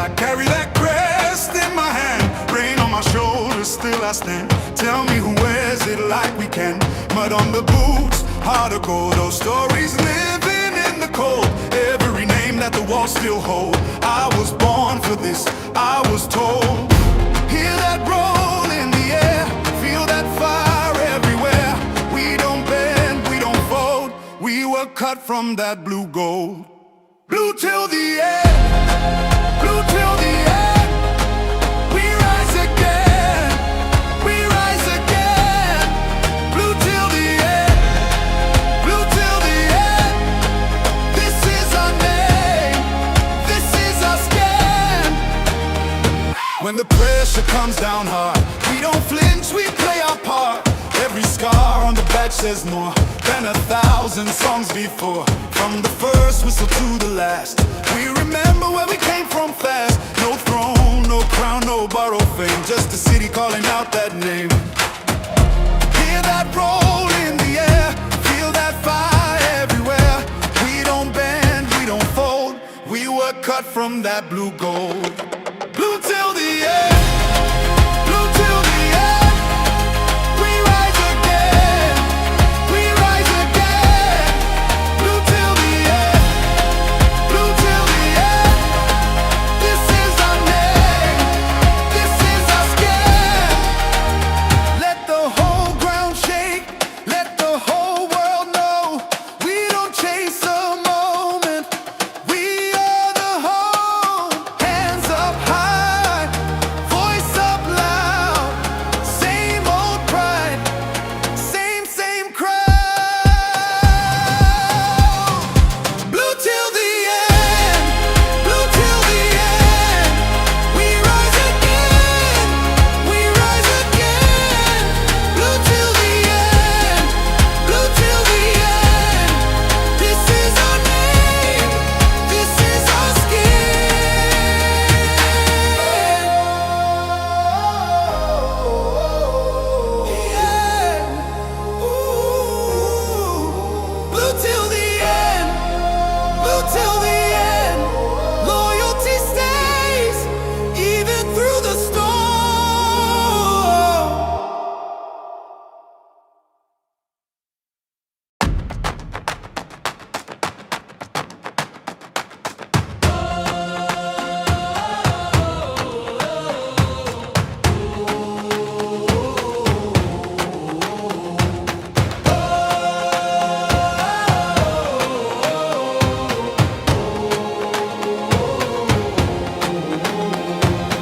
I carry that crest in my hand. Rain on my shoulders, still I stand. Tell me who wears it like we can. Mud on the boots, heart of gold. Those stories living in the cold. Every name that the walls still hold. I was born for this, I was told. Hear that roll in the air, feel that fire everywhere. We don't bend, we don't fold. We were cut from that blue gold. Blue till the end, blue till the end. We rise again, we rise again. Blue till the end, blue till the end. This is our name, this is our skin. When the pressure comes down hard, we don't flinch, we play our part. Every scar on the back says more than 1,000 songs before. From the first whistle to the last, we remember where we came from fast. No throne, no crown, no borrowed fame, just a city calling out that name. Hear that roll in the air, feel that fire everywhere. We don't bend, we don't fold. We were cut from that blue gold. Blue till the end, blue till the end. We rise again, we rise again. Blue till the end, blue till the end. This is our name, this is our skin. Let the whole ground shake, let the whole world know. We don't chase a moment, we are the home. Hands up high, voice up loud. Same old pride, same crowd. Blue till the end, blue till the end. We rise again, we rise again. Blue till the end, blue till the end. This is our name, this is our skin. Yeah. Ooh. Blue till the end, blue till the end. Loyalty stays even through the storm.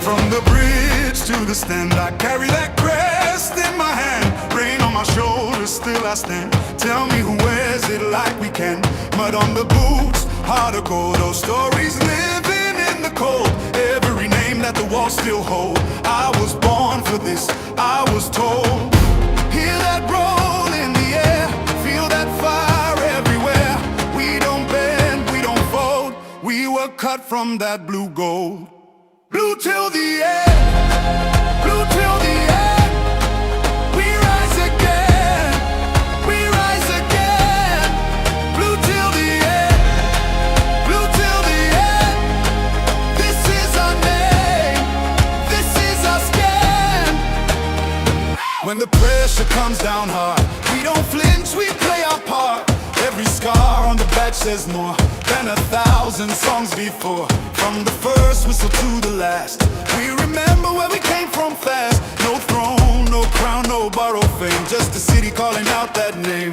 From the bridge to the stand, I carry that crest in my hand. Rain on my shoulders, still I stand. Tell me who wears it like we can. Mud on the boots, heart of gold. Those stories living in the cold. Every name that the walls still hold. I was born for this, I was told. Hear that roll in the air, feel that fire everywhere. We don't bend, we don't fold. We were cut from that blue gold. Blue till the end, blue till the end. We rise again, we rise again. Blue till the end, blue till the end. This is our name, this is our skin. When the pressure comes down hard, we don't flinch, we play our part. Every scar on the back says more than 1,000 songs before. From the first whistle to the last, we remember where we came from fast. No throne, no crown, no borrowed fame, just a city calling out that name.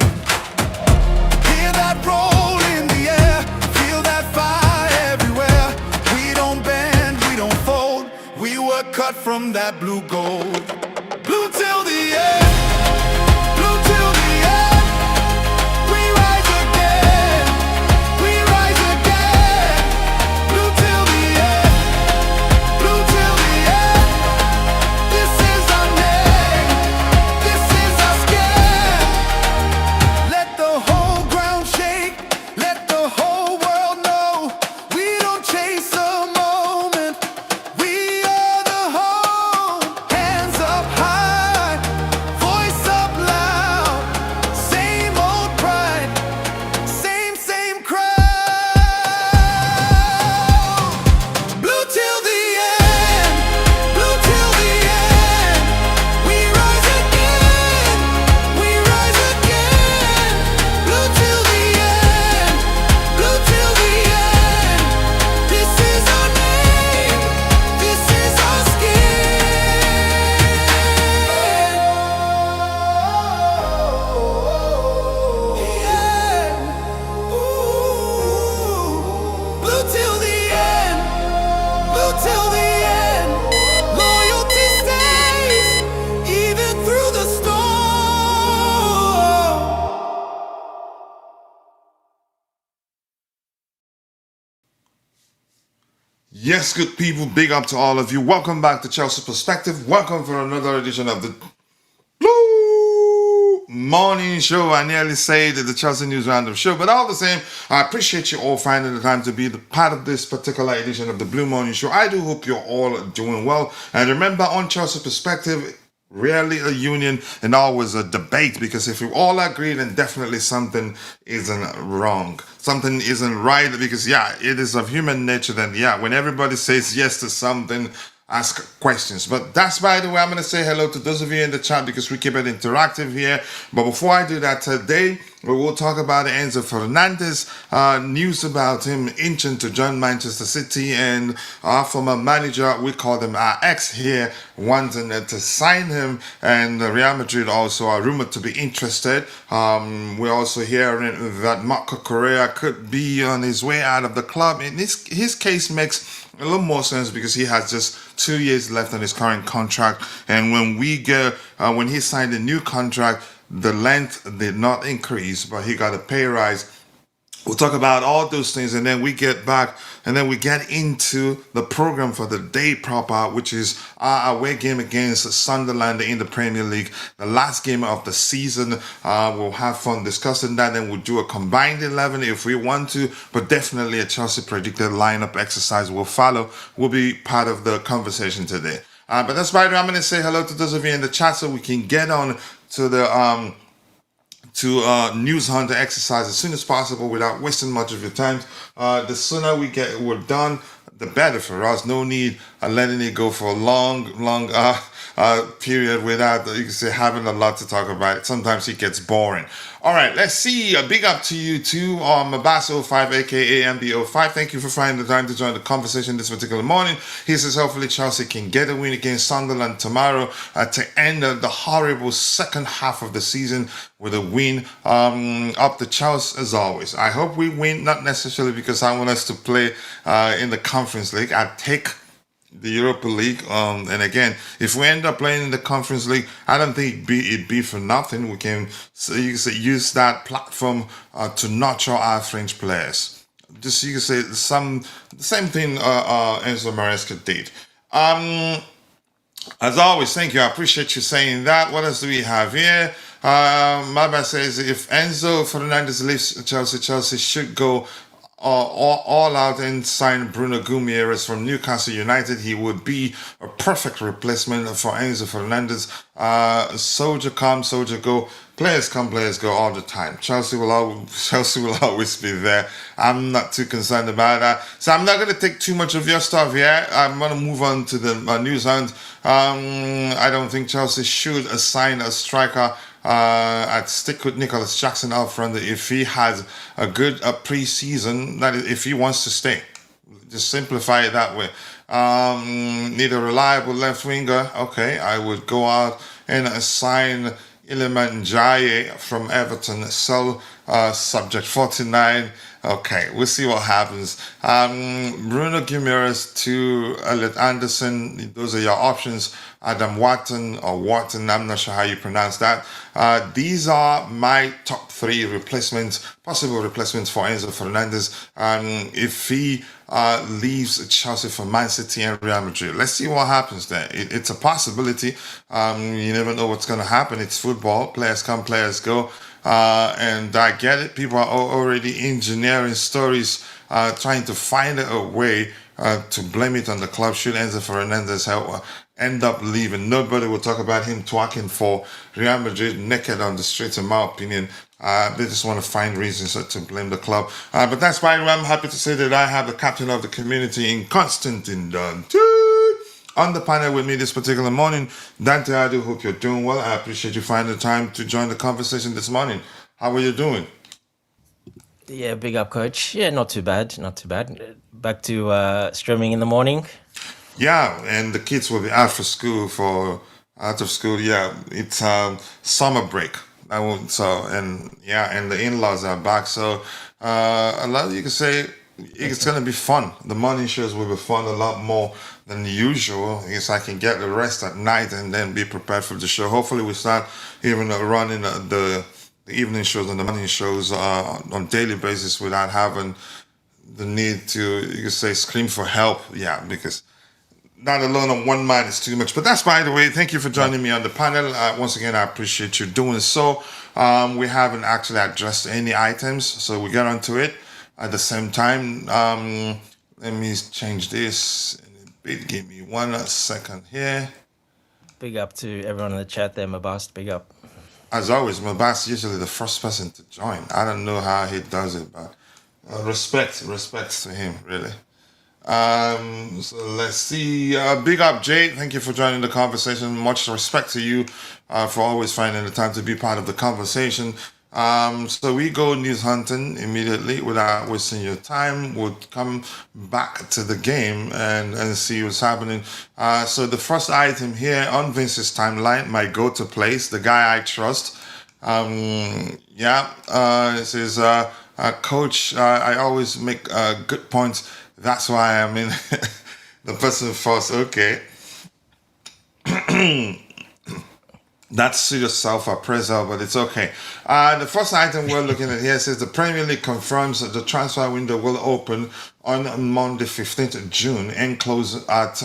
Hear that roll in the air, feel that fire everywhere. We don't bend, we don't fold. We were cut from that blue gold. Blue till the end, blue till the end. We rise again, we rise again. Blue till the end, blue till the end. This is our name, this is our skin. Let the whole ground shake, let the whole world know. We don't chase a moment, we are the home. Hands up Yes, good people, big up to all of you. Welcome back to Chelsea Perspective. Welcome for another edition of the Blue Morning Show. I nearly said the Chelsea News Random Show, but all the same, I appreciate you all finding the time to be the part of this particular edition of the Blue Morning Show. I do hope you're all doing well. And remember, on Chelsea Perspective, rarely a union and always a debate, because if we all agree, then definitely something isn't wrong. Something isn't right, because it is of human nature that when everybody says yes to something, ask questions. But that's, by the way, I'm going to say hello to those of you in the chat because we keep it interactive here. But before I do that, today we will talk about Enzo Fernandez, news about him inching to join Manchester City, and our former manager, we call them our ex here, wanting to sign him, and Real Madrid also are rumored to be interested. We're also hearing that Marc Cucurella could be on his way out of the club. And his case makes a little more sense because he has just 2 years left on his current contract, and when he signed a new contract, the length did not increase, but he got a pay rise. We'll talk about all those things, and then we get back, and then we get into the program for the day proper, which is our away game against Sunderland in the Premier League, the last game of the season. We'll have fun discussing that, and we'll do a combined 11 if we want to, but definitely a Chelsea predicted lineup exercise will follow. Will be part of the conversation today. But that's why I'm going to say hello to those of you in the chat so we can get on to the news hunter exercise as soon as possible without wasting much of your time. The sooner we're done, the better for us. No need letting it go for a long period without, you can say, having a lot to talk about. Sometimes it gets boring. All right, let's see. A big up to you too, Mabas05, aka MB05. Thank you for finding the time to join the conversation this particular morning. He says hopefully Chelsea can get a win against Sunderland tomorrow to end the horrible second half of the season with a win. Up the Chelsea as always. I hope we win, not necessarily because I want us to play in the Conference League. I take the Europa League, and again, if we end up playing in the Conference League, I don't think it'd be for nothing. We can use that platform to nurture our French players. Just, you can say, the same thing Enzo Maresca did. As always, thank you. I appreciate you saying that. What else do we have here? Maba says if Enzo Fernandez leaves Chelsea should go all out and sign Bruno Guimaraes from Newcastle United. He would be a perfect replacement for Enzo Fernandez. Soldier come, soldier go. Players come, players go all the time. Chelsea will always be there. I'm not too concerned about that. So I'm not going to take too much of your stuff here. I'm going to move on to the news hunt. I don't think Chelsea should assign a striker. I'd stick with Nicholas Jackson up front if he has a good pre-season. That is, if he wants to stay. Just simplify it that way. Need a reliable left winger. Okay, I would go out and assign Iliman Ndiaye from Everton. Sell subject 49. Okay, we'll see what happens. Bruno Guimaraes to Elliot Anderson. Those are your options. Adam Wharton or Wharton, I'm not sure how you pronounce that. These are my top three possible replacements for Enzo Fernandez if he leaves Chelsea for Man City and Real Madrid. Let's see what happens there. It's a possibility. You never know what's going to happen. It's football. Players come, players go. And I get it. People are already engineering stories, trying to find a way to blame it on the club should Enzo Fernandez end up leaving. Nobody will talk about him twerking for Real Madrid naked on the streets, in my opinion. They just want to find reasons to blame the club. But that's why I'm happy to say that I have the captain of the community in Constantine Dante on the panel with me this particular morning. Dante, I do hope you're doing well. I appreciate you finding the time to join the conversation this morning. How are you doing? Yeah, big up, coach. Yeah, not too bad. Back to streaming in the morning. Yeah, and the kids will be out of school. Yeah, it's summer break. And the in-laws are back. So a lot you can say it's gonna be fun. The morning shows will be fun a lot more than usual. Yes, I can get the rest at night and then be prepared for the show. Hopefully, we start even running the evening shows and the morning shows on daily basis without having the need to, you could say, scream for help. Yeah, because not alone on one man is too much. But that's by the way. Thank you for joining me on the panel. Once again, I appreciate you doing so. We haven't actually addressed any items, so we get onto it at the same time. Let me change this. Give me 1 second here. Big up to everyone in the chat there, Mabast. Big up. As always, Mabas usually the first person to join. I don't know how he does it, but respect to him, really. So let's see. Big up, Jay. Thank you for joining the conversation. Much respect to you for always finding the time to be part of the conversation. So we go news hunting immediately without wasting your time. We'll come back to the game and see what's happening. So the first item here on Vince's timeline, my go-to place, the guy I trust. It says, Coach, I always make good points. That's why I'm in the person first. Okay. That's your self-appraisal, but it's okay. The first item we're looking at here says the Premier League confirms that the transfer window will open on Monday, 15th of June and close at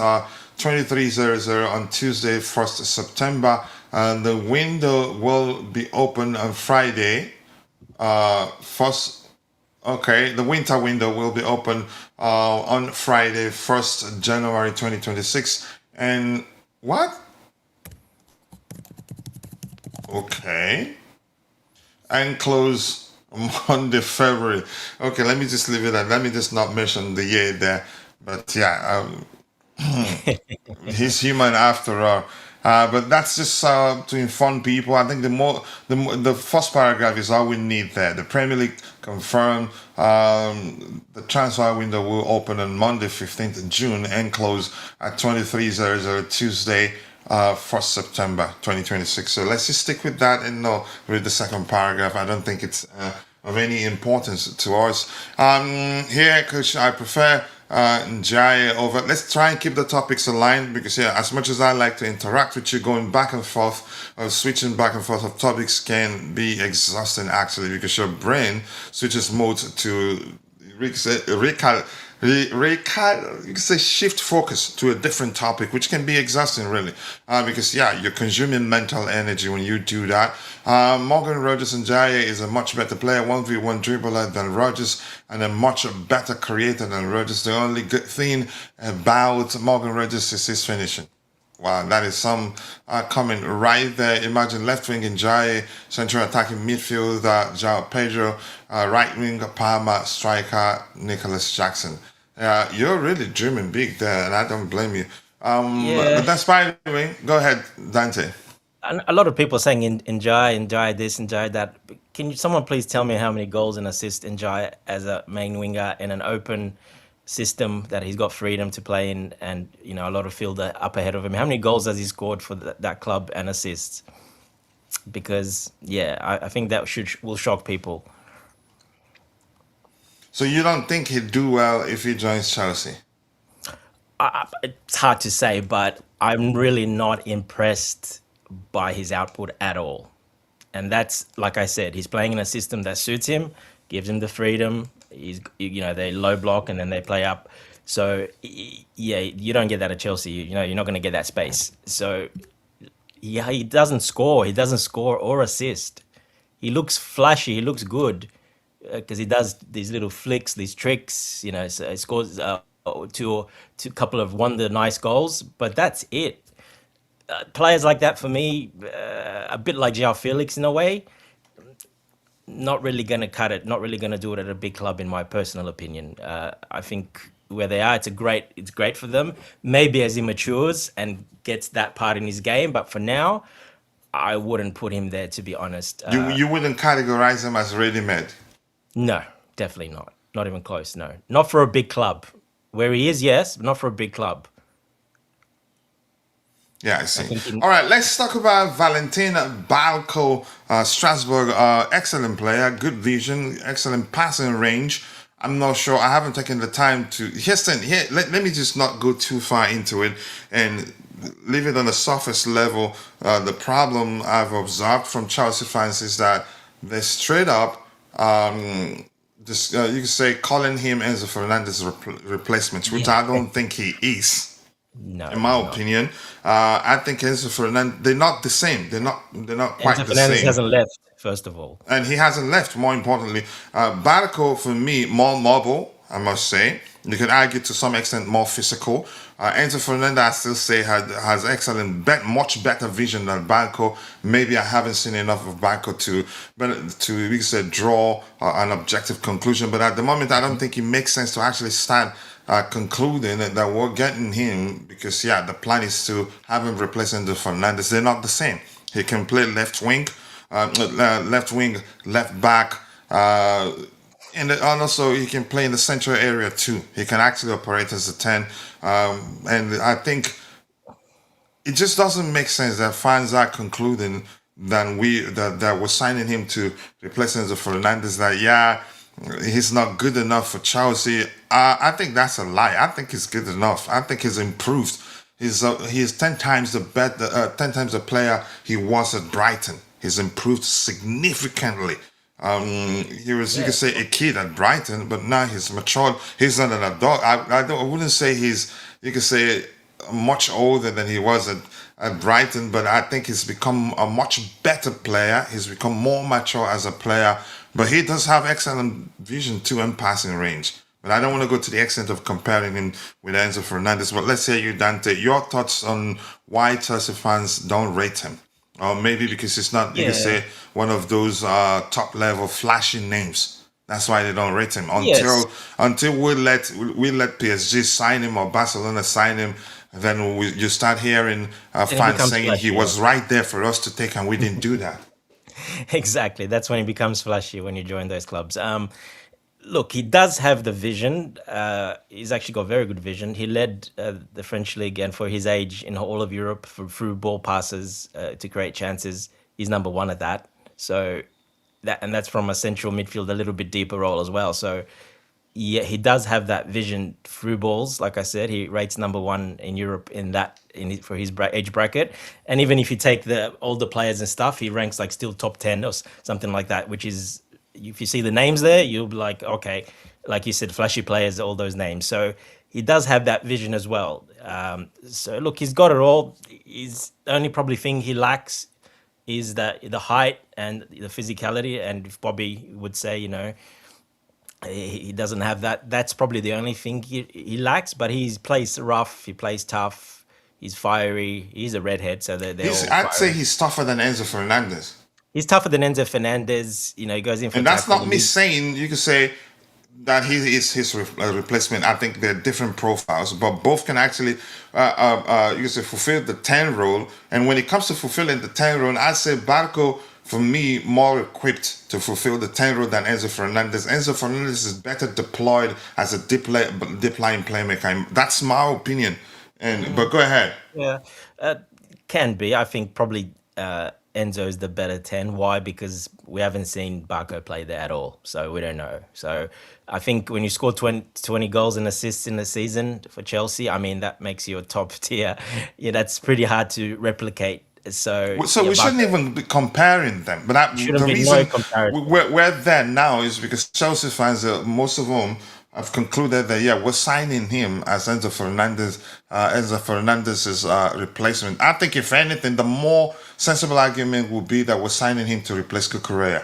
23:00 on Tuesday, 1st September. The window will be open on Friday, the winter window will be open on Friday, 1st January 2026. And what? Okay. And close Monday, February. Okay, let me just leave it at, let me just not mention the year there. But yeah, he's human after all. But that's just to inform people. I think the first paragraph is all we need there. The Premier League confirmed the transfer window will open on Monday, 15th of June and close at 23:00 Tuesday, 1st September 2026. So let's just stick with that and read the second paragraph. I don't think it's of any importance to us. Here, Coach, I prefer Njai over. Let's try and keep the topics aligned because, yeah, as much as I like to interact with you, going back and forth or switching back and forth of topics can be exhausting actually because your brain switches modes to you can say shift focus to a different topic, which can be exhausting really because you're consuming mental energy when you do that. Morgan Rogers and Jaya is a much better player, 1v1 dribbler than Rogers and a much better creator than Rogers. The only good thing about Morgan Rogers is his finishing. Wow, that is some comment right there. Imagine left wing Njai, central attacking midfielder Joao Pedro, right wing Palmer, striker Nicholas Jackson. You're really dreaming big there, and I don't blame you. But that's by the way. Go ahead, Dante. A lot of people are saying Njai this, Njai that. Can someone please tell me how many goals and assists Njai as a main winger in an open system that he's got freedom to play in, and a lot of field up ahead of him? How many goals has he scored for that club and assists? Because I think that will shock people. So you don't think he'd do well if he joins Chelsea? It's hard to say, but I'm really not impressed by his output at all. And that's, like I said, he's playing in a system that suits him, gives him the freedom. They low block and then they play up. So you don't get that at Chelsea. You're not going to get that space. So he doesn't score. He doesn't score or assist. He looks flashy. He looks good because he does these little flicks, these tricks. So he scores two couple of wonder nice goals, but that's it. Players like that for me, a bit like João Felix in a way. Not really going to cut it, not really going to do it at a big club, in my personal opinion. I think where they are, it's great for them. Maybe as he matures and gets that part in his game, but for now, I wouldn't put him there, to be honest. You wouldn't categorize him as ready-made? No, definitely not. Not even close, no. Not for a big club. Where he is, yes, but not for a big club. Yeah, I see. All right, let's talk about Valentin Balco, Strasbourg. Excellent player, good vision, excellent passing range. I'm not sure. I haven't taken the time to. Let me just not go too far into it and leave it on the surface level. The problem I've observed from Chelsea fans is that they straight up Just you could say calling him Enzo Fernandez replacement, which Yeah. I don't think he is. No, In my he's not. opinion, I think Enzo Fernandez. They're not the same. They're not Enzo quite the Fernandez same. hasn't left, first of all. And he hasn't left. More importantly, Barco for me more mobile. I must say, you could argue to some extent more physical. Enzo Fernandez, I still say, has excellent, much better vision than Barco. Maybe I haven't seen enough of Barco to we said draw an objective conclusion. But at the moment, I don't think it makes sense to actually start concluding that we're getting him because yeah, the plan is to have him replacing the Fernandez. They're not the same. He can play left wing, left back, and also he can play in the central area too. He can actually operate as a 10, and I think it just doesn't make sense that fans are concluding that we're signing him to replace Enzo Fernandez. That yeah, he's not good enough for Chelsea. I think that's a lie. I think he's good enough. I think he's improved. He's 10 times the better, 10 times the player he was at Brighton. He's improved significantly. He was, you could Yeah. say, a kid at Brighton, but now he's matured. He's not an adult. I wouldn't say you could say, much older than he was at Brighton, but I think he's become a much better player. He's become more mature as a player, but he does have excellent vision too and passing range. But I don't want to go to the extent of comparing him with Enzo Fernandez. But let's say you, Dante, your thoughts on why Chelsea fans don't rate him. Or maybe because he's not, you could Yeah. say, one of those top level flashy names. That's why they don't rate him Yes. until we let PSG sign him or Barcelona sign him. Then you start hearing Then it fans becomes saying he flashy. was right there for us to take, and we didn't do that. Exactly. That's when it becomes flashy when you join those clubs. Look, he does have the vision. He's actually got very good vision. He led the French league, and for his age, in all of Europe, for through ball passes to create chances, he's number one at that. So that's from a central midfield, a little bit deeper role as well. So yeah, he does have that vision through balls. Like I said, he rates number one in Europe in that for his age bracket. And even if you take the older players and stuff, he ranks like still top 10 or something like that. Which is, if you see the names there, you'll be like, okay, like you said, flashy players, all those names. So he does have that vision as well. So look, he's got it all. He's the only probably thing he lacks is that the height and the physicality. And if Bobby would say, he doesn't have that. That's probably the only thing he lacks. But he plays rough. He plays tough. He's fiery. He's a redhead, so they're all I'd say fiery. he's tougher than Enzo Fernandez. He's tougher than Enzo Fernandez. He goes in for And that's tackle. not me saying you could say that he is his replacement. I think they're different profiles, but both can actually, you could say, fulfill the 10 role. And when it comes to fulfilling the 10 role, I'd say Barco, for me, more equipped to fulfill the 10 role than Enzo Fernandez. Enzo Fernandez is better deployed as a deep line playmaker. That's my opinion. But go ahead. Yeah, uh, can be. I think probably Enzo is the better 10. Why? Because we haven't seen Barco play there at all. So we don't know. So I think when you score 20 goals and assists in the season for Chelsea, I mean, that makes you a top tier. Yeah, that's pretty hard to replicate. So, So yeah, we shouldn't Barco even be comparing them. But shouldn't the be no reason comparison. we're there now is because Chelsea fans, most of them, have concluded that yeah, we're signing him as Enzo Fernandez's replacement. I think if anything, the more sensible argument would be that we're signing him to replace Cucurella,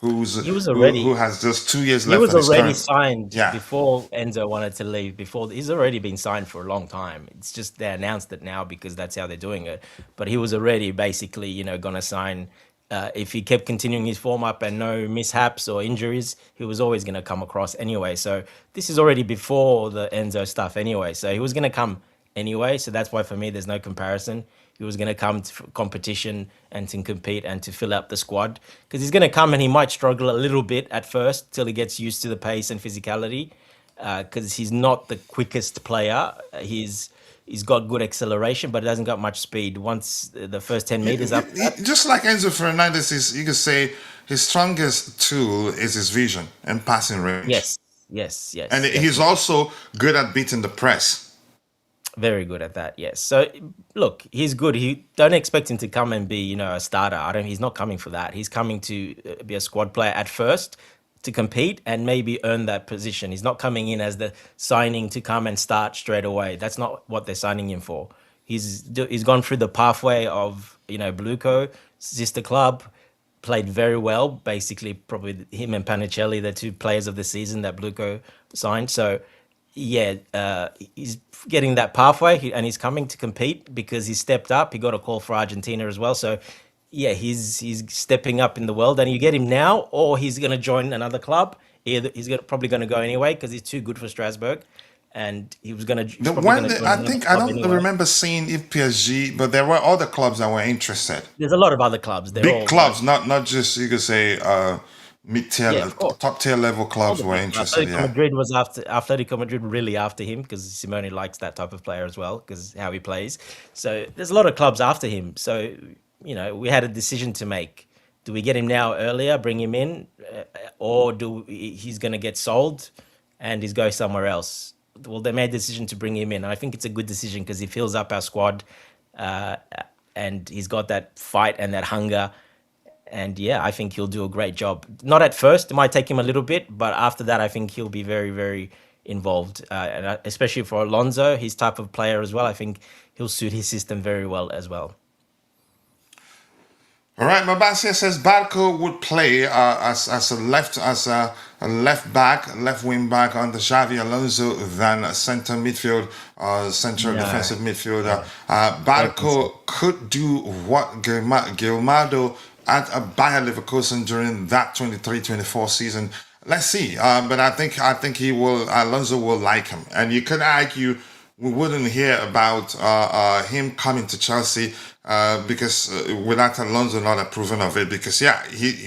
He was who already has just 2 years He left was on his already current. signed Yeah. before Enzo wanted to leave. Before he's already been signed for a long time. It's just they announced it now because that's how they're doing it. But he was already basically, gonna sign. If he kept continuing his form up and no mishaps or injuries, he was always gonna come across anyway. So this is already before the Enzo stuff anyway. So he was gonna come anyway. So that's why for me, there's no comparison. He was going to come to competition and to compete and to fill out the squad because he's going to come and he might struggle a little bit at first till he gets used to the pace and physicality because he's not the quickest player. He's got good acceleration, but he hasn't got much speed. Once the first 10 meters up, Just like Enzo Fernandez you could say his strongest tool is his vision and passing range. yes, yes, And yes, he's definitely. also good at beating the press. Very good at that, yes. So look, he's good. He don't expect him to come and be, a starter. I don't. He's not coming for that. He's coming to be a squad player at first to compete and maybe earn that position. He's not coming in as the signing to come and start straight away. That's not what they're signing him for. He's gone through the pathway of, Bluco, sister club, played very well. Basically, probably him and Panicelli, the two players of the season that Bluco signed. So, yeah, he's getting that pathway and he's coming to compete because he stepped up. He got a call for Argentina as well. So, yeah, he's stepping up in the world, and you get him now, or he's going to join another club. Either probably going to go anyway because he's too good for Strasbourg, and he's The probably one going to that join I another think I club don't anyway. remember seeing in PSG, but there were other clubs that were interested. There's a lot of other clubs. They're all Big clubs, not just you could say mid-tier, yeah, of course. top tier level All clubs the were big clubs. interested. Yeah. Atletico Madrid really after him because Simone likes that type of player as well because how he plays. So there's a lot of clubs after him. So we had a decision to make. Do we get him now earlier, bring him in, or he's going to get sold and he's go somewhere else? Well, they made the decision to bring him in. And I think it's a good decision because he fills up our squad and he's got that fight and that hunger. And yeah, I think he'll do a great job. Not at first, it might take him a little bit, but after that, I think he'll be very, very involved. And especially for Alonso, his type of player as well, I think he'll suit his system very well as well. All right, Mabasia says Barco would play as a left back, left wing back under Xavi Alonso than a center midfield, central No, defensive midfielder. don't think Barco so. could do what Gilmado at Bayer Leverkusen during that 23-24 season. Let's see, but I think he will. Alonso will like him, and you could argue we wouldn't hear about him coming to Chelsea because without Alonso not approving of it. Because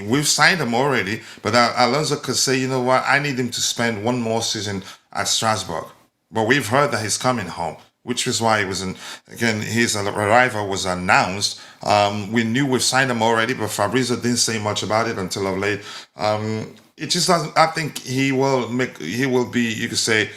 we've signed him already, but Alonso could say, you know what, I need him to spend one more season at Strasbourg. But we've heard that he's coming home, which is why his arrival was announced. We knew we've signed him already, but Fabrizio didn't say much about it until of late. It just doesn't. I think he will be, you could say,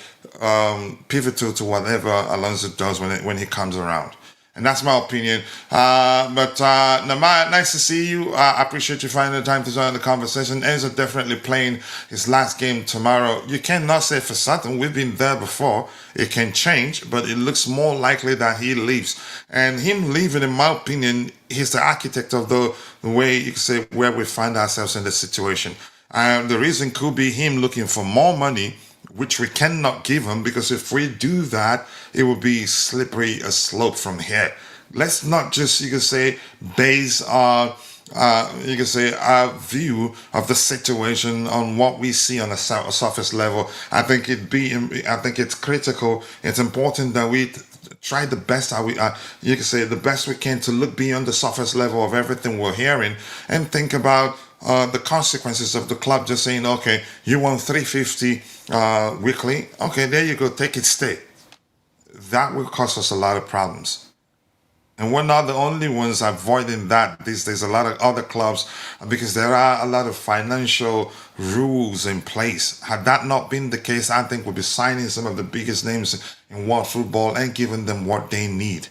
pivotal to whatever Alonso does when he comes around. And that's my opinion. But Namaya, nice to see you. I appreciate you finding the time to join the conversation. Enzo definitely playing his last game tomorrow. You cannot say for certain. We've been there before. It can change, but it looks more likely that he leaves. And him leaving, in my opinion, he's the architect of the way, you could say, where we find ourselves in this situation. The reason could be him looking for more money, which we cannot give him, because if we do that, it will be slippery a slope from here. Let's not just, you could say, base our view of the situation on what we see on a surface level. I think it's critical. It's important that we try the best the best we can to look beyond the surface level of everything we're hearing and think about the consequences of the club just saying, okay, you want 350 weekly, okay, there you go, take it, stay. That will cause us a lot of problems. And we're not the only ones avoiding that these days. A lot of other clubs, because there are a lot of financial rules in place. Had that not been the case, I think we'll be signing some of the biggest names in world football and giving them what they need.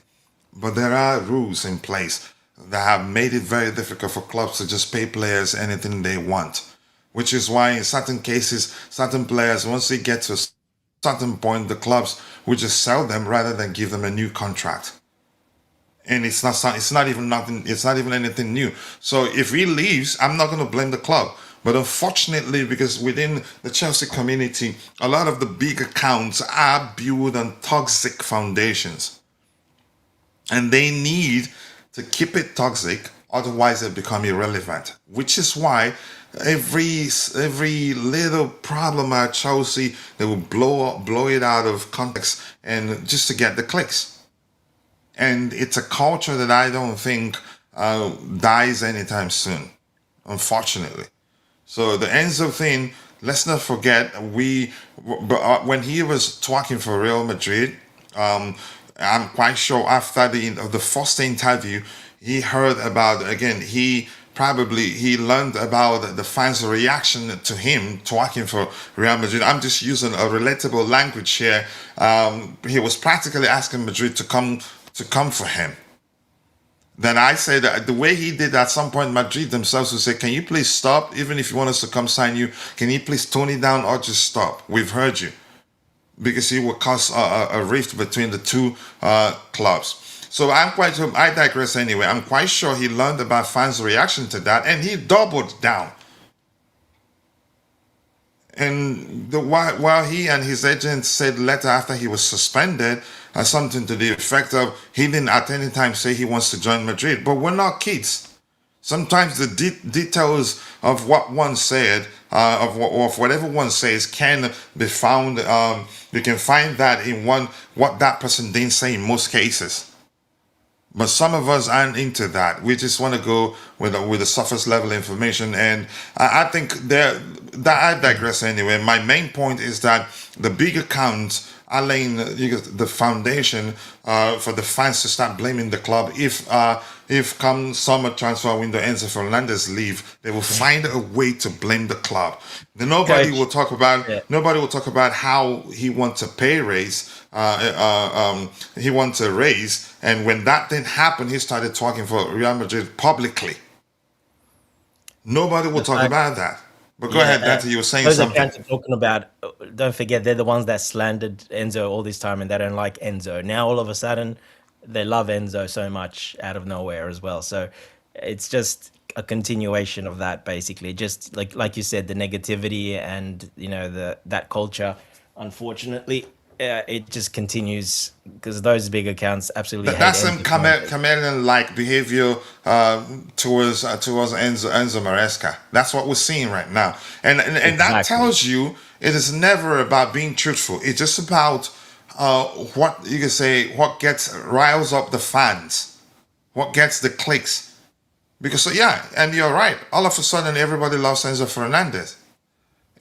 But there are rules in place that have made it very difficult for clubs to just pay players anything they want. Which is why in certain cases, certain players, once they get to a certain point, the clubs will just sell them rather than give them a new contract. And it's not even anything new. So if he leaves, I'm not going to blame the club. But unfortunately, because within the Chelsea community, a lot of the big accounts are built on toxic foundations. And they need to keep it toxic, otherwise they become irrelevant. Which is why every little problem at Chelsea, they will blow it out of context and just to get the clicks. And it's a culture that I don't think dies anytime soon, unfortunately. So the Enzo thing, let's not forget, when he was talking for Real Madrid, I'm quite sure after the first interview, he heard about, again, he learned about the fans' reaction to him talking for Real Madrid. I'm just using a relatable language here. He was practically asking Madrid to come for him. then I say that the way he did at some point, Madrid themselves would say, "Can you please stop? Even if you want us to come sign you, can you please tone it down or just stop? We've heard you." Because it would cause a rift between the two clubs. So I digress anyway. I'm quite sure he learned about fans' reaction to that, and he doubled down. And while he and his agent said later after he was suspended, something to the effect of he didn't at any time say he wants to join Madrid. But we're not kids. Sometimes the details of what one said, of whatever one says, can be found. You can find that in what that person didn't say in most cases. But some of us aren't into that. We just want to go with the surface level information, and I think that I digress anyway. My main point is that the big accounts are laying the foundation for the fans to start blaming the club. If come summer transfer window Enzo Fernandez leave, they will find a way to blame the club. Then nobody will talk about how he wants a pay raise. He wants a raise, and when that didn't happen, he started talking for Real Madrid publicly. Nobody will talk about that. But go ahead, Dante. You were saying those something. accounts are talking about. Don't forget, they're the ones that slandered Enzo all this time, and they don't like Enzo. Now all of a sudden, they love Enzo so much out of nowhere as well. So it's just a continuation of that, basically. Just like you said, the negativity and that culture. Unfortunately, it just continues because those big accounts absolutely hate That's some Enzo. chameleon-like behavior towards Enzo Maresca. That's what we're seeing right now, and that Exactly. tells you it is never about being truthful. It's just about what you can say, what riles up the fans, what gets the clicks. Because and you're right. All of a sudden, everybody loves Enzo Fernandez.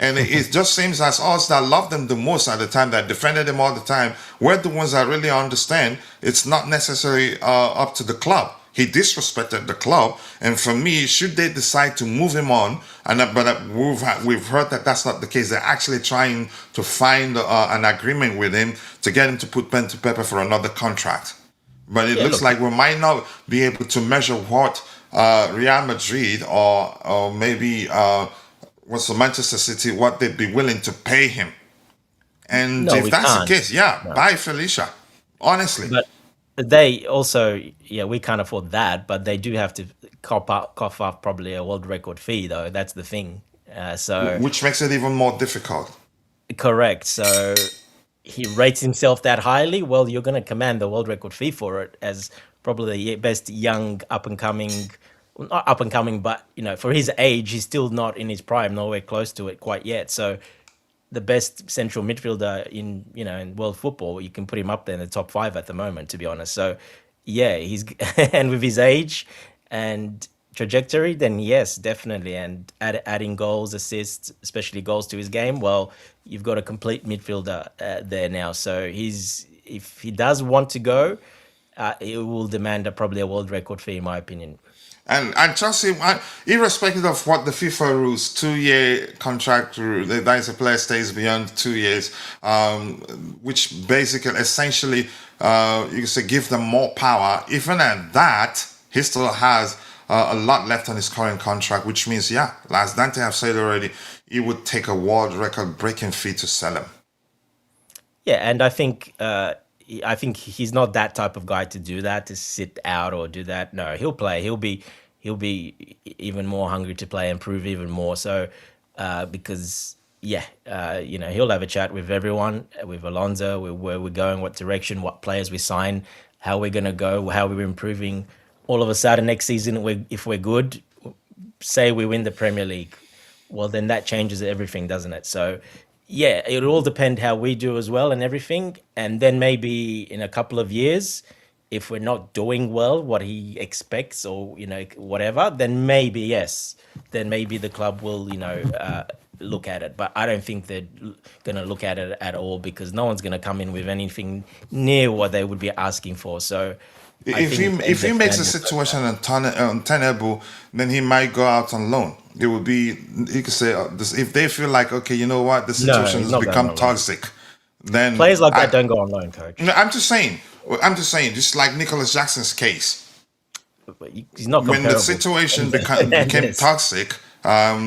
And it just seems as us that loved them the most at the time, that defended him all the time, we're the ones that really understand it's not necessarily up to the club. He disrespected the club, and for me, should they decide to move him on, but we've heard that that's not the case. They're actually trying to find an agreement with him to get him to put pen to paper for another contract. But it looks like we might not be able to measure what Real Madrid or maybe what's the Manchester City, what they'd be willing to pay him. And No, if we that's the can't. case, No. bye Felicia. Honestly. But they also, we can't afford that, but they do have to cough up probably a world record fee, though. That's the thing. So Which makes it even more difficult. correct. So he rates himself that highly. Well, you're going to command the world record fee for it as probably the best young up and coming. Not up and coming, but for his age, he's still not in his prime, nowhere close to it quite yet. So the best central midfielder in world football, you can put him up there in the top 5 at the moment, to be honest. So he's and with his age and trajectory, then yes, definitely. And adding goals, assists, especially goals to his game, well, you've got a complete midfielder there now. So if he does want to go, it will demand probably a world record fee, in my opinion. And trust him, irrespective of what the FIFA rules, 2-year contract rule, that is a player stays beyond 2 years, which basically, essentially, you can say give them more power. Even at that, he still has a lot left on his current contract, which means, as Dante have said already, it would take a world record breaking fee to sell him. Yeah, and I think he's not that type of guy to do that, to sit out or do that. No, he'll play. He'll be even more hungry to play and prove even more. So because he'll have a chat with everyone, with Alonso, where we're going, what direction, what players we sign, how we're gonna go, how we're improving. All of a sudden next season, if we're good, say we win the Premier League, well then that changes everything, doesn't it? So it'll all depend how we do as well and everything. And then maybe in a couple of years, if we're not doing well what he expects or whatever, then maybe the club will look at it. But I don't think they're gonna look at it at all, because no one's gonna come in with anything near what they would be asking for. So if he makes the situation untenable, then he might go out on loan. It would be, you could say, if they feel like, okay, you know what, the situation he's has not going become on loan. toxic, then Players like that don't go on loan, coach. No, I'm just saying, just like Nicholas Jackson's case. he's not when the comparable. situation Enzo became Fernandez. toxic,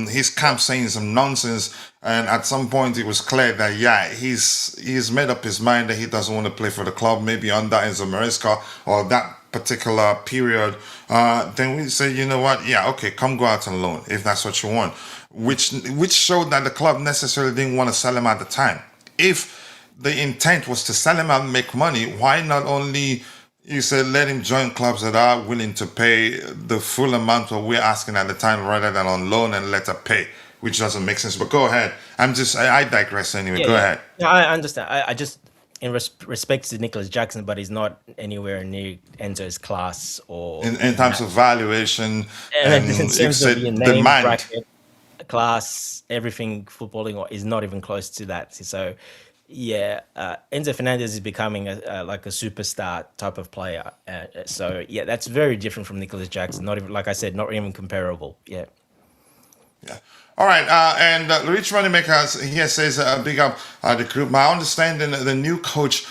his camp saying some nonsense, and at some point it was clear that he's made up his mind that he doesn't want to play for the club, maybe under Enzo Maresca or that particular period. Then we say, you know what, okay, come go out on loan if that's what you want, which showed that the club necessarily didn't want to sell him at the time. If the intent was to sell him and make money, why not only you said let him join clubs that are willing to pay the full amount what we're asking at the time rather than on loan and let her pay, which doesn't make sense. But go ahead. I digress anyway. Yeah, Go yeah. ahead. No, I understand. I just, in respect to Nicholas Jackson, but he's not anywhere near Enzo's class or In terms of valuation and in and you terms of your said name demand. bracket, class, everything footballing is not even close to that. So, yeah, Enzo Fernandez is becoming like a superstar type of player. So, yeah, that's very different from Nicholas Jackson. Not even, like I said, not even comparable. Yeah. Yeah. All right. And Rich Moneymakers here says, big up the group. My understanding the new coach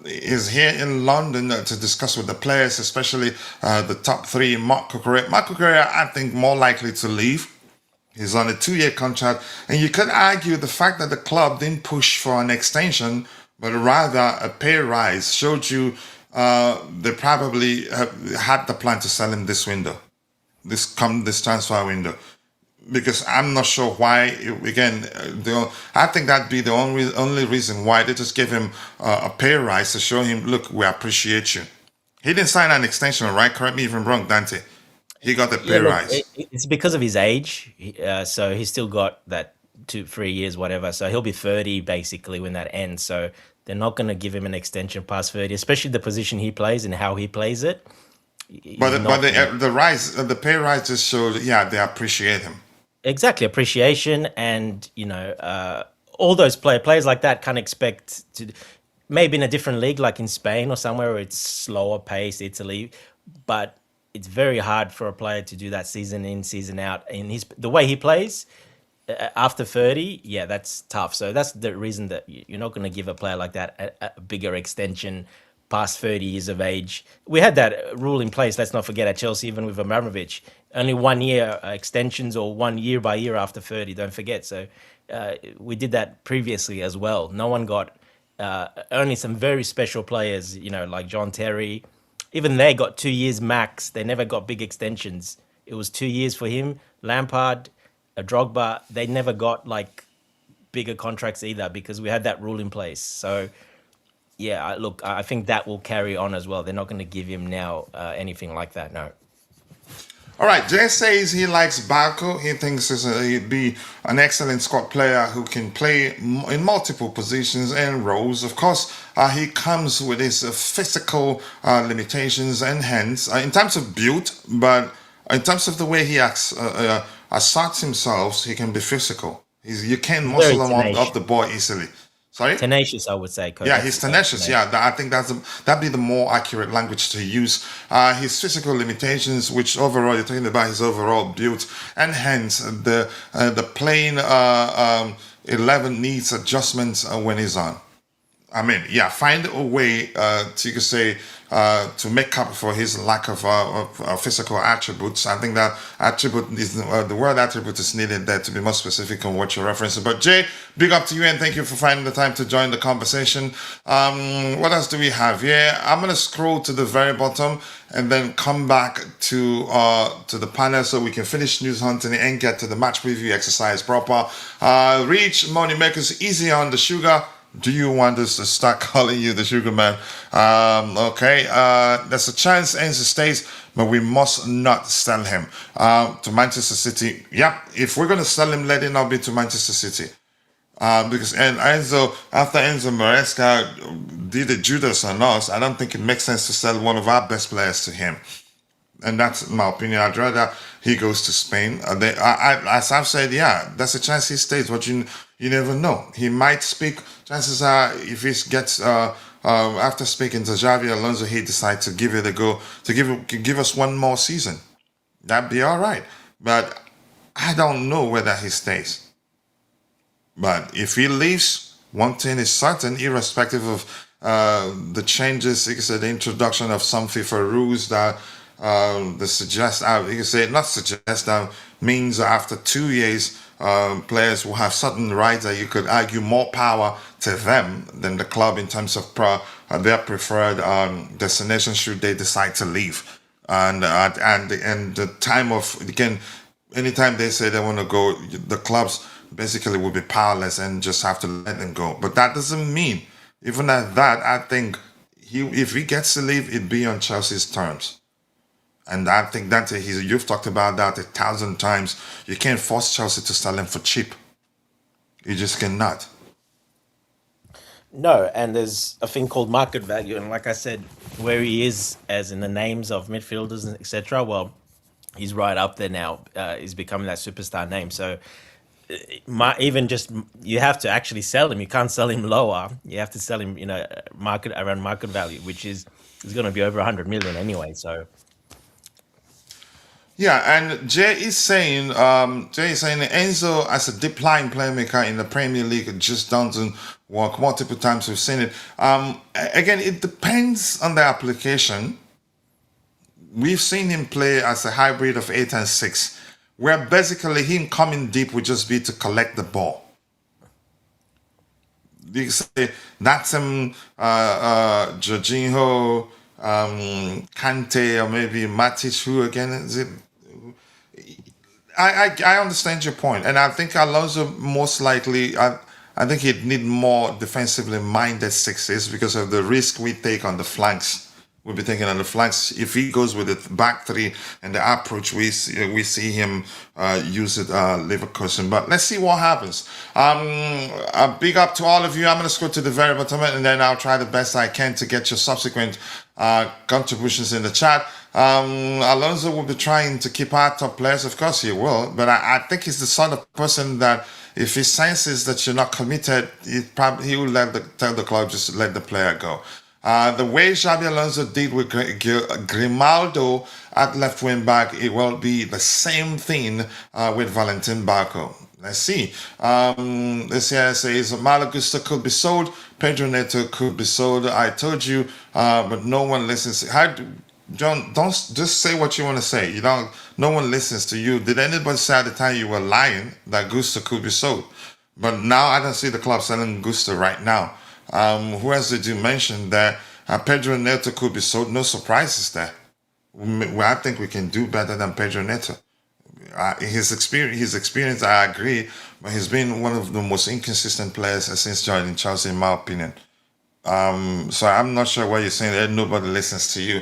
is here in London to discuss with the players, especially the top three, Marc Cucurella. Marc Cucurella, I think, more likely to leave. He's on a 2-year contract. And you could argue the fact that the club didn't push for an extension, but rather a pay rise, showed you they probably had the plan to sell him this window, this transfer window. Because I'm not sure why. Again, I think that'd be the only reason why they just gave him a pay rise to show him, look, we appreciate you. He didn't sign an extension, right? Correct me if I'm wrong, Dante. He got the Yeah, pay look, rise. it's because of his age. So he's still got that 3 years, whatever. So he'll be 30 basically when that ends. So they're not going to give him an extension past 30, especially the position he plays and how he plays it. But He's not gonna, the rise, the pay rise just showed, they appreciate him. exactly appreciation, and all those players like that can't expect to, maybe in a different league like in Spain or somewhere where it's slower pace, Italy, but it's very hard for a player to do that season in, season out. And the way he plays after 30, yeah, that's tough. So that's the reason that you're not going to give a player like that a bigger extension past 30 years of age. We had that rule in place, let's not forget, at Chelsea, even with Abramovich. Only 1 year extensions, or 1 year by year after 30, don't forget. So we did that previously as well. No one got, only some very special players, like John Terry. Even they got 2 years max. They never got big extensions. It was 2 years for him. Lampard, Drogba, they never got like bigger contracts either because we had that rule in place. So yeah, look, I think that will carry on as well. They're not going to give him now anything like that. No. All right, Jay says he likes Barco. He thinks he'd be an excellent squad player who can play in multiple positions and roles. Of course, he comes with his physical limitations and hence, in terms of build, but in terms of the way he asserts himself, he can be physical. You can't Very muscle him off tenacious. the ball easily. Sorry? Tenacious, I would say, coach. Yeah, he's tenacious. Yeah, I think that'd be the more accurate language to use. His physical limitations, which overall you're talking about his overall build, and hence the playing 11 needs adjustments when he's on. I mean, find a way to, you could say, to make up for his lack of physical attributes. I think that attribute is the word attribute is needed there to be more specific on what you're referencing. But Jay, big up to you and thank you for finding the time to join the conversation. What else do we have here? I'm gonna scroll to the very bottom and then come back to the panel so we can finish news hunting and get to the match preview exercise proper. Reach Moneymakers, easy on the sugar. Do you want us to start calling you the sugar man? Okay. There's a chance Enzo stays, but we must not sell him to Manchester City. Yep. If we're going to sell him, let it not be to Manchester City. Because after Enzo Maresca did the Judas on us, I don't think it makes sense to sell one of our best players to him. And that's my opinion. I'd rather he goes to Spain. As I've said, there's a chance he stays, but you never know. He might speak. Chances are, if he gets after speaking to Xavi Alonso, he decides to give it a go, to give us one more season. That'd be all right. But I don't know whether he stays. But if he leaves, one thing is certain, irrespective of the changes, like I said, the introduction of some FIFA rules that the suggest you can say not suggest means after 2 years players will have certain rights that you could argue more power to them than the club in terms of their preferred destination should they decide to leave. And the time of again, anytime they say they want to go, the clubs basically will be powerless and just have to let them go. But that doesn't mean, even at that, I think if he gets to leave, it'd be on Chelsea's terms. And I think you've talked about that 1,000 times. You can't force Chelsea to sell him for cheap. You just cannot. No, and there's a thing called market value, and like I said, where he is as in the names of midfielders and etc. Well, he's right up there now. He's becoming that superstar name. So even just you have to actually sell him. You can't sell him lower. You have to sell him, around market value, which is going to be over 100 million anyway. So Yeah, and Jay is saying that Enzo as a deep line playmaker in the Premier League just doesn't work. Multiple times we've seen it. Again, it depends on the application. We've seen him play as a hybrid of 8 and 6, where basically him coming deep would just be to collect the ball. You can say that's Jorginho, Kante, or maybe Matic, who again is it? I understand your point, and I think Alonso most likely. I think he'd need more defensively minded sixes because of the risk we take on the flanks. We'll be taking on the flanks. If he goes with the back three and the approach we see him use it Leverkusen. But let's see what happens. A big up to all of you. I'm going to scroll to the very bottom and then I'll try the best I can to get your subsequent contributions in the chat. Alonso will be trying to keep our top players. Of course he will. But I think he's the sort of person that if he senses that you're not committed, he will tell the club just to let the player go. The way Xabi Alonso did with Grimaldo at left wing back, it will be the same thing with Valentin Barco. Let's see. This here says Malagusta could be sold, Pedro Neto could be sold. I told you, but no one listens. John, don't just say what you want to say. No one listens to you. Did anybody say at the time you were lying that Gusto could be sold? But now I don't see the club selling Gusto right now. Who else did you mention that Pedro Neto could be sold? No surprises there. I think we can do better than Pedro Neto. His experience, I agree, but he's been one of the most inconsistent players since joining Chelsea, in my opinion. So I'm not sure why you're saying that nobody listens to you.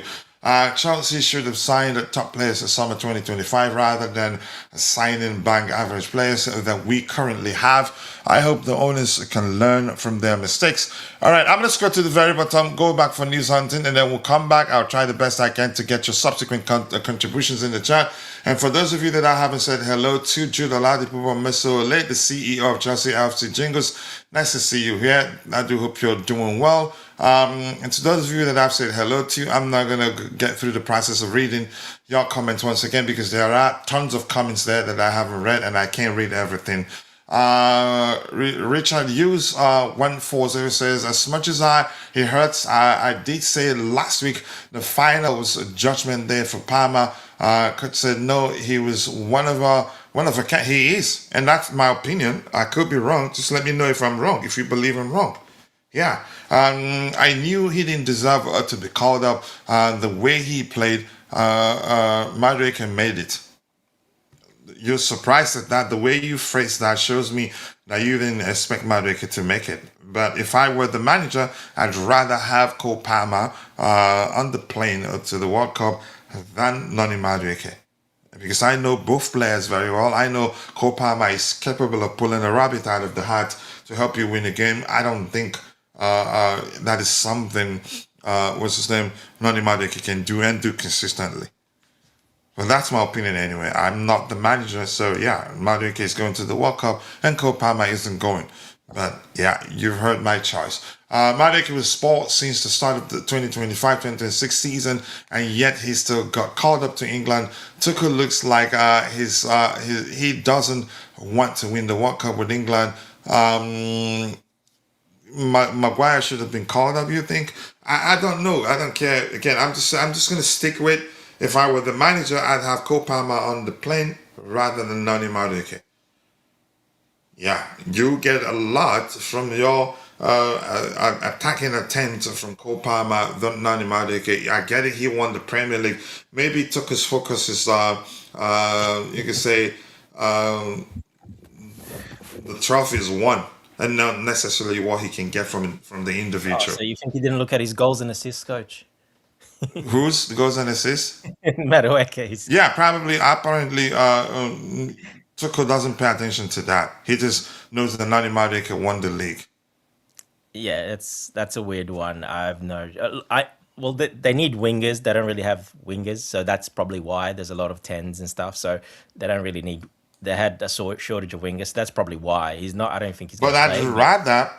Chelsea should have signed top players in summer 2025 rather than signing bank average players that we currently have. I hope the owners can learn from their mistakes. All right, I'm going to scroll to the very bottom, go back for news hunting, and then we'll come back. I'll try the best I can to get your subsequent contributions in the chat. And for those of you that I haven't said hello to, Jude Oladipo Mesolate, the CEO of Chelsea FC Jingles, nice to see you here. I do hope you're doing well. And to those of you that I've said hello to, I'm not going to get through the process of reading your comments once again because there are tons of comments there that I haven't read and I can't read everything. Richard Hughes 140 says, as much as it hurts, I did say last week the final was a judgment day for Parma. Coach said no, he was one of a he is, and that's my opinion. I could be wrong. Just let me know if I'm wrong, if you believe I'm wrong. Yeah, I knew he didn't deserve to be called up. The way he played, Madueke made it. You're surprised at that. The way you phrased that shows me that you didn't expect Madueke to make it. But if I were the manager, I'd rather have Cole Palmer on the plane to the World Cup than Noni Madueke. Because I know both players very well. I know Cole Palmer is capable of pulling a rabbit out of the hat to help you win a game. I don't think that is something, what's his name, Noni Madueke can do and do consistently. Well, that's my opinion anyway. I'm not the manager, so yeah, Madueke is going to the World Cup and Cole Palmer isn't going. But yeah, you've heard my choice. Madueke was spoiled since the start of the 2025-2026 season, and yet he still got called up to England. Tuchel looks like he doesn't want to win the World Cup with England. Maguire should have been called up, you think? I don't know. I don't care. Again, I'm just going to stick with If I were the manager, I'd have Cole Palmer on the plane rather than Nani Madueke. Yeah, you get a lot from your attacking attempt from Cole Palmer, Nani Madueke. I get it, he won the Premier League. Maybe he took his focus is, you could say, the trophy is won, and not necessarily what he can get from the Oh, individual. so you think he didn't look at his goals and assists, coach? Who's the goals and assists? Madueke's. Yeah, probably. Apparently, Tuchel doesn't pay attention to that. He just knows that Nani Madueke won the league. Yeah, that's a weird one. I have no. Well, they need wingers. They don't really have wingers, so that's probably why there's a lot of tens and stuff. So they don't really need. They had a shortage of wingers. So that's probably why he's not. I don't think he's going But to I'd play. rather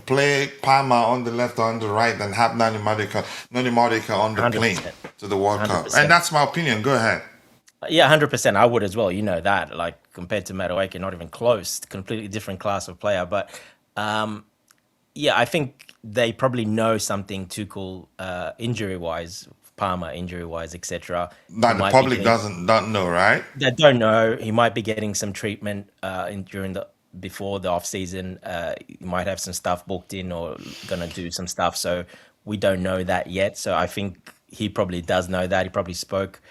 play Palmer on the left or on the right than have Nani Madueke on the plane 100%. to the World Cup. 100%. And that's my opinion. Go ahead. Yeah, 100%. I would as well. You know that. Like compared to Madueke, not even close. Completely different class of player. But yeah, I think they probably know something Tuchel injury wise, Palmer injury wise, etc. That the public don't know, right? They don't know. He might be getting some treatment before the off season. He might have some stuff booked in or gonna do some stuff. So we don't know that yet. So I think he probably does know that. He probably spoke.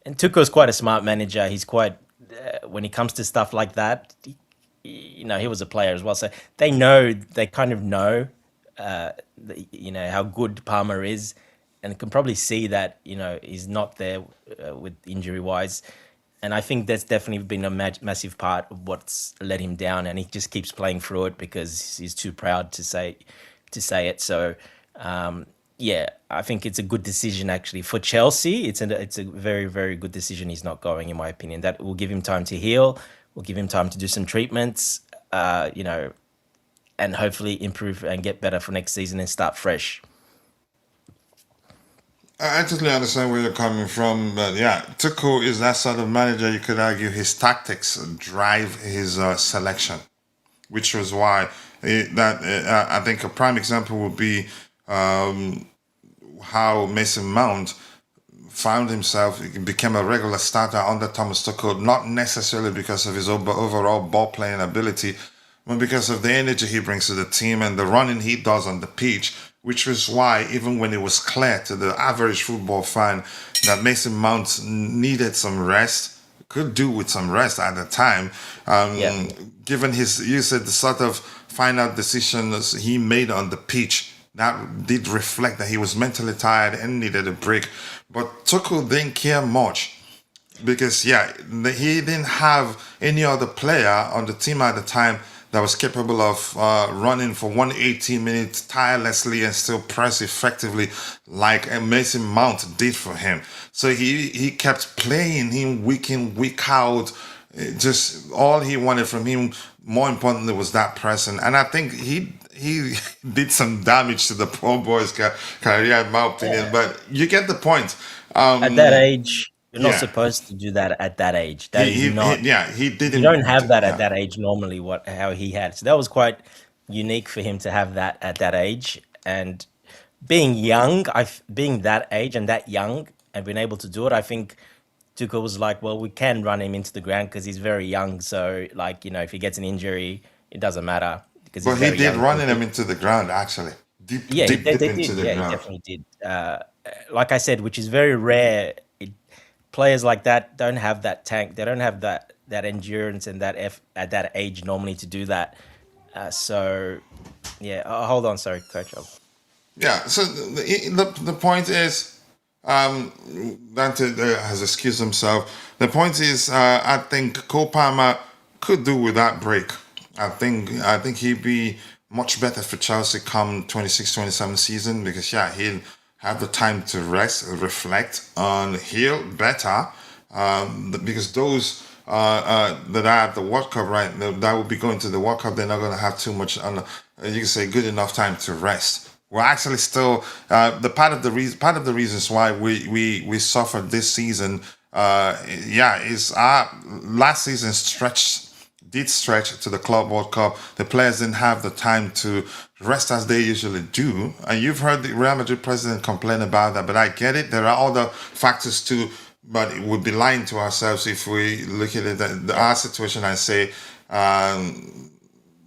And Tuchel's quite a smart manager. He's quite when it comes to stuff like that. He was a player as well, so they kind of know, how good Palmer is, and can probably see that he's not there with injury wise, and I think that's definitely been a massive part of what's let him down, and he just keeps playing through it because he's too proud to say it. So yeah, I think it's a good decision actually for Chelsea. It's a very, very good decision. He's not going, in my opinion. That will give him time to heal. Will give him time to do some treatments. And hopefully improve and get better for next season and start fresh. I totally understand where you're coming from, but yeah, Tuchel is that sort of manager. You could argue his tactics drive his selection, which was why I think a prime example would be how Mason Mount found himself, became a regular starter under Thomas Tuchel, not necessarily because of his overall ball playing ability, but because of the energy he brings to the team and the running he does on the pitch, which was why even when it was clear to the average football fan that Mason Mount needed some rest, could do with some rest at the time, given the sort of final decisions he made on the pitch, that did reflect that he was mentally tired and needed a break. But Tuchel didn't care much because, he didn't have any other player on the team at the time that was capable of running for 180 minutes tirelessly and still press effectively like Mason Mount did for him. So he kept playing him week in, week out. Just all he wanted from him, more importantly, was that pressing. And I think he did some damage to the poor boy's career, in my opinion. But you get the point. At that age, you're not supposed to do that at that age. That is not. He didn't. You don't have that at that age normally. How he had. So that was quite unique for him to have that at that age. And being young, being that age and that young and being able to do it, I think Tuchel was like, well, we can run him into the ground because he's very young. So if he gets an injury, it doesn't matter. But he did running him into the ground, actually. Deep into the ground. He definitely did. Like I said, which is very rare. Players like that don't have that tank. They don't have that endurance and that at that age normally to do that. So, yeah. Hold on, sorry, Coach. Yeah. So the point is, Dante has excused himself. The point is, I think Cole Palmer could do with that break. I think he'd be much better for Chelsea come 26-27 season because he'll have the time to rest, reflect, and heal better. Because those that are at the World Cup that will be going to the World Cup, they're not going to have too much. You can say good enough time to rest. We're actually still part of the reasons why we suffered this season. Is our last season did stretch to the Club World Cup. The players didn't have the time to rest as they usually do. And you've heard the Real Madrid president complain about that, but I get it. There are other factors too but it would be lying to ourselves if we look at it. Our situation, I say,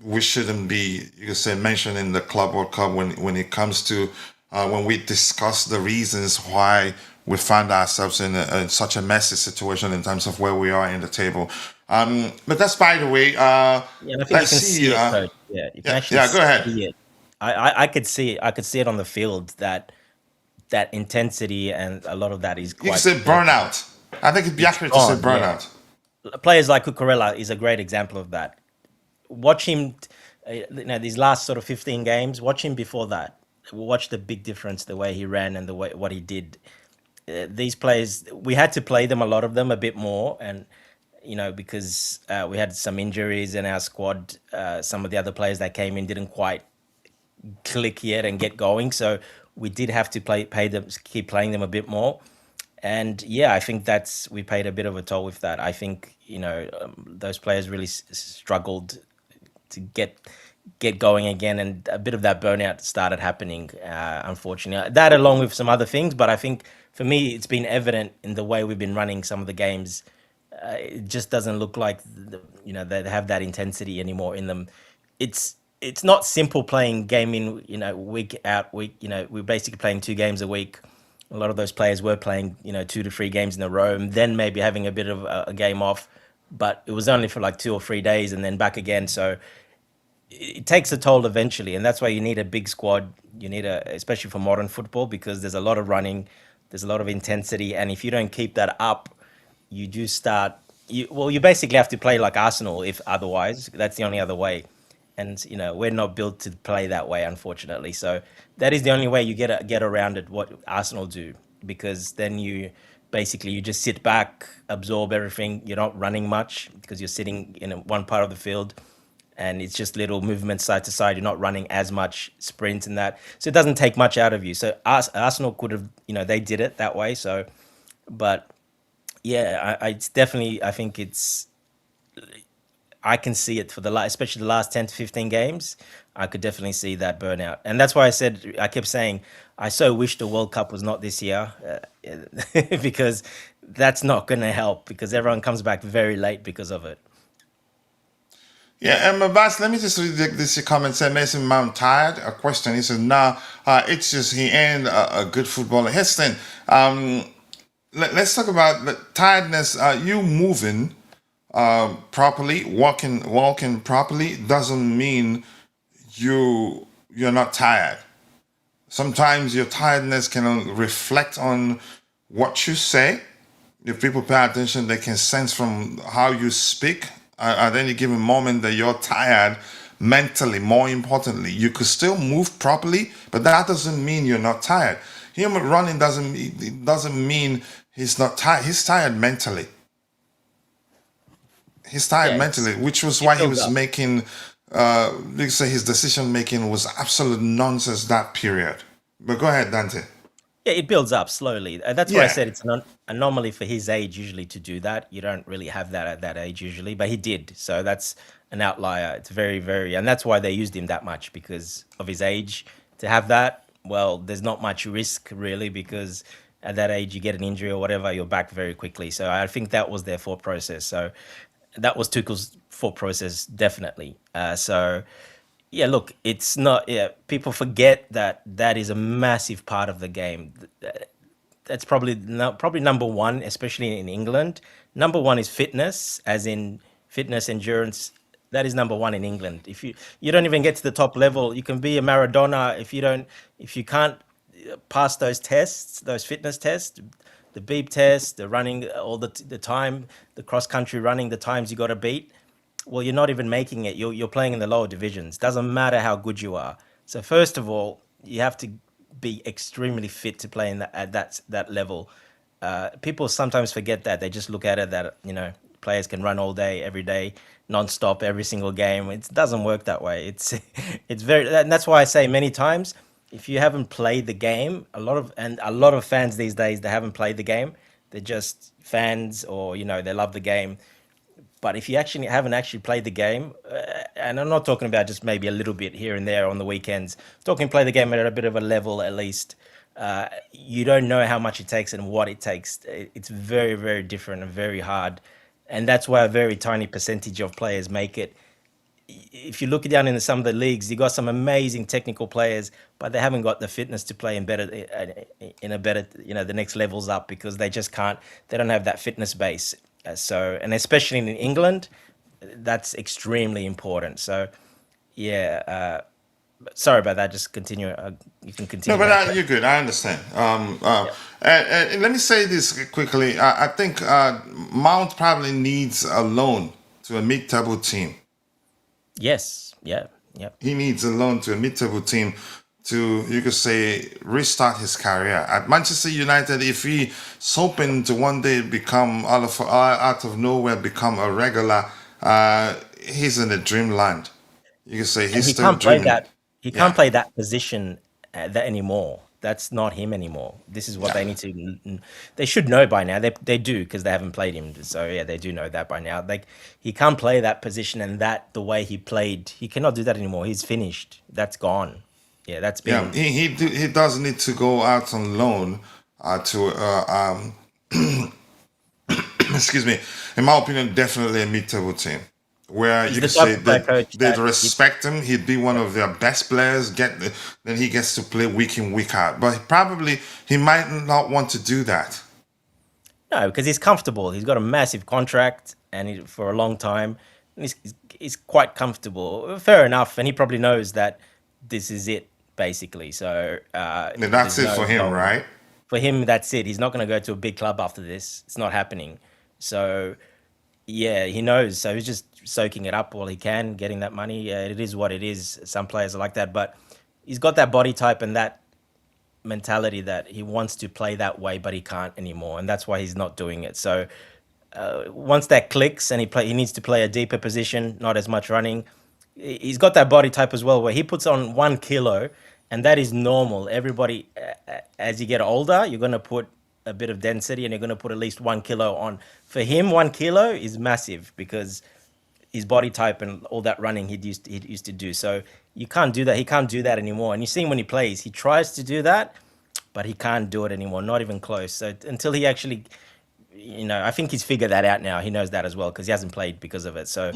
we shouldn't be, you could say, mentioned in the Club World Cup when it comes to when we discuss the reasons why we find ourselves in such a messy situation in terms of where we are in the table. But that's by the way. Yeah, and I think you Let's can see. see it, coach. Yeah, you can Yeah, actually yeah. Go ahead. see it. I could see it. I could see it on the field that that intensity and a lot of that is You can quite say burnout. I think it'd be it's accurate to say gone. Yeah, burnout. players like Cucurella is a great example of that. Watch him, these last sort of 15 games. Watch him before that. Watch the big difference, the way he ran and the way what he did. These players, we had to play them, a lot of them, a bit more, and because we had some injuries in our squad. Some of the other players that came in didn't quite click yet and get going, so we did have to pay them, keep playing them a bit more. And yeah, I think we paid a bit of a toll with that. I think those players really struggled to get going again, and a bit of that burnout started happening. Unfortunately, that along with some other things, but I think for me, it's been evident in the way we've been running some of the games. It just doesn't look like they have that intensity anymore in them. It's not simple playing game in week out week. We're basically playing 2 games a week. A lot of those players were playing 2 to 3 games in a row, and then maybe having a bit of a game off, but it was only for like 2 or 3 days and then back again. So it takes a toll eventually, and that's why you need a big squad. You need especially for modern football, because there's a lot of running, there's a lot of intensity, and if you don't keep that up, you do start. You basically have to play like Arsenal. If otherwise, that's the only other way, and we're not built to play that way, unfortunately. So that is the only way you get around it. What Arsenal do, because then you just sit back, absorb everything. You're not running much because you're sitting in one part of the field, and it's just little movements side to side. You're not running as much sprints and that, so it doesn't take much out of you. So Arsenal could have, they did it that way. So, but yeah, it's definitely. I think I can see it for especially the last 10 to 15 games. I could definitely see that burnout, and that's why I kept saying I so wish the World Cup was not this year, because that's not going to help, because everyone comes back very late because of it. Yeah, and Mabas, let me just read this comment. Said Mason Mount tired. A question. He said, "Nah, it's just he ain't a good footballer." Heston, let's talk about the tiredness. You moving properly, walking properly doesn't mean you're not tired. Sometimes your tiredness can reflect on what you say. If people pay attention, they can sense from how you speak at any given moment that you're tired mentally. More importantly, you could still move properly, but that doesn't mean you're not tired. Him running doesn't mean he's not tired. He's tired mentally. He's tired Yeah, mentally, which was it why he builds was up. making. You say his decision making was absolute nonsense that period. But go ahead, Dante. Yeah, it builds up slowly. That's why I Yeah. said it's an anomaly for his age usually to do that. You don't really have that at that age usually, but he did. So that's an outlier. It's very, very, and that's why they used him that much, because of his age. To have that, well, there's not much risk really, because at that age you get an injury or whatever, you're back very quickly. So I think that was their thought process. So that was Tuchel's thought process, definitely. So yeah, look, it's not. Yeah, people forget that that is a massive part of the game. That's probably probably number one, especially in England. Number one is fitness, as in fitness, endurance. That is number one in England. If you don't even get to the top level, you can be a Maradona if you can't pass those tests, those fitness tests, the beep test, the running all the time, the cross country running, the times you got to beat. Well, you're not even making it. You're playing in the lower divisions. Doesn't matter how good you are. So first of all, you have to be extremely fit to play in at that level. People sometimes forget that. They just look at it that players can run all day, every day, non-stop, every single game. It doesn't work that way. It's very, and that's why I say many times, if you haven't played the game, a lot of fans these days, they haven't played the game. They're just fans, or they love the game. But if you actually haven't actually played the game, and I'm not talking about just maybe a little bit here and there on the weekends, talking play the game at a bit of a level at least, you don't know how much it takes and what it takes. It's very, very different and very hard. And that's why a very tiny percentage of players make it. If you look down in some of the leagues, you got some amazing technical players, but they haven't got the fitness to play in a better, the next levels up because they just can't. They don't have that fitness base. So, and especially in England, that's extremely important. So, yeah. Sorry about that. Just continue. You can continue. No, but you're good. I understand. Yeah. And let me say this quickly. I think Mount probably needs a loan to a mid-table team. Yes. Yeah. Yeah. He needs a loan to a mid-table team to, you could say, restart his career at Manchester United. If he's hoping to one day become out of nowhere become a regular, he's in a dreamland. You could say And he's he still can't play dreaming. that. He can't Yeah, play that position that anymore. That's not him anymore. This is what yeah, they need to. They should know by now. They do because they haven't played him. So yeah, they do know that by now. Like he can't play that position and that the way he played. He cannot do that anymore. He's finished. That's gone. Yeah, that's yeah. been. He does need to go out on loan to excuse me. In my opinion, definitely a mid-table team where He's you the could type say of player coach they'd that respect him. He'd be one of their best players. Then he gets to play week in, week out. But probably he might not want to do that. no, because he's comfortable. He's got a massive contract and for a long time. And he's quite comfortable. Fair enough, and he probably knows that this is it basically. So And that's there's it no for him, going. right? For him, that's it. He's not going to go to a big club after this. It's not happening. So yeah, he knows. So he's just soaking it up while he can, getting that money. It is what it is. Some players are like that, but he's got that body type and that mentality that he wants to play that way, but he can't anymore, and that's why he's not doing it. So once that clicks and he needs to play a deeper position, not as much running. He's got that body type as well, where he puts on 1 kilo, and that is normal. Everybody, as you get older, you're going to put a bit of density, and you're going to put at least 1 kilo on. For him, 1 kilo is massive because his body type and all that running he used to do. So you can't do that. He can't do that anymore. And you see him when he plays, he tries to do that, but he can't do it anymore. Not even close. So until he actually, I think he's figured that out now. He knows that as well because he hasn't played because of it. So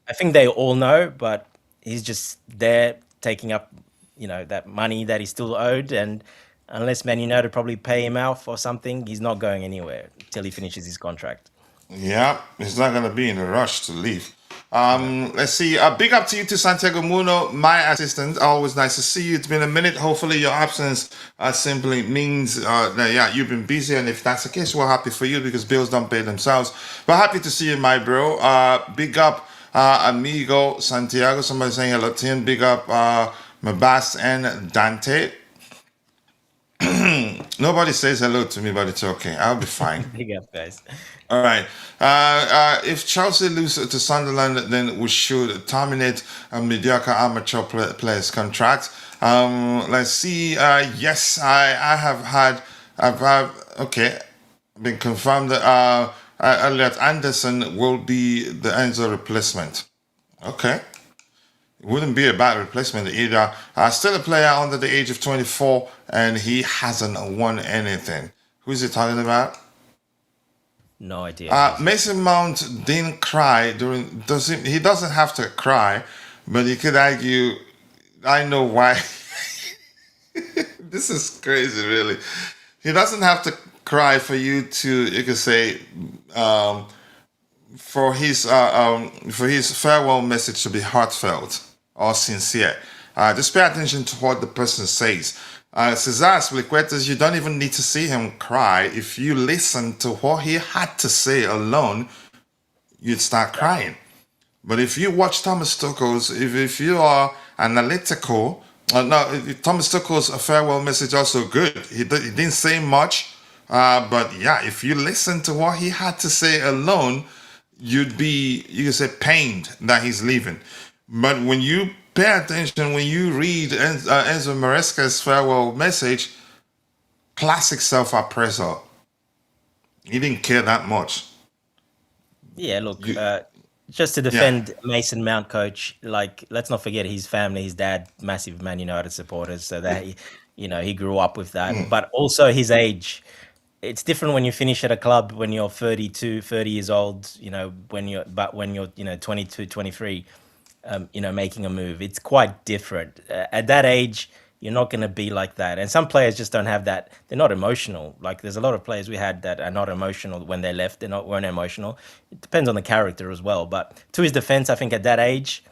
I think they all know, but he's just there taking up, that money that he's still owed. And unless Man United probably pay him out or something, he's not going anywhere till he finishes his contract. Yeah, he's not going to be in a rush to leave. No. Let's see. Big up to you to Santiago Muno, my assistant. Always nice to see you. It's been a minute. Hopefully, your absence simply means that you've been busy, and if that's the case, we're happy for you because bills don't pay themselves. But happy to see you, my bro. Big up, amigo Santiago. Somebody saying hello to him. Big up, Mabas and Dante. Nobody says hello to me, but it's okay. I'll be fine. Big up, guys. All right. If Chelsea lose to Sunderland, then we should terminate a mediocre amateur player's contract. Let's see. Yes, I've had, okay, been confirmed that Elliot Anderson will be the Enzo replacement. Okay. It wouldn't be a bad replacement either. Still a player under the age of 24, and he hasn't won anything. Who is he talking about? No idea. Who's it? Mason Mount didn't cry he doesn't have to cry, but you could argue, I know why. This is crazy, really. He doesn't have to cry for you could say, for his farewell message to be heartfelt or sincere. Just pay attention to what the person says. Cesar Spliquetas, you don't even need to see him cry. If you listen to what he had to say alone, you'd start crying. But if you watch Thomas Tuchel's, if you are analytical, Thomas Tuchel's farewell message also good. He didn't say much, but yeah, if you listen to what he had to say alone, you could say pained that he's leaving. But when you pay attention, when you read Enzo Maresca's farewell message, classic self-appraisal. He didn't care that much. Yeah, look, You, just to yeah. defend Mason Mount, coach, like, let's not forget his family, his dad, massive Man United supporters, so that he grew up with that. But also his age. It's different when you finish at a club when you're 32, 30 years old, when you're, 22, 23, making a move. It's quite different. At that age, you're not going to be like that. And some players just don't have that. They're not emotional. Like, there's a lot of players we had that are not emotional when they left. Weren't emotional. It depends on the character as well. But to his defense, I think at that age,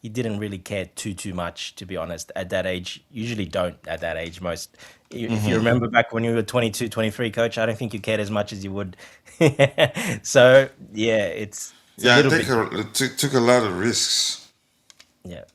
he didn't really care too much, to be honest. At that age, usually don't at that age. Most, if you remember back when you were 22, 23, coach, I don't think you cared as much as you would. So yeah, it's a Yeah, I little think bit, took a lot of risks yeah.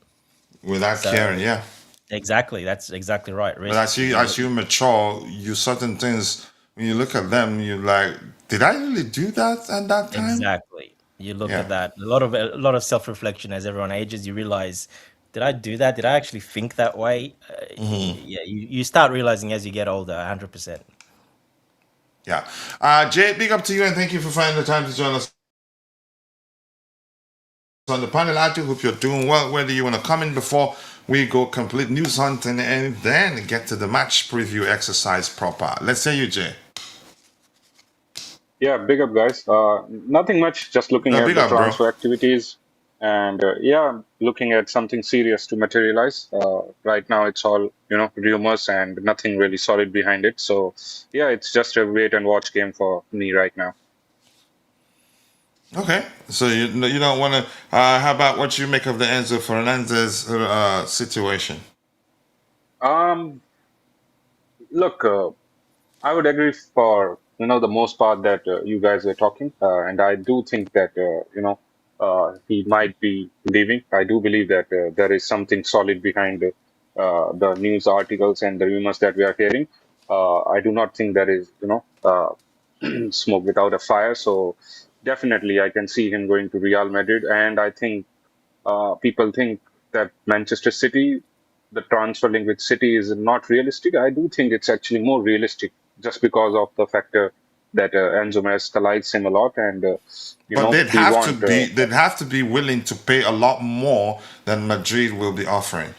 without So caring. Yeah, exactly, that's exactly right. but Risks. You as know, you mature, you certain things when you look at them, you're like, did I really do that at that time? exactly. You look Yeah. at that. A lot of self reflection as everyone ages. You realize, did I do that? Did I actually think that way? Yeah, you start realizing as you get older. 100%. Yeah. Jay, big up to you and thank you for finding the time to join us on the panel. I do hope you're doing well. Whether you want to come in before we go complete news hunting and then get to the match preview exercise proper. Let's say you, Jay. Yeah, big up, guys. Nothing much, just looking No, at big the up, bro. transfer activities and yeah, looking at something serious to materialize. Right now, it's all, rumors and nothing really solid behind it. So yeah, it's just a wait and watch game for me right now. Okay. So you don't want to. How about what you make of the Enzo Fernandez situation? Um, Look, I would agree for the most part that you guys are talking, and I do think that he might be leaving. I do believe that there is something solid behind the news articles and the rumors that we are hearing. I do not think there is smoke without a fire. So definitely, I can see him going to Real Madrid, and I think people think that Manchester City, the transfer link with City is not realistic. I do think it's actually more realistic just because of the factor that Enzo Maresca likes him a lot, and But he want. they'd have to be willing to pay a lot more than Madrid will be offering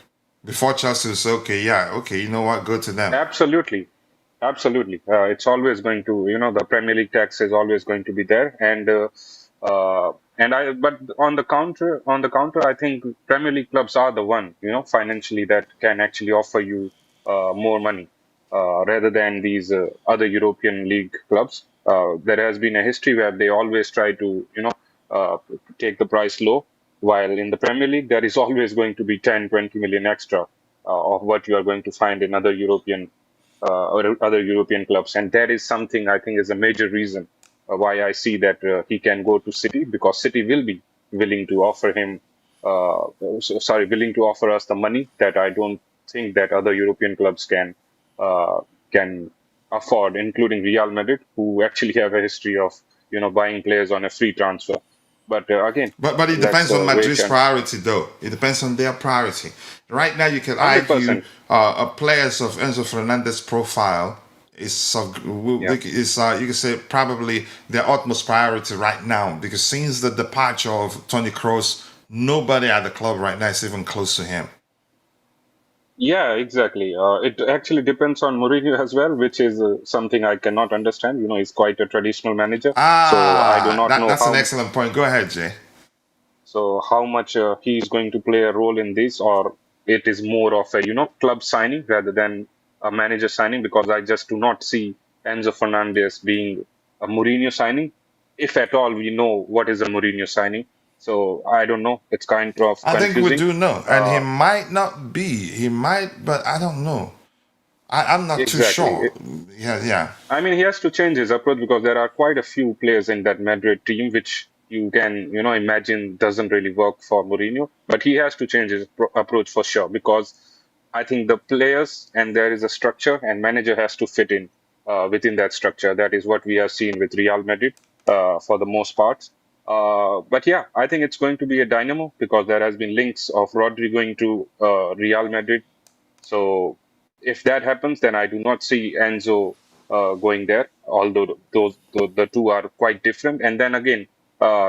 before Chelsea will say, okay, yeah, okay, you know what, go to them. Absolutely, absolutely. It's always going to, the Premier League tax is always going to be there, but on the counter, I think Premier League clubs are the one, financially that can actually offer you more money rather than these other European league clubs. There has been a history where they always try to, take the price low, while in the Premier League there is always going to be 10, 20 million extra of what you are going to find in other European clubs, and that is something I think is a major reason why I see that he can go to City, because City will be willing to offer him, willing to offer us the money that I don't think that other European clubs uh, can afford, including Real Madrid, who actually have a history of buying players on a free transfer. But again, But it let's depends on wait Madrid's and priority, though. It depends on their priority. Right now, you can argue 100%. a players of Enzo Fernandez profile Yeah. you can say probably their utmost priority right now, because since the departure of Toni Kroos, nobody at the club right now is even close to him. Yeah, exactly. It actually depends on Mourinho as well, which is something I cannot understand. He's quite a traditional manager, so I do not know That's an excellent point. Go ahead, Jay. how much he is going to play a role in this, or it is more of a club signing rather than a manager signing, because I just do not see Enzo Fernandez being a Mourinho signing, if at all we know what is a Mourinho signing. So I don't know. It's kind of I think we confusing. do know, and he Uh, might not be. He might, but I don't know. I'm not too exactly. sure. Yeah, yeah. I mean, he has to change his approach, because there are quite a few players in that Madrid team which you can, imagine doesn't really work for Mourinho. But he has to change his approach for sure, because I think the players, and there is a structure, and manager has to fit in within that structure. That is what we have seen with Real Madrid for the most part. But yeah, I think it's going to be a dynamo, because there has been links of Rodri going to Real Madrid. So if that happens, then I do not see Enzo going there, although the two are quite different. And then again,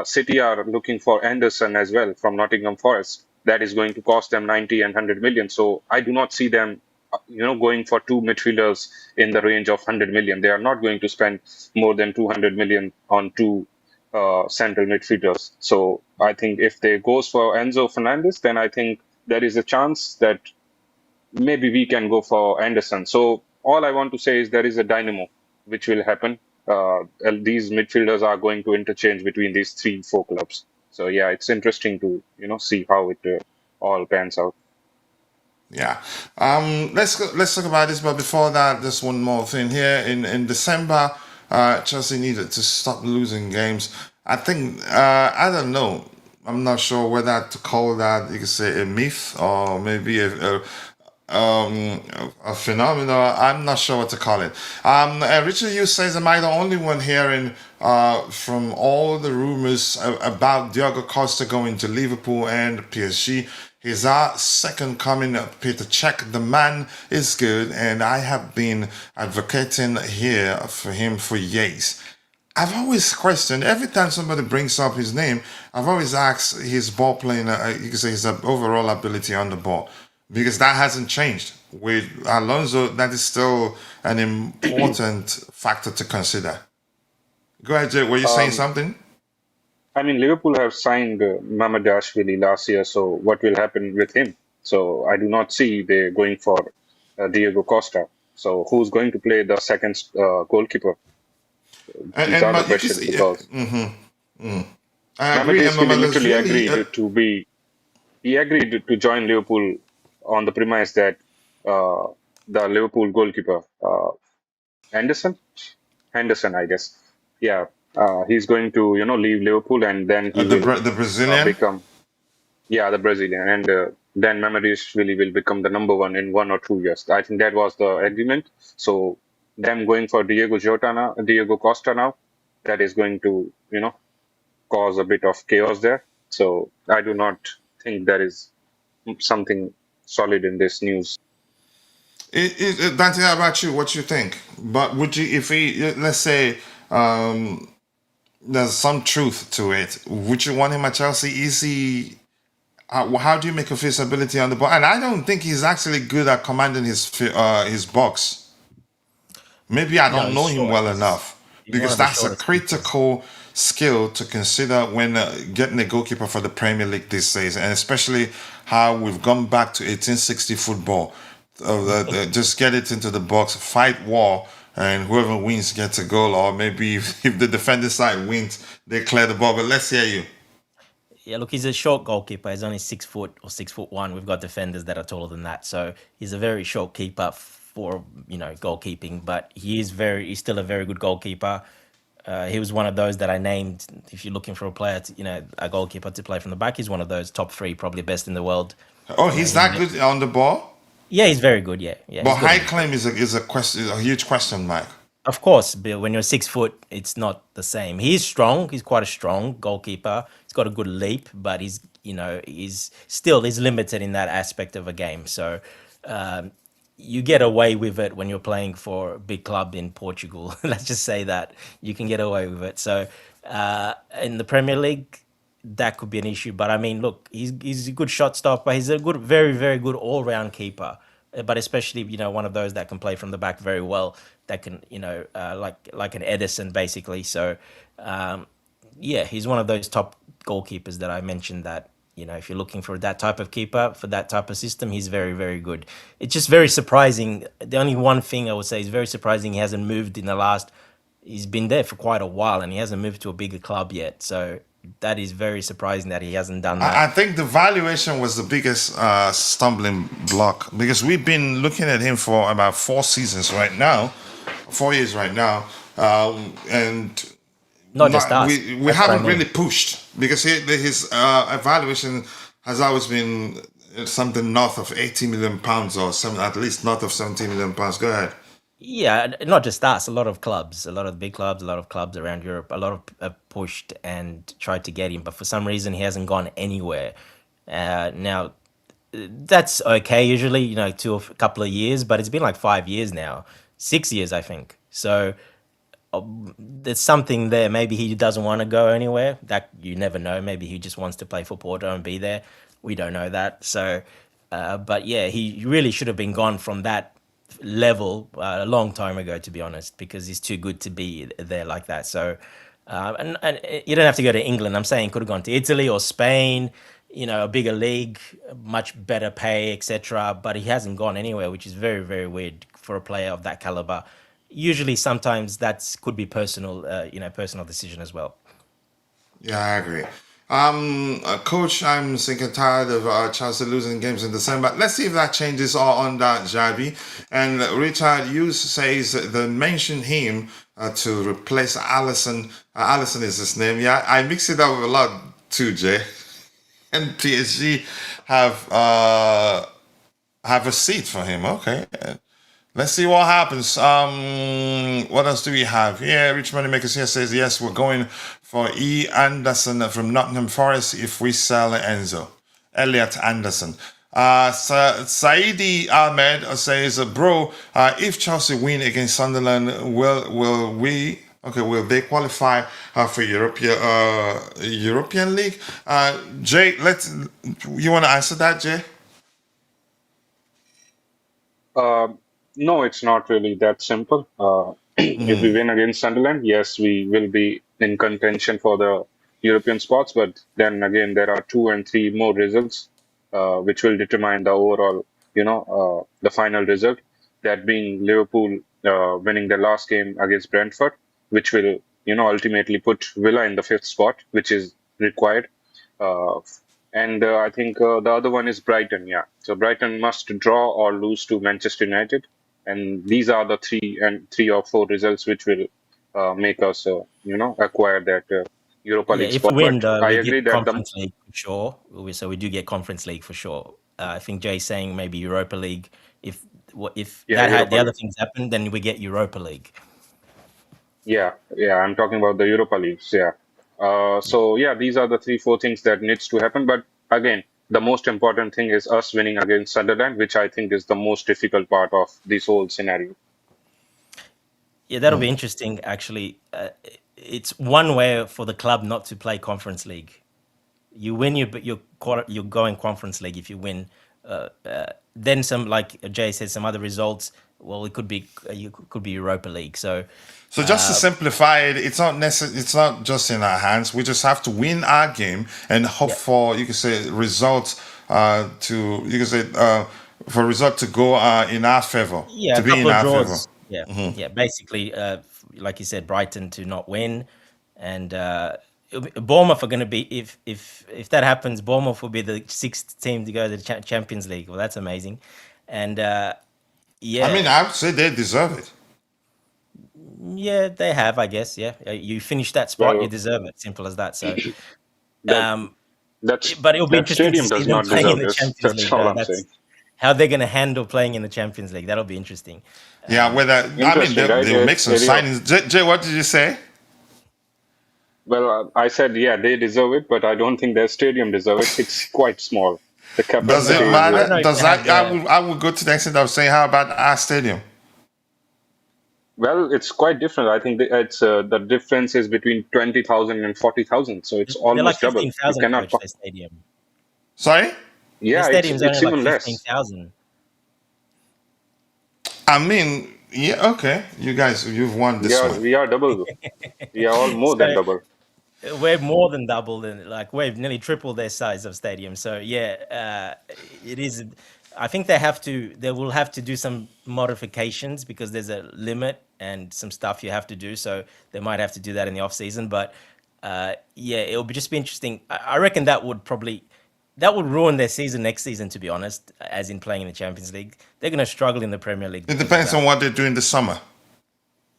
City are looking for Anderson as well from Nottingham Forest. That is going to cost them 90 and 100 million. So I do not see them, going for two midfielders in the range of 100 million. They are not going to spend more than 200 million on two central midfielders. So I think if they goes for Enzo Fernandez, then I think there is a chance that maybe we can go for Anderson. So all I want to say is there is a dynamo which will happen. And these midfielders are going to interchange between these three, four clubs. So yeah, it's interesting to see how it all pans out. Yeah. Let's talk about this, but before that, there's one more thing here. In December, Chelsea needed to stop losing games. I think I don't know. I'm not sure whether to call that, you could say, a myth or maybe a phenomenon. I'm not sure what to call it. Richard Hughes says, "Am I the only one hearing from all the rumors about Diogo Costa going to Liverpool and PSG? He's our second coming, Peter Cech. The man is good, and I have been advocating here for him for years." I've always questioned every time somebody brings up his name. I've always asked his ball playing, you can say his overall ability on the ball, because that hasn't changed. With Alonso, that is still an important factor to consider. Go ahead, Jay. Were you saying Um, something? I mean, Liverpool have signed Mamadashvili last year, so what will happen with him? So I do not see they going for Diego Costa. So who's going to play the second goalkeeper? These And are the but you can questions see, because I agree. And Mamadashvili Mama, literally really, agreed to be he agreed to join Liverpool on the premise that uh, the Liverpool goalkeeper Anderson, Henderson, I guess, yeah, he's going to leave Liverpool and then he will the Brazilian. become the Brazilian, and then Mamadashvili will become the number one in 1 or 2 years. I think that was the agreement. So them going for Diego Costa now, that is going to cause a bit of chaos there. So I do not think there is something solid in this news. Dante, how about you? What you think? But would you, if he, let's say, um, there's some truth to it, would you want him at Chelsea? Is he? How do you make of his ability on the ball? And I don't think he's actually good at commanding his box. Maybe I No, don't he's know him short. well enough, He's one because of the that's a shortest keepers. critical skill to consider when getting a goalkeeper for the Premier League these days, and especially how we've gone back to 1860 football. Just get it into the box, fight war, and whoever wins gets a goal, or maybe if the defender side wins, they clear the ball. But let's hear you. Yeah, look, he's a short goalkeeper. He's only 6 foot or 6'1". We've got defenders that are taller than that, so he's a very short keeper for goalkeeping. But he's still a very good goalkeeper. He was one of those that I named. If you're looking for a player, a goalkeeper to play from the back, he's one of those top three, probably best in the world. Oh, You know, he's that good on the ball, yeah, he's very good. Yeah, yeah, but he's good high on the ball. claim is a question, a huge question mark. Of course, Bill, when you're 6 foot, it's not the same. He's strong. He's quite a strong goalkeeper. He's got a good leap, but he's limited in that aspect of a game. So um, you get away with it when you're playing for a big club in Portugal. Let's just say that you can get away with it. So in the Premier League, that could be an issue. But I mean, look, he's a good shot stopper. He's a good, very, very good all round keeper. But especially, one of those that can play from the back very well. That can, like an Edison basically. So, yeah, he's one of those top goalkeepers that I mentioned. That if you're looking for that type of keeper for that type of system, he's very, very good. It's just very surprising. The only one thing I would say is very surprising. He hasn't moved in the last. He's been there for quite a while, and he hasn't moved to a bigger club yet. So that is very surprising that he hasn't done I that. think the valuation was the biggest stumbling block, because we've been looking at him for about 4 seasons right now, 4 years right now, and Not just not us. we That's what I haven't really mean. pushed, because his evaluation has always been something north of 80 million pounds, or some at least north of 70 million pounds. Go ahead. Yeah, not just us. A lot of clubs, a lot of big clubs, a lot of clubs around Europe, a lot of have pushed and tried to get him, but for some reason he hasn't gone anywhere. Now that's okay. Usually, a couple of years, but it's been like 5 years now, 6 years, I think. So there's something there. Maybe he doesn't want to go anywhere. That you never know. Maybe he just wants to play football, don't be there. We don't know that. So, but yeah, he really should have been gone from that level a long time ago, to be honest, because he's too good to be there like that. So, and you don't have to go to England. I'm saying could have gone to Italy or Spain, a bigger league, much better pay, etc. But he hasn't gone anywhere, which is very, very weird for a player of that caliber. Usually, sometimes that could be personal, personal decision as well. Yeah, I agree. Coach, I'm sick and tired of Chelsea losing games in December. Let's see if that changes on that, Javi. And Richard Hughes says they mentioned him to replace Allison. Allison is his name. Yeah, I mix it up with a lot too, Jay. And PSG have a seat for him. Okay. Let's see what happens. What else do we have? Yeah, Rich Moneymakers here says, yes, we're going for E. Anderson from Nottingham Forest if we sell Enzo. Elliot Anderson. Saidi Ahmed says, bro, if Chelsea win against Sunderland, will they qualify for European League? Jay, you want to answer that, Jay? No, it's not really that simple. If we win against Sunderland, yes, we will be in contention for the European spots. But then again, there are 2 and 3 more results, which will determine the overall, the final result. That being Liverpool winning the last game against Brentford, which will, ultimately put Villa in the 5th spot, which is required. Uh, and I think the other one is Brighton. Yeah, so Brighton must draw or lose to Manchester United, and these are the 3 or 4 results which will make us, acquire that Europa Yeah, League if we spot. win, But I we agree get that the Conference League for sure. So we do get Conference League for sure. I think Jay's saying maybe Europa League. If yeah, that had Europa the other League. things happen, then we get Europa League. Yeah, I'm talking about the Europa Leagues. Yeah. So yeah, these are the 3, 4 things that needs to happen. But again, the most important thing is us winning against Sunderland, which I think is the most difficult part of this whole scenario. Yeah, that'll be interesting. Actually, it's one way for the club not to play Conference League. You win, you're going Conference League if you win. Then some, like Jay said, some other results. Well, it could be could be Europa League. So So just to simplify it, it's not just in our hands. We just have to win our game and hope yeah, for, you can say, results for result to go in our favor, yeah, to a be in couple of our favor. draws. Yeah, yeah. Basically, like you said, Brighton to not win, and Bournemouth are going to be if that happens, Bournemouth will be the 6th team to go to the Champions League. Well, that's amazing, and I mean, yeah, I would say they deserve it. yeah, they have, I guess. Yeah, you finish that spot, you Well, deserve it. Simple as that. So, that um, that's but it'll be that interesting to stadium see does them not playing in deserve the this. Champions That's League. all I'm saying. That's how they're going to handle playing in the Champions League. That'll be interesting. Yeah, Um, whether I mean Interesting, right? they'll make some Area. signings. Jay, what did you say? Well, I said, yeah, they deserve it, but I don't think their stadium deserve it. It's quite small. The Does it capacity is, I don't matter? know if Does they have that the. I would go to the extent of saying how about our stadium? well, it's quite different. I think the difference is between 20,000 and 40,000, so it's They're like almost double. You 15,000, cannot. coach. Their stadium. Sorry? Their Yeah, it's stadium's only it's like even fifteen less. thousand. I mean, yeah, okay. You've won We this are one. we are double. We are all more than So double. we're more than double, and like we've nearly tripled their size of stadium. So yeah, it is. I think they will have to do some modifications because there's a limit and some stuff you have to do. So they might have to do that in the off season. But yeah, it'll just be interesting. I reckon that would ruin their season next season. To be honest, as in playing in the Champions League, they're going to struggle in the Premier League It because of depends that. on what they do in the summer.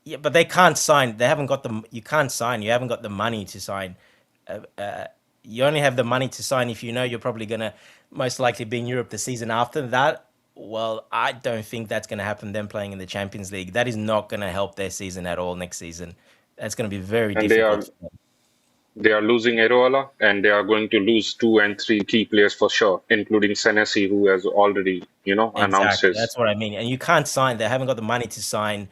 Yeah, but they can't sign. They haven't got the. You can't sign. You haven't got the money to sign. You only have the money to sign if you know you're probably gonna most likely be in Europe the season after that. Well, I don't think that's gonna happen. Them playing in the Champions League, that is not gonna help their season at all next season. That's gonna be very And they are difficult for them. they are losing Erola, and they are going to lose 2 and 3 key players for sure, including Senesi, who has already, announced Exactly, his. that's what I mean. And you can't sign. They haven't got the money to sign.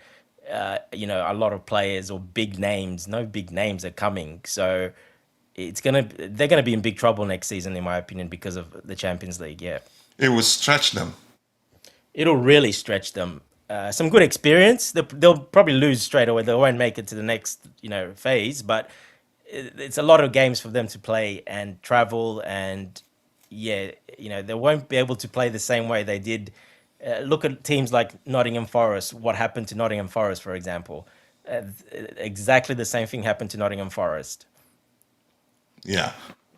a lot of players or big names. No big names are coming, so they're gonna be in big trouble next season, in my opinion, because of the Champions League. Yeah, It will stretch them. it'll really stretch them. Some good experience. They'll probably lose straight away. They won't make it to the next phase, but it's a lot of games for them to play and travel, and yeah, they won't be able to play the same way they did. Look at teams like Nottingham Forest. What happened to Nottingham Forest, for example? Exactly the same thing happened to Nottingham Forest. Yeah.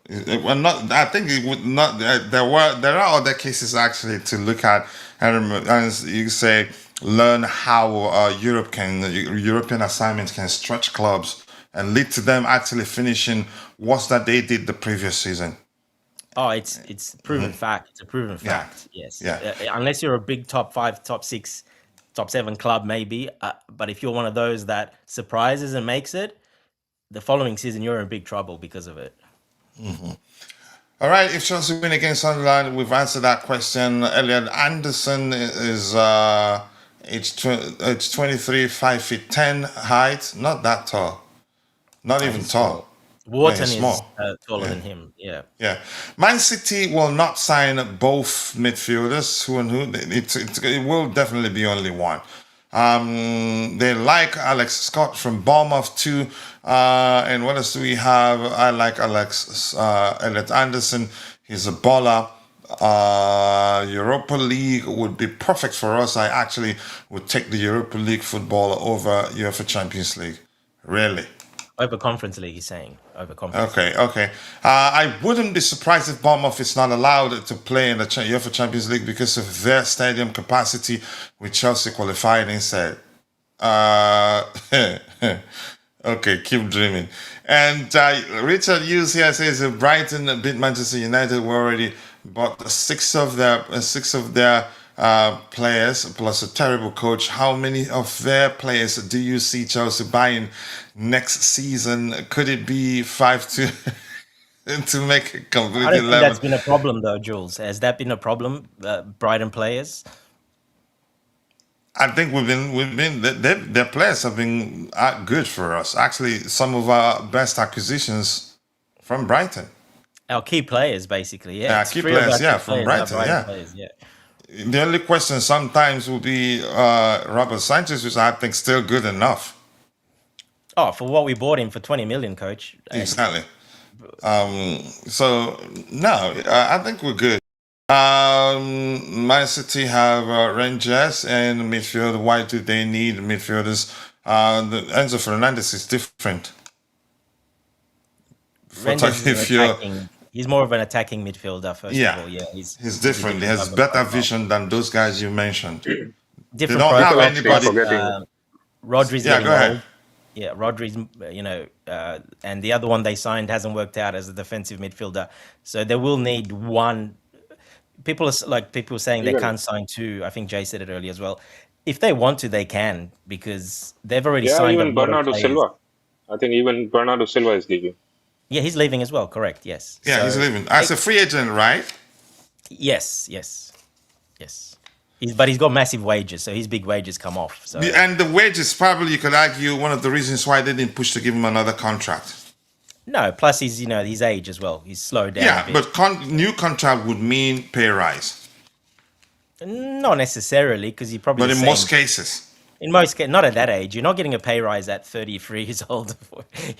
Well, not. I think it would not. There are other cases actually to look at, and as you say, learn how European assignments can stretch clubs and lead to them actually finishing what that they did the previous season. Oh, it's proven fact. It's a proven Yeah, fact. Yes. yeah. Unless you're a big top 5, top 6, top 7 club, maybe. But if you're one of those that surprises and makes it, the following season you're in big trouble because of it. All right. If Chelsea win against Sunderland, we've answered that question. Elliot Anderson is it's 23, 5 feet 10 height. Not that tall. Not even He's tall. small. Wharton he's is small. taller than him. Yeah. Yeah, Man City will not sign both midfielders. Who and who? It will definitely be only one. They like Alex Scott from Bournemouth too. And what else do we have? I like Elliot Anderson. He's a baller. Europa League would be perfect for us. I actually would take the Europa League football over UEFA Champions League. Really. Over Conference League, he's saying. Over Conference League. Okay. I wouldn't be surprised if Bournemouth is not allowed to play in the UEFA Champions League because of their stadium capacity, with Chelsea qualifying instead. Okay, keep dreaming. And Richard Hughes here says Brighton beat Manchester United. We already bought six of their players plus a terrible coach. How many of their players do you see Chelsea buying next season? Could it be 5 to make a I complete don't think 11? that's been a problem, though, Jules. Has that been a problem, Brighton players? I think their players have been good for us. Actually, some of our best acquisitions from Brighton. Our key players, basically. Yeah, Yeah, it's key 3 of our players, key yeah, from players are Brighton, yeah. players, yeah. The only question sometimes will be Robert Sanchez, which I think still good enough. Oh, for what we bought him for 20 million, coach. Exactly. So no, I think we're good. Man City have Rangers and midfield. Why do they need midfielders? Enzo Fernandez is different. Rangers is he's more of an attacking midfielder, first of all. Yeah, he's different. He has better vision than those guys you mentioned. Different They don't have profile. anybody. Rodri's Yeah, getting go ahead. old. Yeah, Rodri's, and the other one they signed hasn't worked out as a defensive midfielder. So they will need one. People are saying they can't sign two. I think Jay said it earlier as well. If they want to, they can, because they've already signed a even lot of Bernardo players. Silva. I think even Bernardo Silva is leaving. Yeah, he's leaving as well. Correct. Yes. Yeah, So, he's leaving as a free agent, right? Yes. But he's got massive wages, so his big wages come off. So And the wages, probably you could argue, one of the reasons why they didn't push to give him another contract. no, plus he's his age as well. He's slowed down. Yeah, a bit. but new contract would mean pay rise. Not necessarily, because he probably. But in most cases. In most cases, not at that age. You're not getting a pay rise at 33 years old.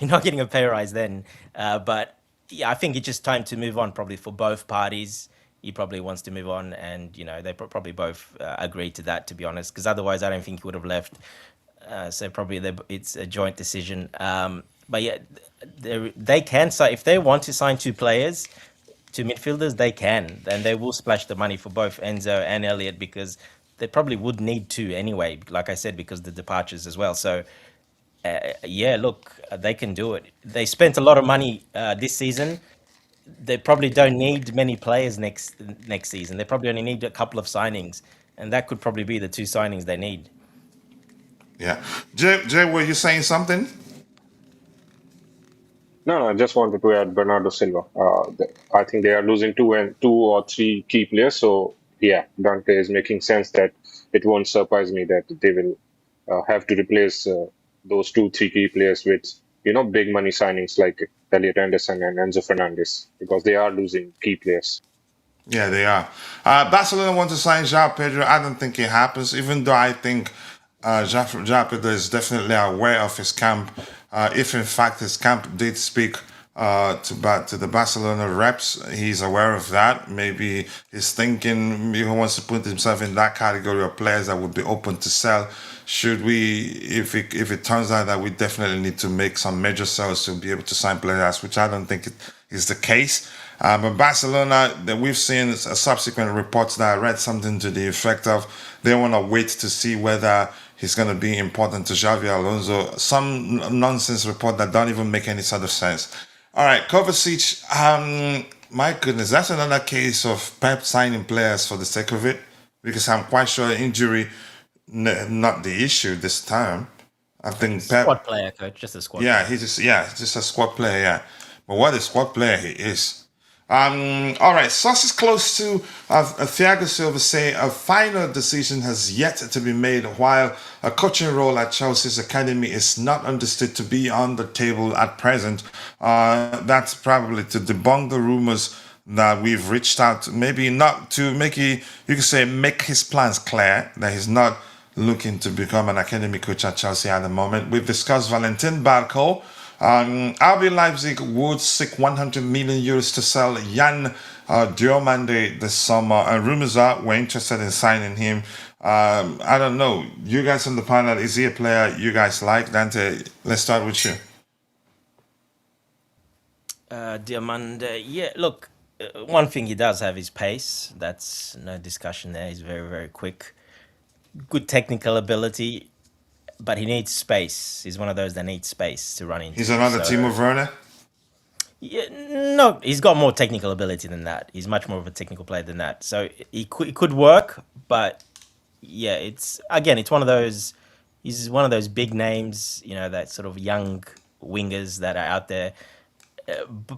You're not getting a pay rise then. But yeah, I think it's just time to move on, probably for both parties. He probably wants to move on, and they probably both agreed to that, to be honest. Because otherwise, I don't think he would have left. So probably it's a joint decision. But yeah, they can sign if they want to sign two players, two midfielders. They can, and they will splash the money for both Enzo and Elliot, because they probably would need to anyway. Like I said, because of the departures as well. So yeah, look, they can do it. They spent a lot of money this season. They probably don't need many players next season. They probably only need a couple of signings, and that could probably be the two signings they need. Yeah. Jay, were you saying something? No, I just wanted to add Bernardo Silva. I think they are losing two or three key players. So yeah, Dante is making sense that it won't surprise me that they will have to replace those 2, 3 key players with big money signings like Elliot Anderson and Enzo Fernandez because they are losing key players. Yeah, they are. Barcelona want to sign Joao Pedro. I don't think it happens, even though I think Joao Pedro is definitely aware of his camp. If in fact his camp did speak to the Barcelona reps, he's aware of that. Maybe he's thinking he wants to put himself in that category of players that would be open to sell. Should we, if it turns out that we definitely need to make some major sales to be able to sign players, which I don't think it is the case. But Barcelona, that we've seen subsequent reports that I read something to the effect of they want to wait to see whether he's going to be important to Xavi Alonso. Some nonsense report that don't even make any sort of sense. All right, Kovacic. My goodness, that's another case of Pep signing players for the sake of it, because I'm quite sure injury not the issue this time. I think Pep. Squad player, coach, just a squad. Yeah, player. he's just a squad player. Yeah, but what a squad player he is. All right, sources close to Thiago Silva say a final decision has yet to be made, while a coaching role at Chelsea's academy is not understood to be on the table at present. That's probably to debunk the rumors that we've reached out, maybe not to make you could say make his plans clear that he's not looking to become an academy coach at Chelsea at the moment. We've discussed Valentin Barco. RB Leipzig would seek 100 million euros to sell Jan Diomande this summer, and rumors are we're interested in signing him. I don't know. You guys on the panel, is he a player you guys like? Dante, let's start with you. Diamande, yeah, look, one thing he does have is pace. That's no discussion there. He's very, very quick. Good technical ability, but he needs space. He's one of those that needs space to run into. He's another Timo Werner. Yeah, no, he's got more technical ability than that. He's much more of a technical player than that. So it could work, but yeah, it's one of those. He's one of those big names, that sort of young wingers that are out there.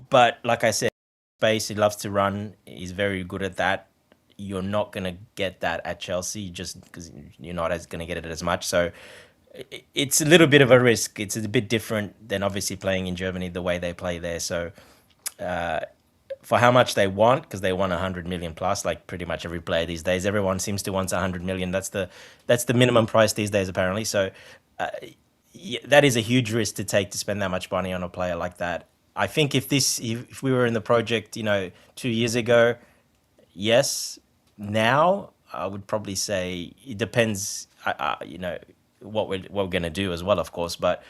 But like I said, space. He loves to run. He's very good at that. You're not gonna get that at Chelsea just because you're not as gonna get it as much. So it's a little bit of a risk. It's a bit different than obviously playing in Germany the way they play there. So for how much they want, because they want 100 million plus, like pretty much every player these days, everyone seems to want 100 million. That's the minimum price these days apparently. So yeah, that is a huge risk to take, to spend that much money on a player like that. I think if we were in the project, 2 years ago, yes. Now I would probably say it depends. What we're gonna do as well, of course. But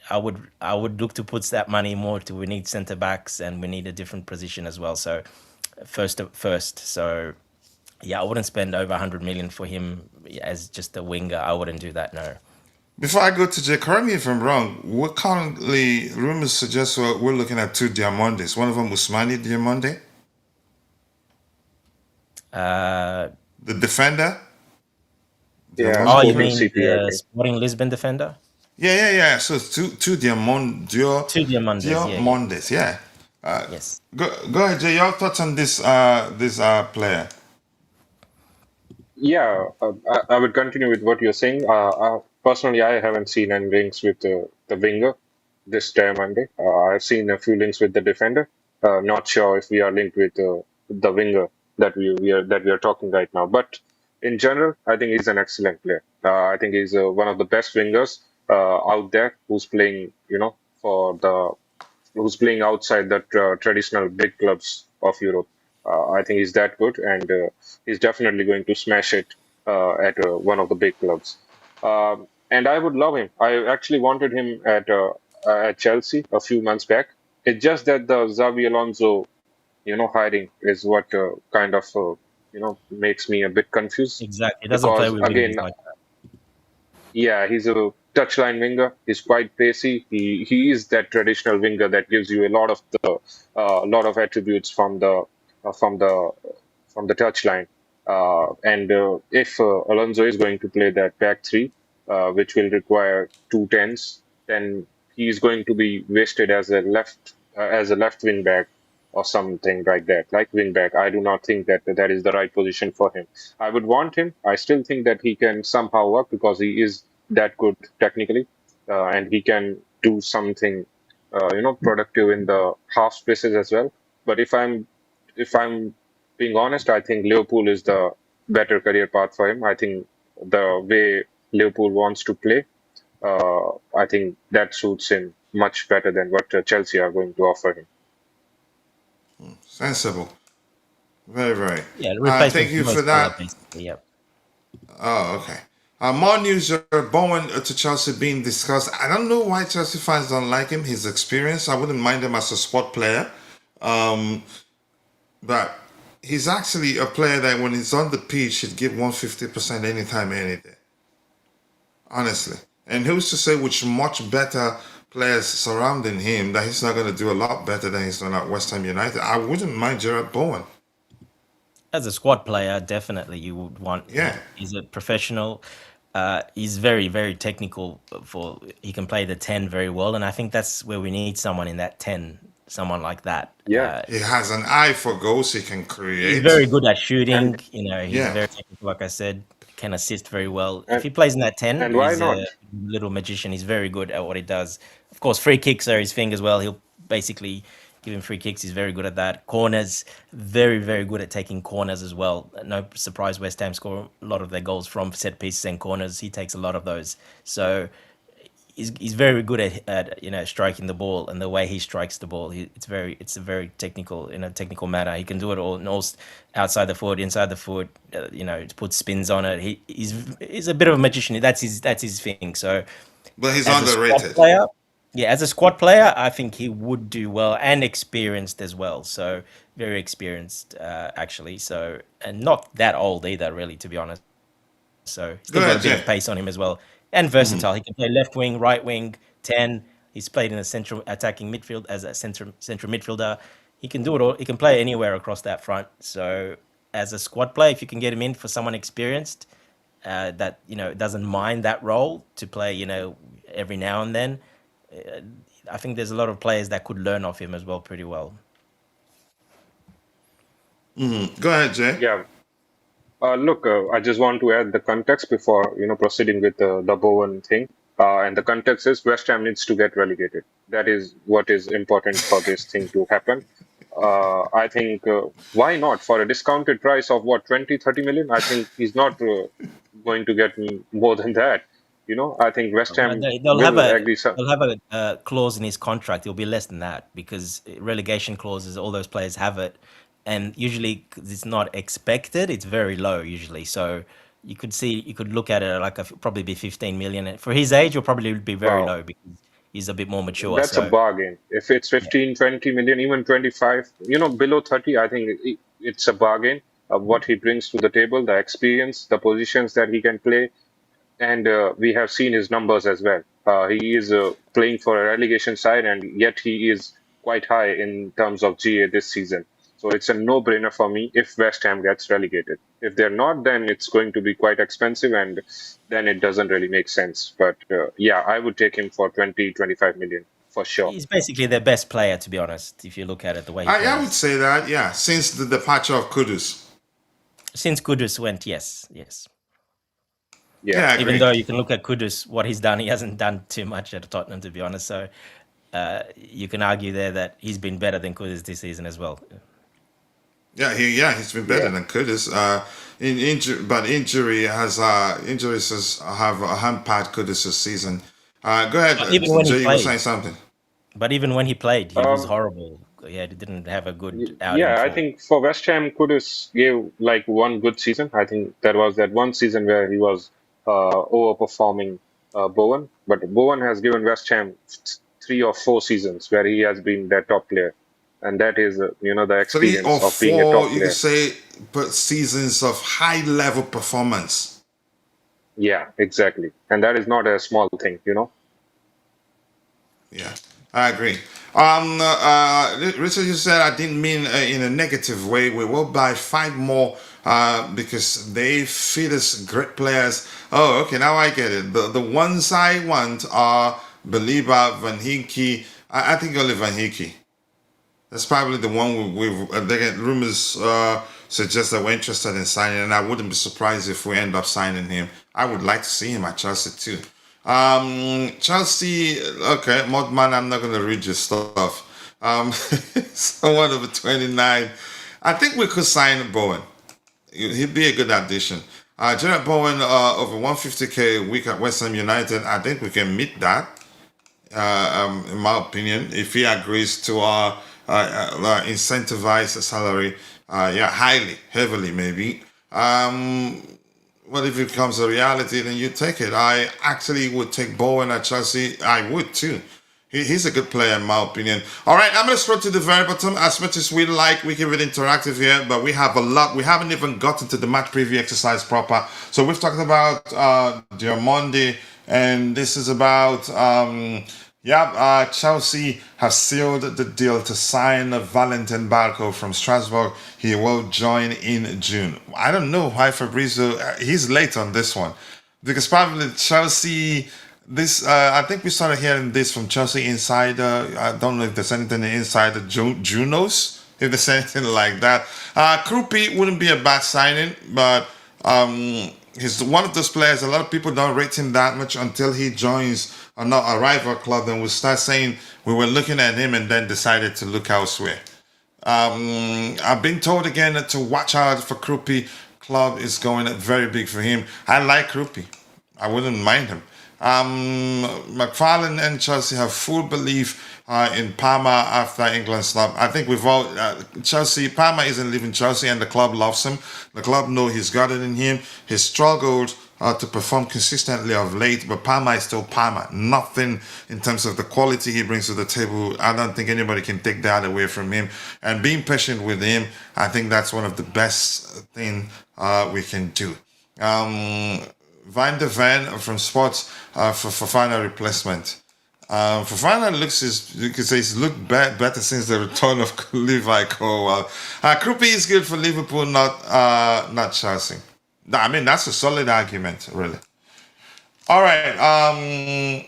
I would look to put that money more to, we need centre backs and we need a different position as well. So first. So yeah, I wouldn't spend over 100 million for him as just a winger. I wouldn't do that. No. Before I go to Jay, correct me if I'm wrong. We're currently, rumors suggest we're looking at two Diamondes. One of them, Ousmane Diomande, the defender. Yeah, Oh, you Sporting mean CP, I the think. Sporting Lisbon defender? Yeah. So it's two Two Diamondes. Yeah. Diamondes. Yeah. Yes. Go ahead, Jay. Your thoughts on this player? Yeah, I would continue with what you're saying. Personally, I haven't seen any links with the winger this time Monday. I've seen a few links with the defender. Not sure if we are linked with the winger that we are talking right now. But in general, I think he's an excellent player. I think he's one of the best wingers out there who's playing, who's playing outside the traditional big clubs of Europe. I think he's that good, and he's definitely going to smash it at one of the big clubs. And I would love him. I actually wanted him at Chelsea a few months back. It's just that the Xavi Alonso, hiring is what kind of makes me a bit confused Exactly. It doesn't play because with again, wingers like yeah, he's a touchline winger. He's quite pacey. He is that traditional winger that gives you a lot of attributes from the from the touchline. And if Alonso is going to play that back three, which will require two tens, then he's going to be wasted as a left wing back or something like that, like wing back. I do not think that that is the right position for him. I would want him. I still think that he can somehow work because he is that good technically, and he can do something, productive in the half spaces as well. But if I'm being honest, I think Liverpool is the better career path for him. I think the way Liverpool wants to play, I think that suits him much better than what Chelsea are going to offer him. Sensible. Very, very. Yeah, the Thank replacement for you for Mo Salah, that. basically. Yeah. Oh, okay. More news. Bowen to Chelsea being discussed. I don't know why Chelsea fans don't like him. His experience. I wouldn't mind him as a squad player. Um, but he's actually a player that when he's on the pitch, he'd give 150% anytime, any day. Honestly. And who's to say which much better players surrounding him that he's not going to do a lot better than he's done at West Ham United? I wouldn't mind Gerard Bowen. As a squad player, definitely you would want Yeah. him. He's a professional. He's very, very technical. He can play the 10 very well, and I think that's where we need someone in that 10, someone like that. Yeah, He has an eye for goals he can He's create. very good at shooting. and He's Yeah. very technical, like I said, can assist very well. If and he plays in that 10, and why he's not? a little magician. He's very good at what he does. Of course, free kicks are his thing as well. He'll basically give him free kicks. He's very good at that. Corners, very, very good at taking corners as well. No surprise West Ham score a lot of their goals from set pieces and corners. He takes a lot of those. So he's very good at striking the ball, and the way he strikes the ball, it's a very technical in a technical matter. He can do it all, and also outside the foot, inside the foot, to put spins on it. He's a bit of a magician. That's his thing. So But he's as a squad underrated. player, yeah, as a squad player, I think he would do well, and experienced as well. So very experienced, actually. So, and not that old either, really, to be honest. So Go still got a ahead, bit Jay. of pace on him as well, and versatile. He can play left wing, right wing, 10. He's played in the central attacking midfield as a central midfielder. He can do it all. He can play anywhere across that front. So as a squad player, if you can get him in for someone experienced, that doesn't mind that role to play, every now and then. uh, I think there's a lot of players that could learn off him as well pretty well. Go ahead, Jay. Yeah. Look, I just want to add the context before proceeding with the Bowen thing. And the context is West Ham needs to get relegated. That is what is important for this thing to happen. I think why not for a discounted price of what 20, 30 million? I think he's not going to get more than that. I think West Ham They'll have will a agree. they'll have a clause in his contract. It'll be less than that because relegation clauses, all those players have it, and usually 'cause it's not expected. It's very low usually. So you could look at it like probably be 15 million. And for his age, it'll probably be very Wow. low because he's a bit more mature. That's a So bargain. If it's 15, 20 million, even 25, below 30, I think it's a bargain of what he brings to the table, the experience, the positions that he can play. And we have seen his numbers as well. He is playing for a relegation side, and yet he is quite high in terms of GA this season. So it's a no-brainer for me if West Ham gets relegated. If they're not, then it's going to be quite expensive, and then it doesn't really make sense. But yeah, I would take him for 20, 25 million for sure. he's basically their best player, to be honest. If you look at it the way he I would plays, say that, yeah, since the departure of Kudus. since Kudus went, yes. Yeah. Yeah, I Even agree. though you can look at Kudus, what he's done, he hasn't done too much at Tottenham, to be honest. So you can argue there that he's been better than Kudus this season as well. He's been better Yeah. than Kudus. Injuries have hampered Kudus' season. Go ahead, But even when he Jay. You were played, saying something. but even when he played, he was Um, horrible. Yeah, he didn't have a good outing yeah, I for. think for West Ham, Kudus gave like one good season. I think that was that one season where he was overperforming Bowen. But Bowen has given West Ham 3 or 4 seasons where he has been their top player, and that is the 3 or experience of being a top 4, you could player. say, but seasons of high level performance. Yeah, exactly, and that is not a small thing. Yeah, I agree. Richard, you said I didn't mean in a negative way. We will buy 5 more because they feed us great players. Oh, okay, now I get it. The ones I want are Belieber, Van Hickey. I think only Van Hickey. That's probably the one they get rumors suggest that we're interested in signing, and I wouldn't be surprised if we end up signing him. I would like to see him at Chelsea too. Chelsea, okay, Modman, I'm not going to read your stuff. Someone over 29. I think we could sign Bowen. He'd be a good addition. Gerard Bowen, over 150k a week at West Ham United. I think we can meet that, in my opinion, if he agrees to our incentivized salary. Yeah, highly, heavily, maybe. But if it becomes a reality, then you take it. I actually would take Bowen at Chelsea. I would too. He's a good player in my opinion. All right, I'm going to scroll to the very bottom. As much as we like, we keep it interactive here, but we have a lot. We haven't even gotten to the match preview exercise proper. So we've talked about Diamondi, and this is about Chelsea have sealed the deal to sign Valentin Barco from Strasbourg. He will join in June. I don't know why Fabrizio, he's late on this one, because probably Chelsea. This I think we started hearing this from Chelsea Insider. I don't know if there's anything in Insider Junos, if there's anything like that. Krupi wouldn't be a bad signing, but he's one of those players. A lot of people don't rate him that much until he joins a rival club, and we'll start saying we were looking at him and then decided to look elsewhere. I've been told again to watch out for Krupi. Club is going very big for him. I like Krupi. I wouldn't mind him. McFarlane and Chelsea have full belief in Palmer after England snub. I think we've all Palmer isn't leaving Chelsea, and the club loves him. The club know he's got it in him. He's struggled to perform consistently of late, but Palmer is still Palmer. Nothing in terms of the quality he brings to the table. I don't think anybody can take that away from him. And being patient with him, I think that's one of the best thing we can do. Van de Ven from Sports for Fofana replacement. Fofana you could say he's looked better since the return of Levi Colwill. Krupi is good for Liverpool, not Chelsea. I mean, that's a solid argument, really. All right.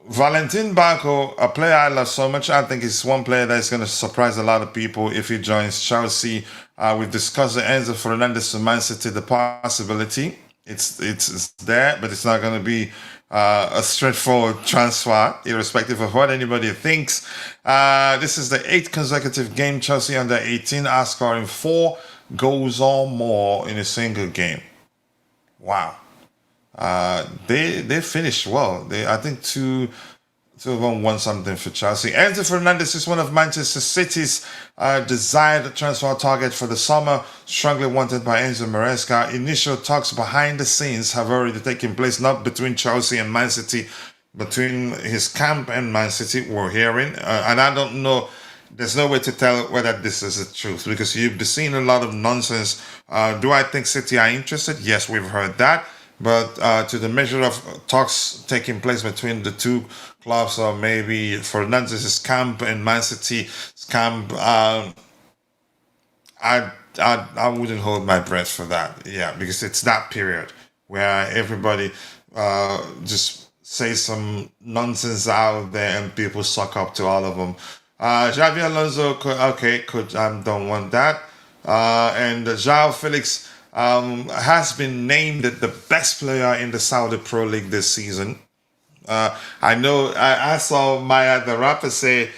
Valentin Barco, a player I love so much. I think he's one player that's going to surprise a lot of people if he joins Chelsea. We've discussed the Enzo Fernandez to Man City, the possibility. It's there, but it's not going to be a straightforward transfer, irrespective of what anybody thinks. This is the 8th consecutive game Chelsea under 18 are scoring 4 goals or more in a single game. Wow. They finished well. I think two of them won something for Chelsea. Enzo Fernandez is one of Manchester City's desired transfer target for the summer, strongly wanted by Enzo Maresca. Initial talks behind the scenes have already taken place, not between Chelsea and Man City, between his camp and Man City, we're hearing. And I don't know, there's no way to tell whether this is the truth, because you've seen a lot of nonsense. Do I think City are interested? Yes, we've heard that. But to the measure of talks taking place between the two clubs, or maybe Fernandez's camp and Man City's camp, I wouldn't hold my breath for that. Yeah, because it's that period where everybody just says some nonsense out there and people suck up to all of them. Xabi Alonso, don't want that. And Joao Felix has been named the best player in the Saudi Pro League this season. I know I saw Maya the rapper say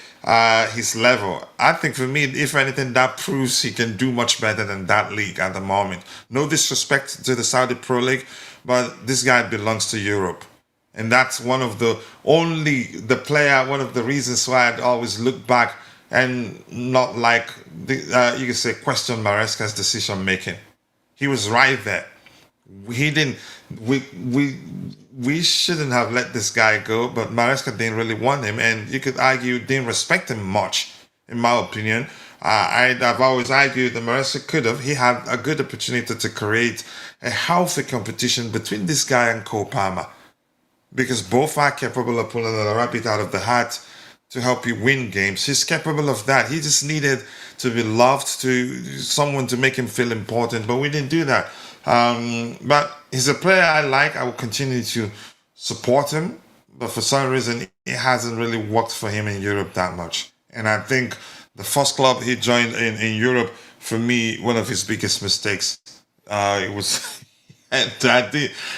his level. I think for me, if anything, that proves he can do much better than that league at the moment. No disrespect to the Saudi Pro League, but this guy belongs to Europe. And that's one of the reasons why I'd always look back and not like, you could say, question Maresca's decision making. He was right there. We shouldn't have let this guy go, but Maresca didn't really want him, and you could argue didn't respect him much, in my opinion. I've always argued that Maresca could have. He had a good opportunity to create a healthy competition between this guy and Cole Palmer, because both are capable of pulling a rabbit out of the hat to help you win games. He's capable of that. He just needed to be loved, to someone to make him feel important, but we didn't do that. But he's a player I like. I will continue to support him, but for some reason it hasn't really worked for him in Europe that much. And I think the first club he joined in Europe, for me, one of his biggest mistakes, it was And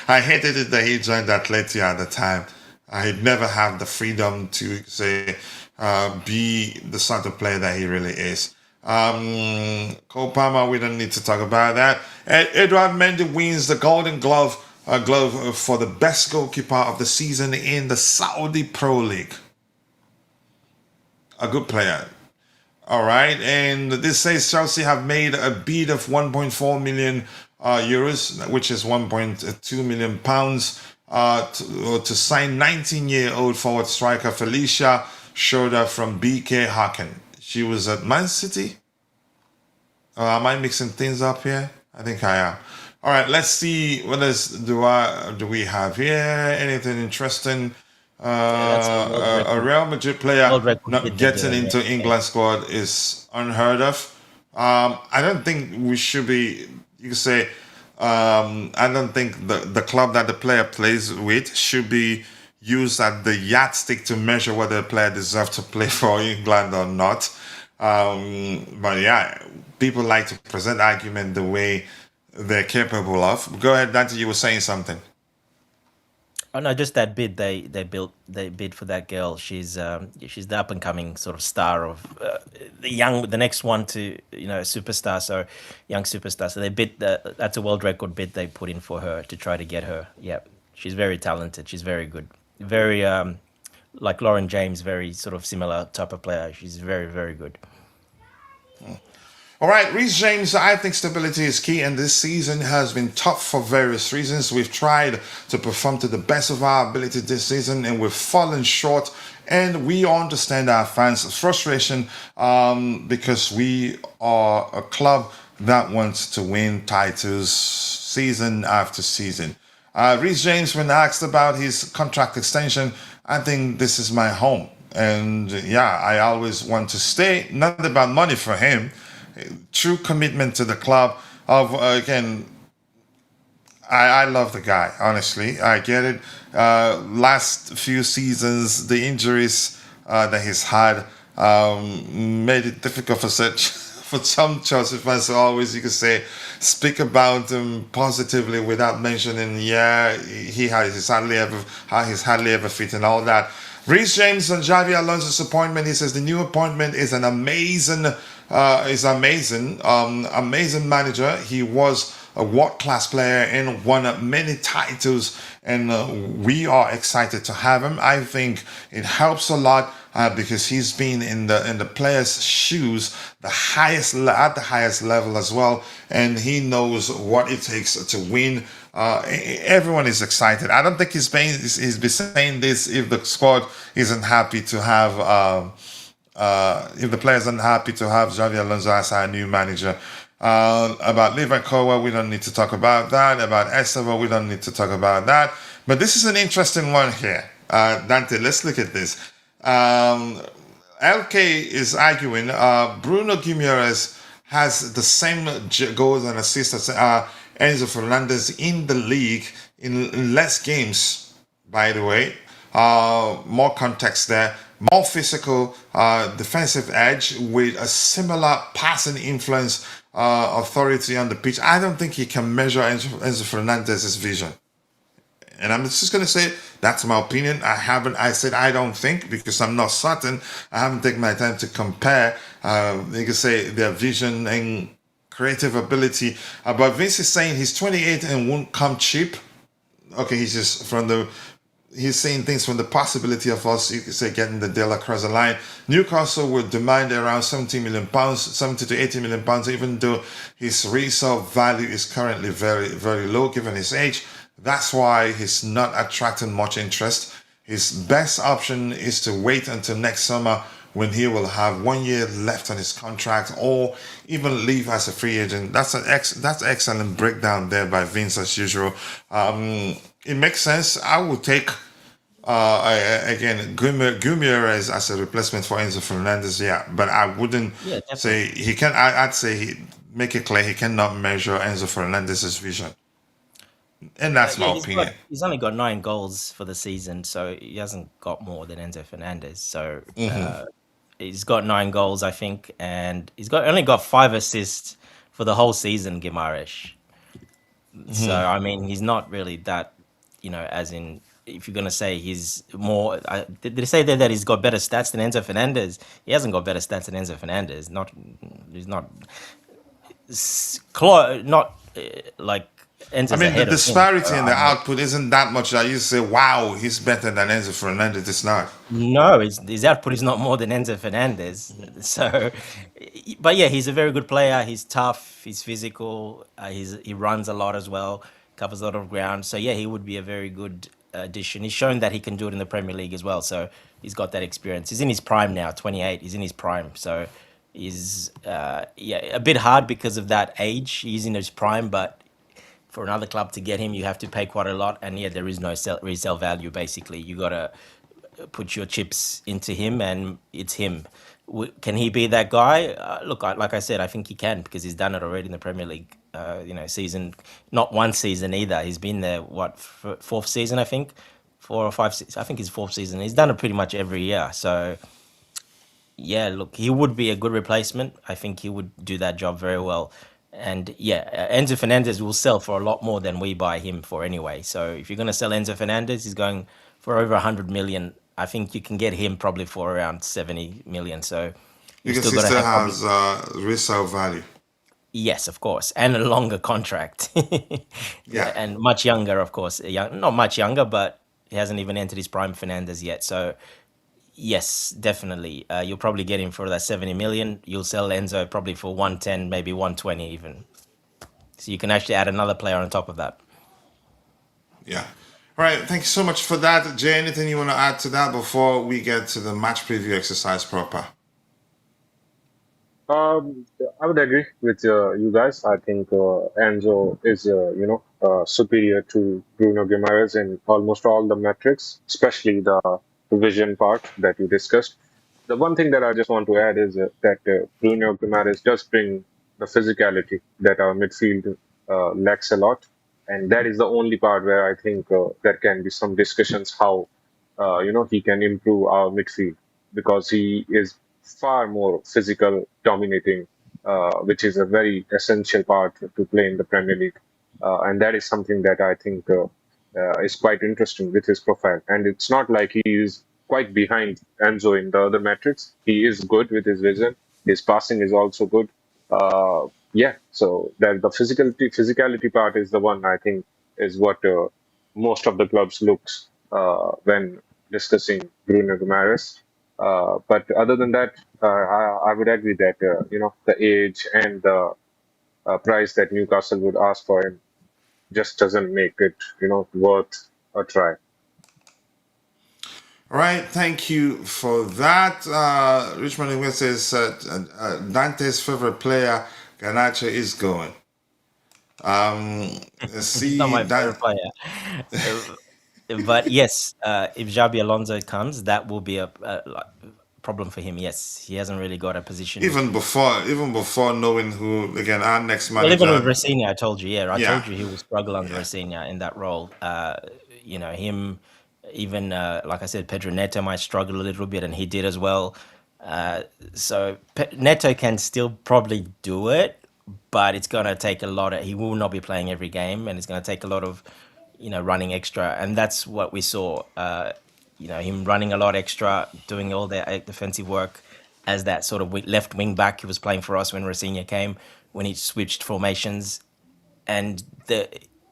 I hated it that he joined Atleti at the time. I never have the freedom to say be the sort of player that he really is. Cole Palmer, we don't need to talk about that. Edouard Mendy wins the Golden Glove for the best goalkeeper of the season in the Saudi Pro League. A good player. All right, and this says Chelsea have made a bid of 1.4 million euros, which is 1.2 million pounds, to sign 19-year-old forward striker Felicia Schroeder from BK Häcken. She was at Man City. Am I mixing things up here? I think I am. All right, let's see what else do we have here. Anything interesting? That's a A Real Madrid player world record not bid getting they're into doing. England squad is unheard of. I don't think we should be. You could say. I don't think the club that the player plays with should be used as the yardstick to measure whether a player deserves to play for England or not. But yeah, people like to present argument the way they're capable of. Go ahead, Dante. You were saying something. Oh no, just that bid they bid for that girl. She's the up and coming sort of star of the next one to superstar. So young superstar. So they bid that's a world record bid they put in for her to try to get her. Yeah, she's very talented. She's very good. Very like Lauren James, very sort of similar type of player. She's very very good. All right, Reece James, I think stability is key, and this season has been tough for various reasons. We've tried to perform to the best of our ability this season, and we've fallen short. And we understand our fans' frustration because we are a club that wants to win titles season after season. Reece James, when asked about his contract extension, I think this is my home. And yeah, I always want to stay. Not about money for him. True commitment to the club of again. I love the guy, honestly. I get it. Last few seasons, the injuries that he's had made it difficult for such for some Chelsea fans to always, you could say, speak about him positively without mentioning, yeah, he's hardly ever fit and all that. Reece James and Xavi Alonso's appointment. He says the new appointment is an amazing, amazing manager. He was a world-class player and won many titles, and we are excited to have him. I think it helps a lot because he's been in the players' shoes, at the highest level as well, and he knows what it takes to win. Everyone is excited. I don't think he's be saying this if the squad isn't happy to have if the players aren't happy to have Xavi Alonso as our new manager. About Liverpool, we don't need to talk about that. About Esteva, we don't need to talk about that. But this is an interesting one here. Dante, let's look at this. LK is arguing Bruno Guimaraes has the same goals and assists as Enzo Fernandez in the league in less games, by the way. More context there. More physical, defensive edge with a similar passing influence, authority on the pitch. I don't think he can measure Enzo Fernandez's vision. And I'm just going to say that's my opinion. I said I don't think because I'm not certain. I haven't taken my time to compare. You can say their vision and creative ability. But Vince is saying he's 28 and won't come cheap. Okay, he's saying things from the possibility of us, you could say, getting the deal across the line. Newcastle would demand around 70 million pounds, 70 to 80 million pounds, even though his resale value is currently very, very low given his age. That's why he's not attracting much interest. His best option is to wait until next summer when he will have 1 year left on his contract, or even leave as a free agent. That's excellent breakdown there by Vince as usual. It makes sense. I would take again Guimaraes as a replacement for Enzo Fernandez. Yeah, but I wouldn't say he can. I'd say make it clear he cannot measure Enzo Fernandez's vision, and that's my opinion. He's only got 9 goals for the season, so he hasn't got more than Enzo Fernandez. So he's got 9 goals, I think, and he's only got 5 assists for the whole season, Guimaraes. So I mean, he's not really that, as in if you're gonna say he's more. Did they say there that he's got better stats than Enzo Fernandez? He hasn't got better stats than Enzo Fernandez. He's not not like I Enzo's mean, the ahead of him. So disparity in the I'm not. output isn't that much that you say, wow, he's better than Enzo Fernandez. It's not. No, his output is not more than Enzo Fernandez. So, but yeah, he's a very good player. He's tough. He's physical. He runs a lot as well. Covers a lot of ground. So yeah, he would be a very good addition. He's shown that he can do it in the Premier League as well. So he's got that experience. He's in his prime now, 28. He's in his prime. So he's yeah, a bit hard because of that age. He's in his prime, but for another club to get him, you have to pay quite a lot. And yeah, there is no resale value. Basically, you gotta put your chips into him, and it's him. Can he be that guy? Look, like I said, I think he can because he's done it already in the Premier League. Season, not one season either. He's been there what fourth season, I think, 4 or 5. I think his fourth season. He's done it pretty much every year. So yeah, look, he would be a good replacement. I think he would do that job very well. And yeah, Enzo Fernandez will sell for a lot more than we buy him for anyway. So if you're going to sell Enzo Fernandez, he's going for over 100 million. I think you can get him probably for around 70 million. So you Because still he got to still have probably, has resale value. yes, of course, and a longer contract. Yeah, Yeah. and much younger, of course. Not much younger, but he hasn't even entered his prime, Fernandez, yet. So yes, definitely. You'll probably get him for that 70 million. You'll sell Enzo probably for 110, maybe 120 even. So you can actually add another player on top of that. Yeah. All right. Thank you so much for that. Jay, anything you want to add to that before we get to the match preview exercise proper? I would agree with you guys. I think Enzo is, superior to Bruno Guimaraes in almost all the metrics, especially the vision part that you discussed. The one thing that I just want to add is that Bruno Guimaraes does bring the physicality that our midfield lacks a lot, and that is the only part where I think there can be some discussions how he can improve our midfield because he is far more physical, dominating, which is a very essential part to play in the Premier League, and that is something that I think is quite interesting with his profile. And it's not like he is quite behind Enzo in the other metrics. He is good with his vision. His passing is also good. Yeah, so that the physicality part is the one I think is what most of the clubs looks when discussing Bruno Guimaraes. But other than that, I would agree that the age and the price that Newcastle would ask for him just doesn't make it worth a try. All right. Thank you for that. Richmond England says Dante's favorite player, Garnacho, is going. Let's He's not see. my favorite player. But yes, if Xabi Alonso comes, that will be a problem for him. Yes, he hasn't really got a position. Even before knowing who again our next Well, even with manager. Rosina, I told you, yeah, I Yeah. told you he will struggle under Yeah. Rosina in that role. Him, even like I said, Pedro Neto might struggle a little bit, and he did as well. So Neto can still probably do it, but it's going to take a lot of. He will not be playing every game, and it's going to take a lot of, running extra, and that's what we saw. Him running a lot extra, doing all the defensive work as that sort of left wing back. He was playing for us when Rosina came, when he switched formations, and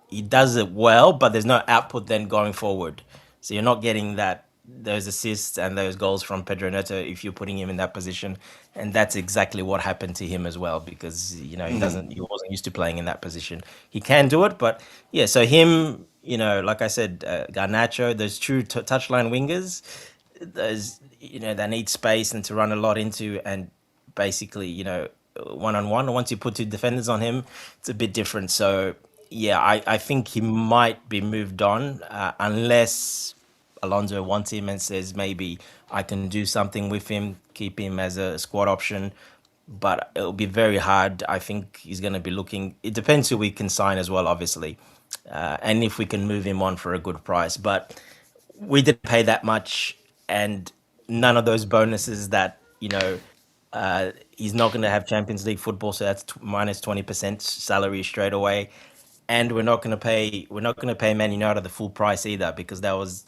he does it well, but there's no output then going forward. So you're not getting those assists and those goals from Pedro Neto if you're putting him in that position, and that's exactly what happened to him as well because he wasn't used to playing in that position. He can do it, but yeah. So him, like I said, Garnacho, those true touchline wingers, those they need space and to run a lot into, and basically one on one. Once you put two defenders on him, it's a bit different. So yeah, I think he might be moved on unless Alonso wants him and says maybe I can do something with him, keep him as a squad option. But it'll be very hard. I think he's going to be looking. It depends who we can sign as well, obviously, and if we can move him on for a good price. But we didn't pay that much, and none of those bonuses that he's not going to have Champions League football, so that's minus 20% salary straight away. and we're not going to pay Man United the full price either, because that was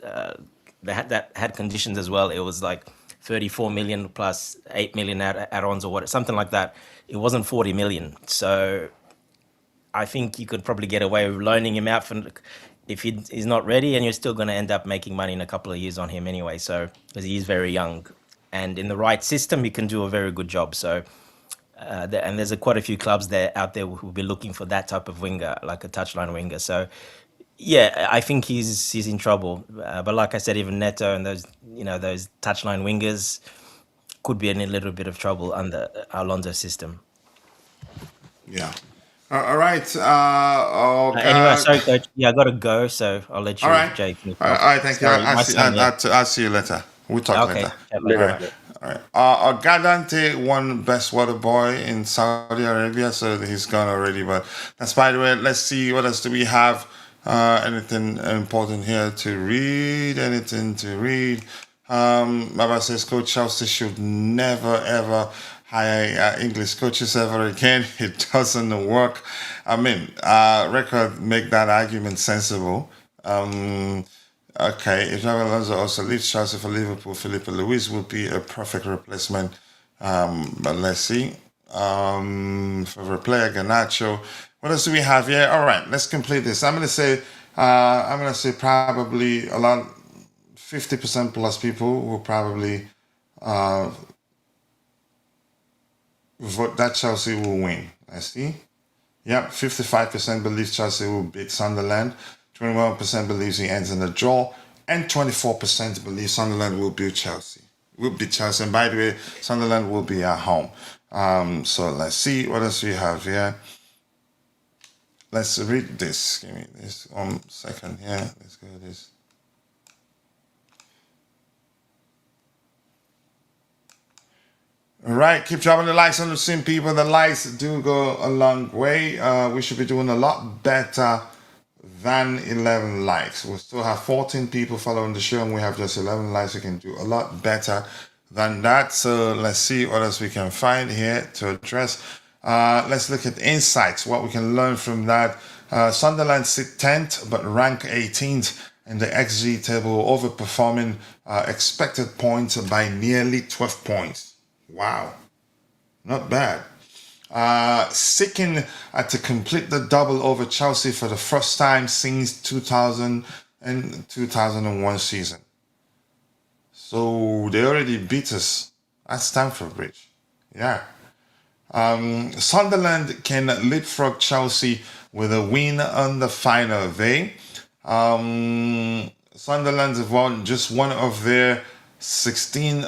that had conditions as well. It was like 34 million plus 8 million add-ons or what, something like that. It wasn't 40 million. So I think you could probably get away with loaning him out for if he's not ready, and you're still going to end up making money in a couple of years on him anyway. So because he's very young, and in the right system, he can do a very good job. So and there's quite a few clubs there out there who will be looking for that type of winger, like a touchline winger. So yeah, I think he's in trouble. But like I said, even Neto and those touchline wingers could be in a little bit of trouble under Alonso's system. Yeah. All right. Anyway, sorry, coach. Yeah, I gotta go, so I'll let All you, right. Jay, finish All off. right. Thank you. Sorry, my son. Yeah. I'll see you later. We'll talk Okay. later. Yeah, Later. bye. All right. Gadante won Best Water Boy in Saudi Arabia, so he's gone already. But that's by the way. Let's see what else do we have. Anything important here to read? Anything to read? Baba says Coach Chelsea should never ever hire English coaches ever again. It doesn't work. I mean, record make that argument sensible. Okay, if Xabi Alonso also leaves Chelsea for Liverpool, Felipe Luis would be a perfect replacement. But let's see. Favorite player, Garnacho. What else do we have here? All right, let's complete this. I'm gonna say probably a lot, 50% plus people will probably vote that Chelsea will win. I see. Yep, 55% believes Chelsea will beat Sunderland. 21% believes he ends in a draw, and 24% believe Sunderland will beat Chelsea. And by the way, Sunderland will be at home. So let's see what else we have here. Let's read this. Give me this 1 second here. Let's go to this. All right, keep dropping the likes on the stream, people. The likes do go a long way. We should be doing a lot better than 11 likes. We still have 14 people following the show, and we have just 11 likes. We can do a lot better than that. So let's see what else we can find here to address. Let's look at insights, what we can learn from that. Sunderland sit 10th, but rank 18th in the XG table, overperforming expected points by nearly 12 points. Wow, not bad. Seeking to complete the double over Chelsea for the first time since 2000 and 2001 season. So they already beat us at Stamford Bridge. Yeah. Sunderland can leapfrog Chelsea with a win on the final day. Sunderland have won just one of their 16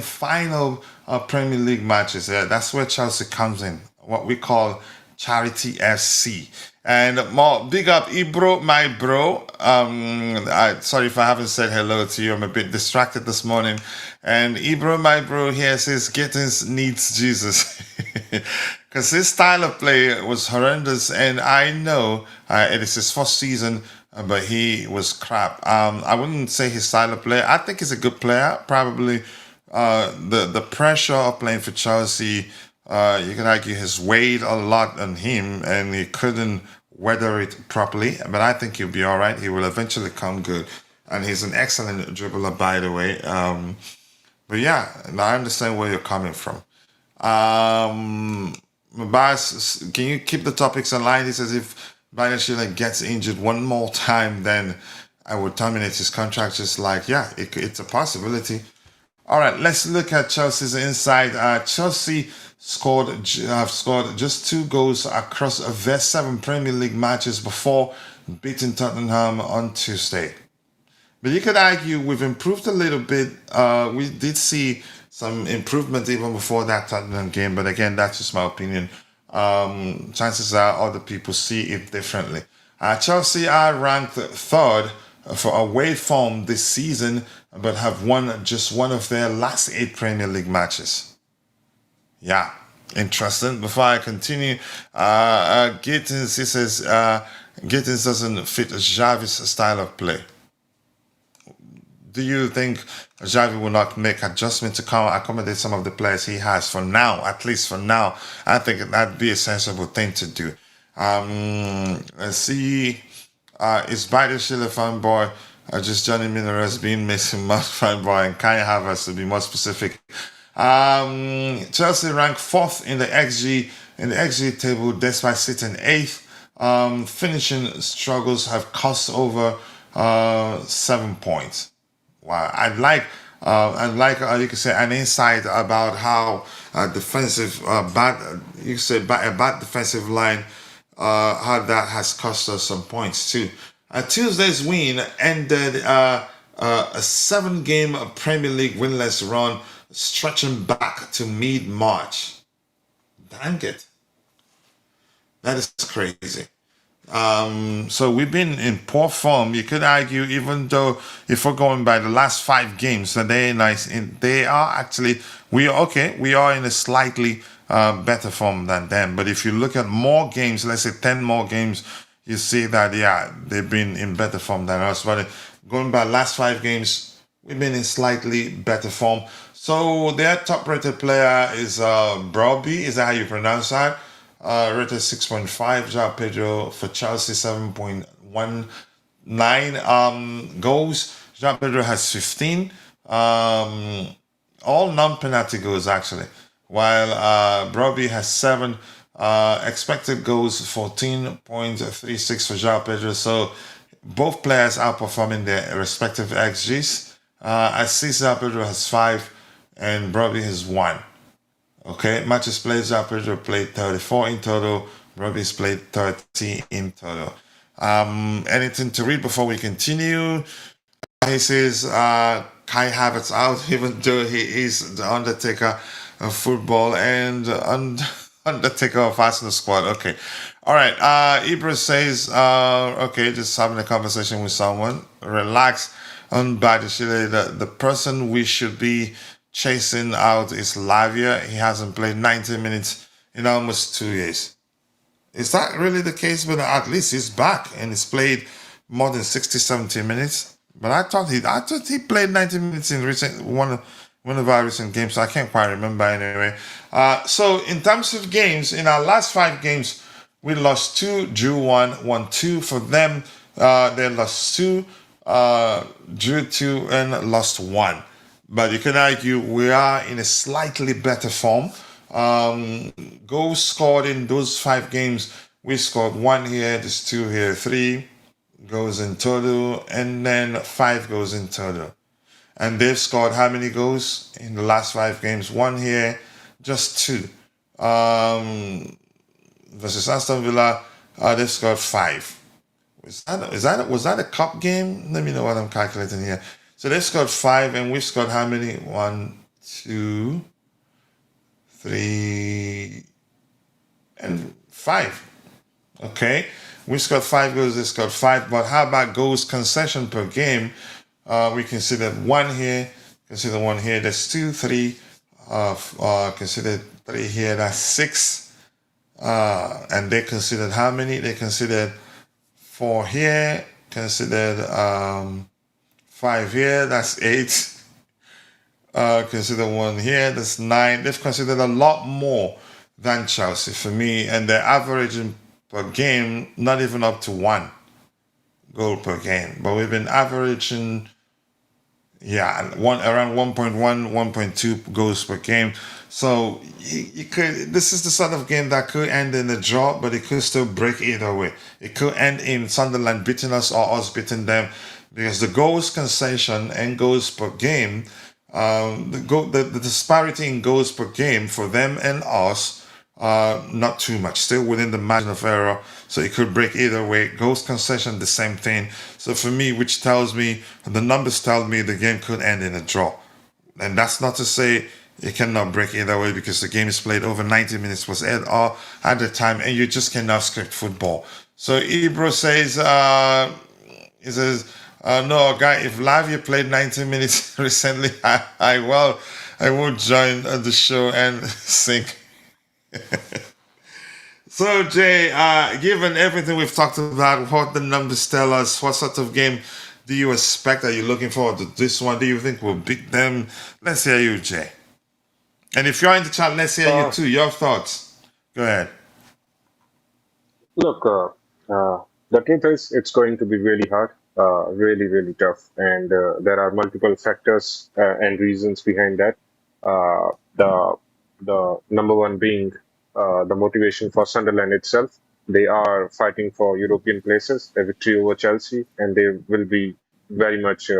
final Premier League matches. Yeah, that's where Chelsea comes in, what we call Charity FC. And more big up Ibro, my bro. Sorry if I haven't said hello to you. I'm a bit distracted this morning. And Ibro, my bro, here says Gittins needs Jesus. Because his style of play was horrendous. And I know it is his first season, but he was crap. I wouldn't say his style of play. I think he's a good player. Probably the pressure of playing for Chelsea, you can argue, has weighed a lot on him, and he couldn't weather it properly. But I think he'll be all right. He will eventually come good. And he's an excellent dribbler, by the way. But yeah, I understand where you're coming from. Bas, can you keep the topics aligned? He says if Bayern gets injured one more time, then I would terminate his contract. Just like, yeah, it's a possibility. All right, let's look at Chelsea's inside. Chelsea have scored just 2 goals across their 7 Premier League matches before beating Tottenham on Tuesday. But you could argue we've improved a little bit. We did see some improvement even before that Tottenham game, but again, that's just my opinion. Chances are other people see it differently. Chelsea are ranked 3rd for away form this season, but have won just one of their last 8 Premier League matches. Yeah, interesting. Before I continue, Gittins, he says, Gittins doesn't fit Xavi's style of play. Do you think Xavi will not make adjustments to accommodate some of the players he has for now, at least for now? I think that'd be a sensible thing to do. Let's see. It's Biden Schiller fanboy. Just Johnny Miller has been missing Mount fanboy and Kai Havertz to be more specific. Chelsea ranked fourth in the XG table despite sitting eighth. Finishing struggles have cost over 7 points. Wow, you could say an insight about how defensive bad you could say a bad defensive line how that has cost us some points too. Tuesday's win ended a 7-game Premier League winless run stretching back to mid-March. Dang it, that is crazy. So we've been in poor form. You could argue, even though if we're going by the last 5 games, that they are actually we are in a slightly better form than them. But if you look at more games, let's say 10 more games, you see that they've been in better form than us. But going by last 5 games, we've been in slightly better form. So their top-rated player is Broby. Is that how you pronounce that? Rated 6.5. Joao Pedro for Chelsea 7.19 goals. Joao Pedro has 15. All non-penalty goals actually. While Broby has 7. Expected goals 14.36 for Joao Pedro. So both players outperforming their respective XGs. I see Joao Pedro has 5 and Broby has 1. Okay, matches played, Joao Pedro played 34 in total, Broby's played 30 in total. Anything to read before we continue? He says Kai Havertz out, even though he is the Undertaker of football and Undertaker of Arsenal squad. Okay. All right. Ibra says, okay, just having a conversation with someone. Relax. The person we should be chasing out is Lavia. He hasn't played 90 minutes in almost 2 years. Is that really the case? But at least he's back and he's played more than 60, 70 minutes. But I thought he played 90 minutes in one of our recent games. So I can't quite remember anyway. So in terms of games, in our last 5 games, we lost 2, drew 1, won 2. For them, they lost 2, drew 2, and lost 1. But you can argue we are in a slightly better form. Goals scored in those 5 games, we scored 1 here, there's 2 here, 3 goals in total, and then 5 goals in total. And they've scored how many goals in the last 5 games? 1 here, just 2. Versus Aston Villa, they've scored 5. Was that a cup game? Let me know what I'm calculating here. So they scored 5, and we've scored how many? 1, 2, 3, and 5. Okay, we scored 5 goals. They scored 5. But how about goals concession per game? We considered 1 here. Consider 1 here. That's 2, 3. Considered 3 here. That's 6. And they considered how many? They considered 4 here. Considered 5 here, that's 8. Consider 1 here, that's 9. They've considered a lot more than Chelsea for me, and they're averaging per game not even up to 1 goal per game. But we've been averaging around 1.1, 1.2 goals per game. So this is the sort of game that could end in a draw, but it could still break either way. It could end in Sunderland beating us or us beating them. Because the goals concession and goals per game, the disparity in goals per game for them and us, not too much, still within the margin of error. So it could break either way. Goals concession, the same thing. So for me, which tells me, the numbers tell me the game could end in a draw. And that's not to say it cannot break either way, because the game is played over 90 minutes was at the time, and you just cannot script football. So Ibro says, no, guy, if Lavia played 90 minutes recently, I will join the show and sing. So, Jay, given everything we've talked about, what the numbers tell us, what sort of game do you expect? Are you looking forward to this one? Do you think we'll beat them? Let's hear you, Jay. And if you're in the chat, let's hear you too. Your thoughts. Go ahead. Look, the truth is, it's going to be really hard, really, really tough, and there are multiple factors and reasons behind that. The number one being the motivation for Sunderland itself. They are fighting for European places, a victory over Chelsea, and they will be very much,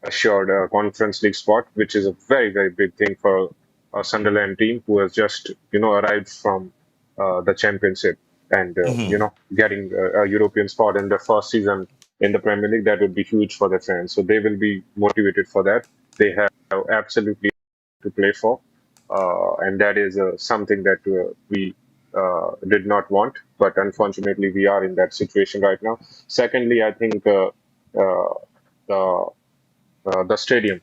assured a Conference League spot, which is a very, very big thing for a Sunderland team who has just, arrived from the Championship and getting a European spot in their first season in the Premier League, that would be huge for the fans. So they will be motivated for that. They have absolutely to play for, and that is something that we did not want, but unfortunately we are in that situation right now. Secondly, I think uh, the the stadium.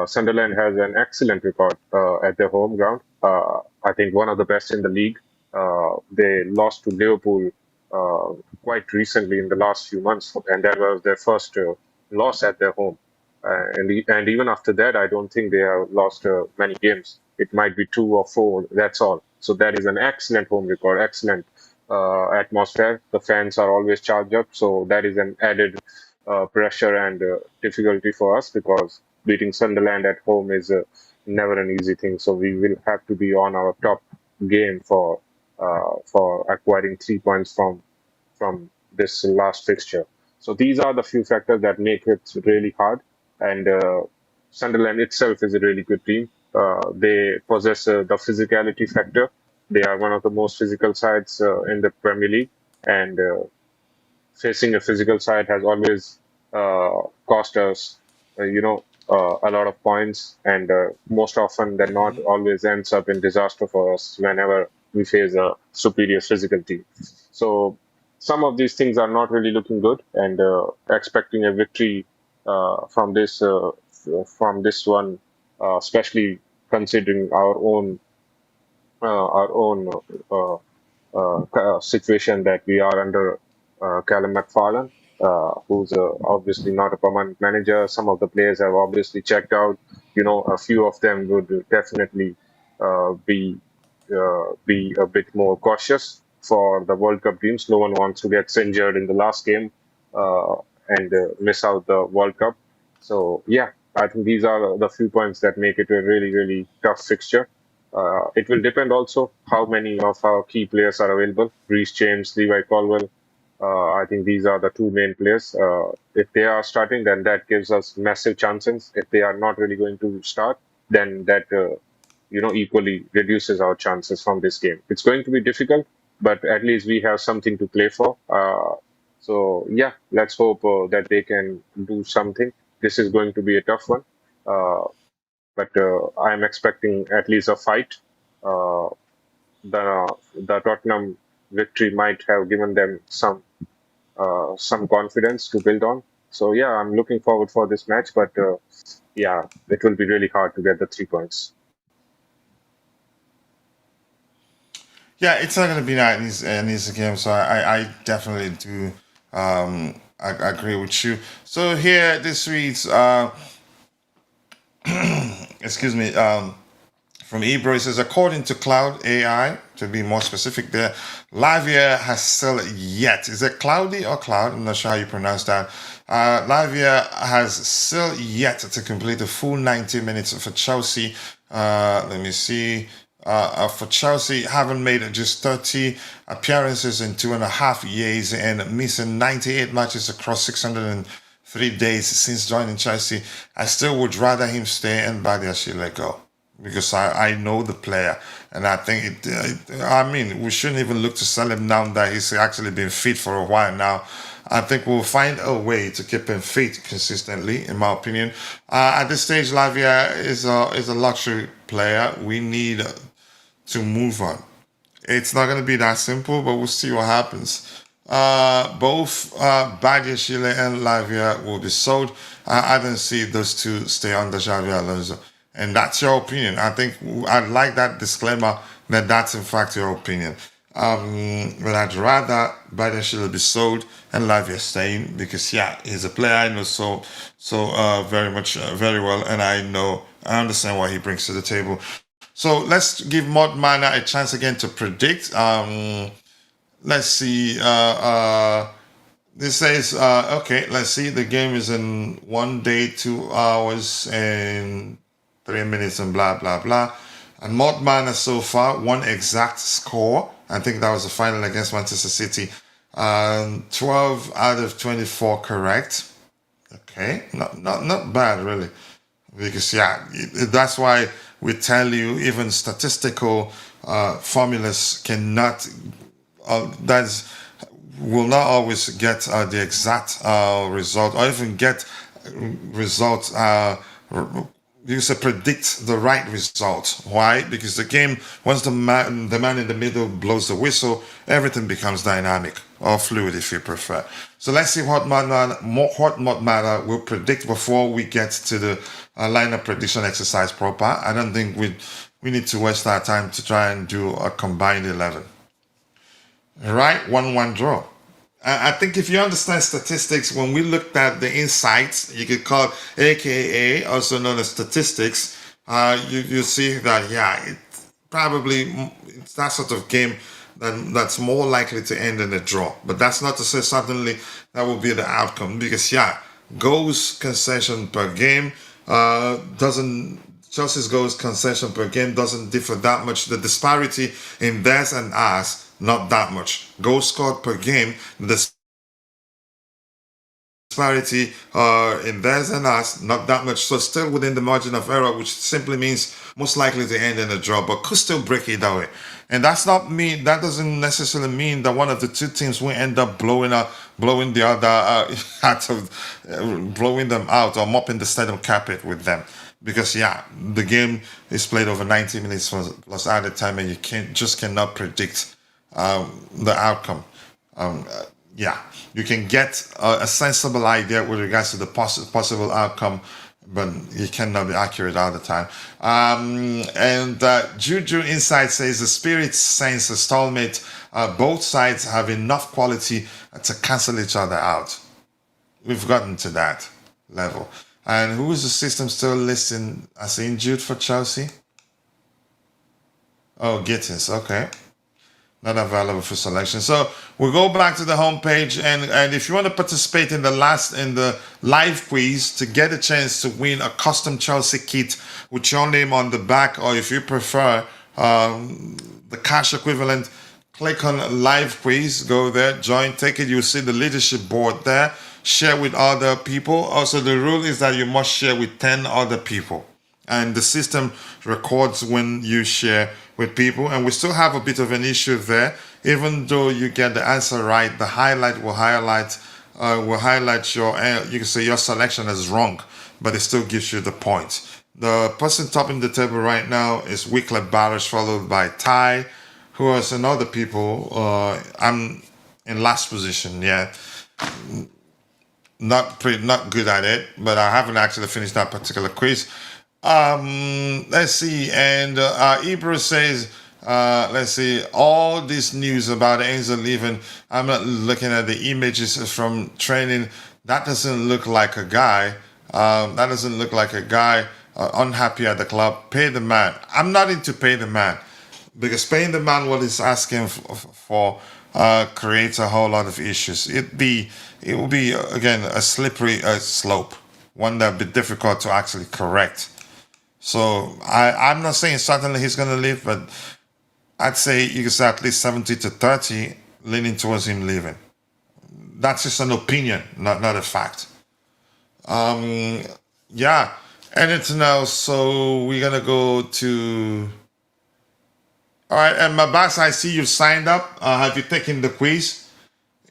Sunderland has an excellent record at their home ground. I think one of the best in the league. They lost to Liverpool quite recently in the last few months, and that was their first loss at their home. And even after that, I don't think they have lost many games. It might be two or four. That's all. So that is an excellent home record, excellent atmosphere. The fans are always charged up, so that is an added pressure and difficulty for us because beating Sunderland at home is never an easy thing. So we will have to be on our top game for acquiring 3 points from this last fixture. So these are the few factors that make it really hard. And Sunderland itself is a really good team. They possess the physicality factor. They are one of the most physical sides in the Premier League, and facing a physical side has always cost us, a lot of points, and most often than not, always ends up in disaster for us whenever we face a superior physical team. So some of these things are not really looking good, and expecting a victory from this one, especially considering our own situation that we are under Callum McFarlane, who's obviously not a permanent manager. Some of the players have obviously checked out. A few of them would definitely be a bit more cautious for the World Cup teams. No one wants to get injured in the last game uh, and miss out the World Cup. So yeah, I think these are the few points that make it a really, really tough fixture. It will depend also how many of our key players are available. Reece James, Levi Colwell. I think these are the two main players. If they are starting, then that gives us massive chances. If they are not really going to start, then that equally reduces our chances from this game. It's going to be difficult, but at least we have something to play for. So yeah, let's hope that they can do something. This is going to be a tough one. Uh, but I'm expecting at least a fight. Uh, the Tottenham victory might have given them some confidence to build on. So yeah, I'm looking forward for this match, but yeah, it will be really hard to get the 3 points. Yeah, it's not going to be an easy game, so I definitely do agree with you. So here, this reads, excuse me, from Ebro, it says, according to Cloud AI, to be more specific there, Lavia has still yet, is it Cloudy or Cloud? I'm not sure how you pronounce that. Lavia has still yet to complete the full 90 minutes for Chelsea. Let me see. For Chelsea, haven't made just 30 appearances in 2.5 years and missing 98 matches across 603 days since joining Chelsea. I still would rather him stay and Badiashile let go because I know the player and I think I mean, we shouldn't even look to sell him now that he's actually been fit for a while now. I think we'll find a way to keep him fit consistently, in my opinion. At this stage, Lavia is a luxury player. We need to move on. It's not going to be that simple, but we'll see what happens. Both Badia Chile and Lavia will be sold. I don't see those two stay under Xavi Alonso. And that's your opinion. I think I'd like that disclaimer that that's in fact your opinion. But I'd rather Badia Chile be sold and Lavia staying because yeah, he's a player I know so very much very well, and I understand what he brings to the table. So let's give Mod Mana a chance again to predict. let's see. This says, okay, let's see. The game is in 1 day, 2 hours, and 3 minutes, and blah, blah, blah. And Modman so far, one exact score. I think that was the final against Manchester City. 12 out of 24 correct. Okay, not bad, really. Because, yeah, that's why we tell you even statistical formulas cannot, that's will not always get the exact result or even get results. You say predict the right result. Why? Because the game, once the man in the middle blows the whistle, everything becomes dynamic or fluid, if you prefer. So let's see what Modmana will predict before we get to the lineup prediction exercise proper. I don't think we need to waste our time to try and do a combined 11. Right, 1-1 draw. I think if you understand statistics, when we looked at the insights, you could call it AKA, also known as statistics, you see that, yeah, it's that sort of game that's more likely to end in a draw. But that's not to say suddenly that will be the outcome, because, yeah, goals concession per game Chelsea's goals concession per game doesn't differ that much. The disparity in theirs and ours, not that much. Goals scored per game, the disparity in theirs and us, not that much. So still within the margin of error, which simply means most likely to end in a draw, but could still break it that way. And that doesn't necessarily mean that one of the two teams will end up blowing the other blowing them out or mopping the stadium carpet with them. Because, yeah, the game is played over 90 minutes plus added time, and you cannot predict the outcome. Yeah, you can get a sensible idea with regards to the possible outcome, but you cannot be accurate all the time. And Juju Insight says the spirit sense a stalemate. Both sides have enough quality to cancel each other out. We've gotten to that level. And who is the system still listing as injured for Chelsea? Oh, Gittins, okay. Not available for selection. So we'll go back to the homepage, and if you want to participate in the live quiz to get a chance to win a custom Chelsea kit with your name on the back, or if you prefer the cash equivalent, click on live quiz, go there, join, take it. You'll see the leadership board there. Share with other people. Also, the rule is that you must share with 10 other people, and the system records when you share with people. And we still have a bit of an issue there. Even though you get the answer right, the highlight will highlight your, you can say your selection is wrong, but it still gives you the point. The person topping the table right now is Wycliffe Barrish, followed by Ty, who are some other people. I'm in last position. Yeah, not good at it, but I haven't actually finished that particular quiz. Let's see, and Ibra says, let's see, all this news about Enzo leaving, I'm not looking at the images from training. That doesn't look like a guy. Unhappy at the club. Pay the man. I'm not into pay the man, because paying the man what he's asking for creates a whole lot of issues. It will be again a slippery slope, one that would be difficult to actually correct. So I'm not saying certainly he's going to leave, but I'd say you can say at least 70 to 30 leaning towards him leaving. That's just an opinion, not a fact. Yeah, anything else? So we're going to go to... All right, and Mabas, I see you've signed up. Have you taken the quiz?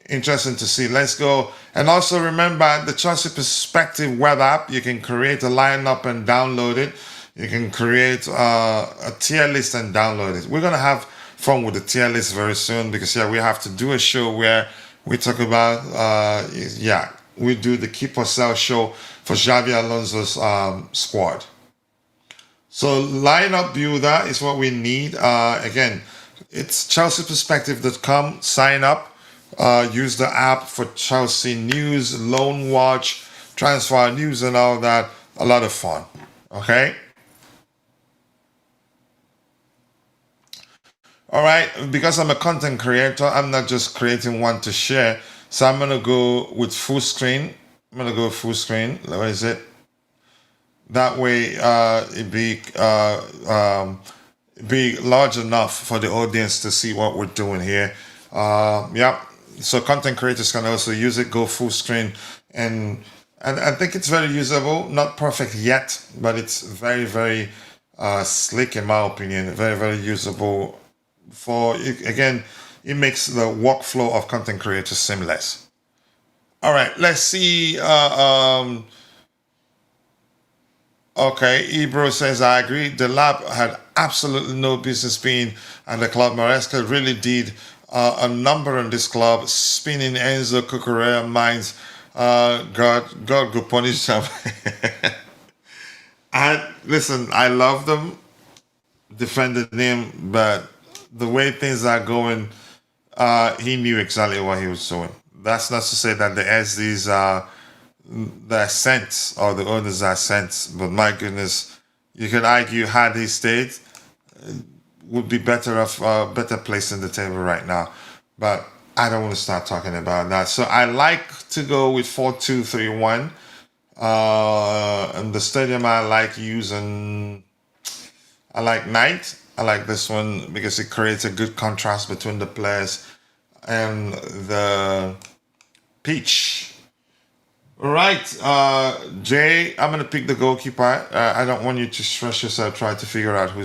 Interesting to see. Let's go. And also remember the Chelsea Perspective web app. You can create a lineup and download it. You can create a tier list and download it. We're going to have fun with the tier list very soon, because, yeah, we have to do a show where we talk about, we do the Keep or Sell show for Xavi Alonso's squad. So lineup builder is what we need. Again, it's chelseaperspective.com. Sign up. Use the app for Chelsea news, loan watch, transfer news, and all that. A lot of fun. Okay. All right, because I'm a content creator, I'm not just creating one to share. So I'm gonna go with full screen. I'm gonna go full screen. Where is it? That way, be large enough for the audience to see what we're doing here. Yeah. So content creators can also use it. Go full screen, and I think it's very usable. Not perfect yet, but it's very very slick in my opinion. Very very usable for again. It makes the workflow of content creators seamless. All right, let's see. Okay, Ebro says, I agree. The lab had absolutely no business being at the club. Maresca really did a number on this club, spinning Enzo Cucurella minds. God go punish them. Listen, I love them, defended him, but the way things are going, he knew exactly what he was doing. That's not to say that the SDs are the sense or the owners are sense, but my goodness, you could argue had he stayed, would be better off, better place in the table right now. But I don't want to start talking about that. So I like to go with 4-2-3-1. In the stadium, I like using. I like Knight. I like this one because it creates a good contrast between the players and the pitch. All right, Jay, I'm gonna pick the goalkeeper. I don't want you to stress yourself trying to figure out who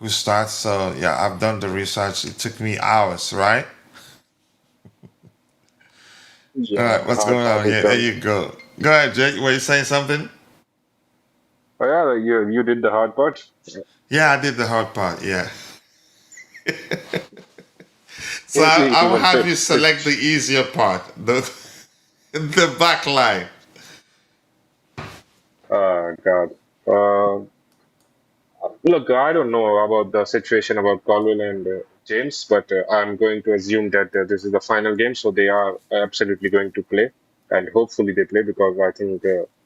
starts. So yeah, I've done the research. It took me hours, right? All Yeah, right, what's going hard on is here? There done. you go. Go ahead, Jay. Were you saying something? Oh yeah, you did the hard part. Yeah, I did the hard part. Yeah. So I will Even have you fifth. select the easier part, the back line. God. Uh, Look, I don't know about the situation about Colwell and James, but I'm going to assume that this is the final game, so they are absolutely going to play, and hopefully they play because I think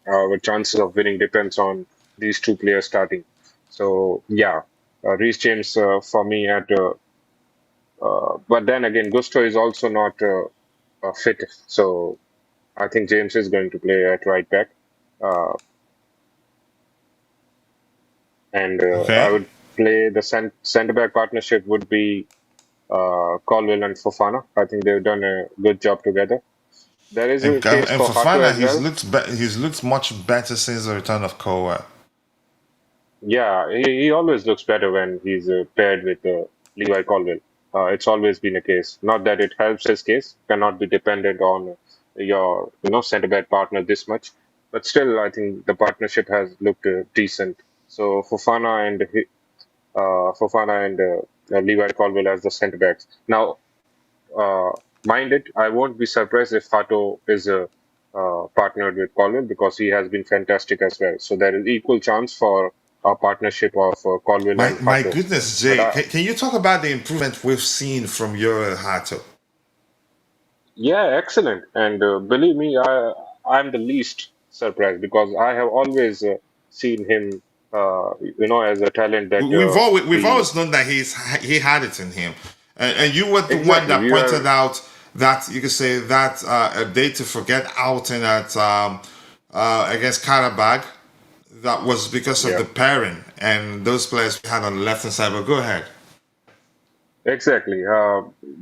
our chances of winning depends on these two players starting. So yeah, Reece James for me at, but then again, Gusto is also not fit, so I think James is going to play at right back. Uh, and I Okay. would play the centre back partnership would be Colwell and Fofana. I think they've done a good job together. There is a case And for for Hato Fana, as well. he's looked much better since the return of Cole. Yeah, he always looks better when he's paired with Levi Colwell. It's always been a case. Not that it helps his case, cannot be dependent on your centre back partner this much, but still, I think the partnership has looked decent. So Fofana and Levi Colwell as the centre backs. Now, uh, mind it, I won't be surprised if Hato is partnered with Colwell because he has been fantastic as well. So there is equal chance for a partnership of Colwell and My Hato. goodness, But Jay, can you talk about the improvement we've seen from your Hato? yeah, excellent. And believe me, I'm the least surprised because I have always seen him, as a talent that We've he always known that he had it in him, and you were the one exactly that we pointed are. out that you could say that a day to forget outing at against Karabag that was because of Yeah. the pairing and those players we had on the left hand side. But go ahead. Exactly.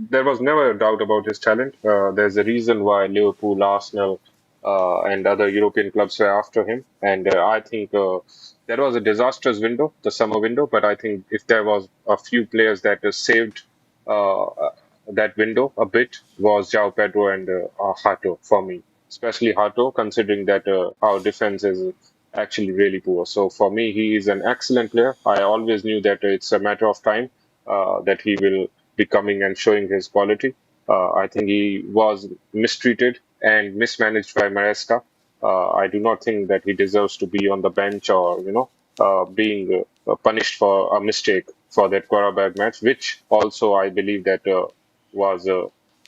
There was never a doubt about his talent. There's a reason why Liverpool, Arsenal, and other European clubs were after him. And I think there was a disastrous window, the summer window. But I think if there was a few players that saved that window a bit, was Joao Pedro and Hato for me, especially Hato, considering that our defense is actually really poor. So for me, he is an excellent player. I always knew that it's a matter of time that he will be coming and showing his quality. I think he was mistreated and mismanaged by Maresca. I do not think that he deserves to be on the bench or being punished for a mistake for that Qarabag match, which also I believe that was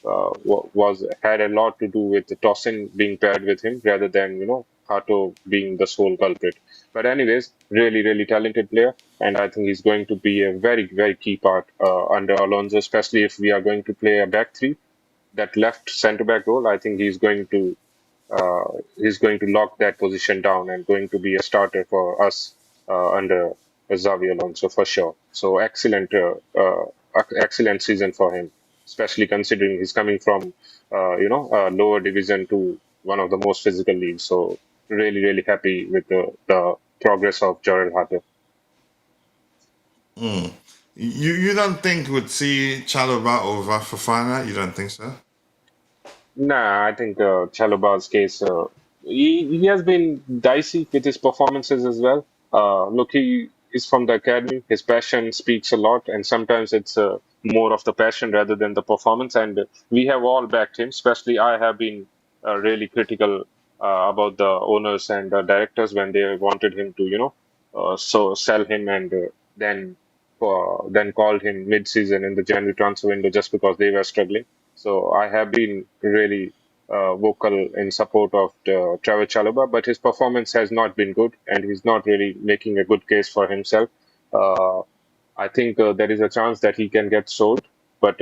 was had a lot to do with Tosin being paired with him rather than Hato being the sole culprit. But anyways, really really talented player, and I think he's going to be a very, very key part under Alonso, especially if we are going to play a back three. That left centre back role, I think uh, he's going to lock that position down and going to be a starter for us under Xavi Alonso for sure. So excellent season for him, especially considering he's coming from a lower division to one of the most physical leagues. So really, really happy with the progress of Jorel Hato. You don't think we'd see Chalobah over Fofana? You don't think so? Nah, I think Chaloba's case, he has been dicey with his performances as well. Look, he is from the academy. His passion speaks a lot, and sometimes it's more of the passion rather than the performance. And we have all backed him, especially I have been really critical about the owners and the directors when they wanted him to, so sell him and then called him mid-season in the January transfer window just because they were struggling. So I have been really vocal in support of Trevor Chalobah, but his performance has not been good, and he's not really making a good case for himself. Uh, I think there is a chance that he can get sold, but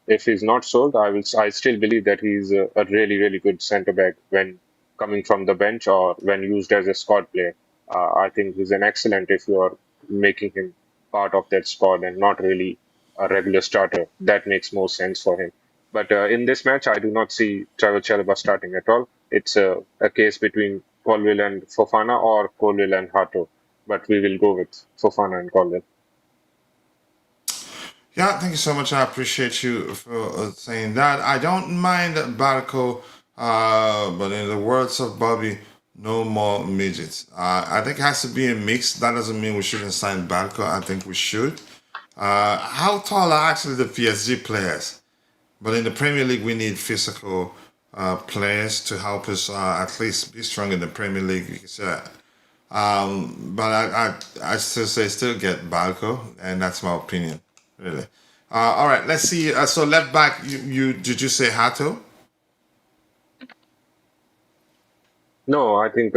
if he's not sold, I still believe that he's a really, really good centre back when coming from the bench or when used as a squad player. I think he's an excellent if you are making him part of that squad and not really a regular starter. That makes more sense for him. But in this match, I do not see Trevor Chalobah starting at all. It's a case between Colwill and Fofana or Colwill and Hato. But we will go with Fofana and Colwill. Yeah, thank you so much. I appreciate you for saying that. I don't mind Barco, but in the words of Bobby, no more midgets. I think it has to be a mix. That doesn't mean we shouldn't sign Barco. I think we should. How tall are actually the PSG players? But in the Premier League, we need physical players to help us at least be strong in the Premier League. Because, but I still say still get Balco, and that's my opinion, really. All right, let's see. So left back, you did you say Hato? No, I think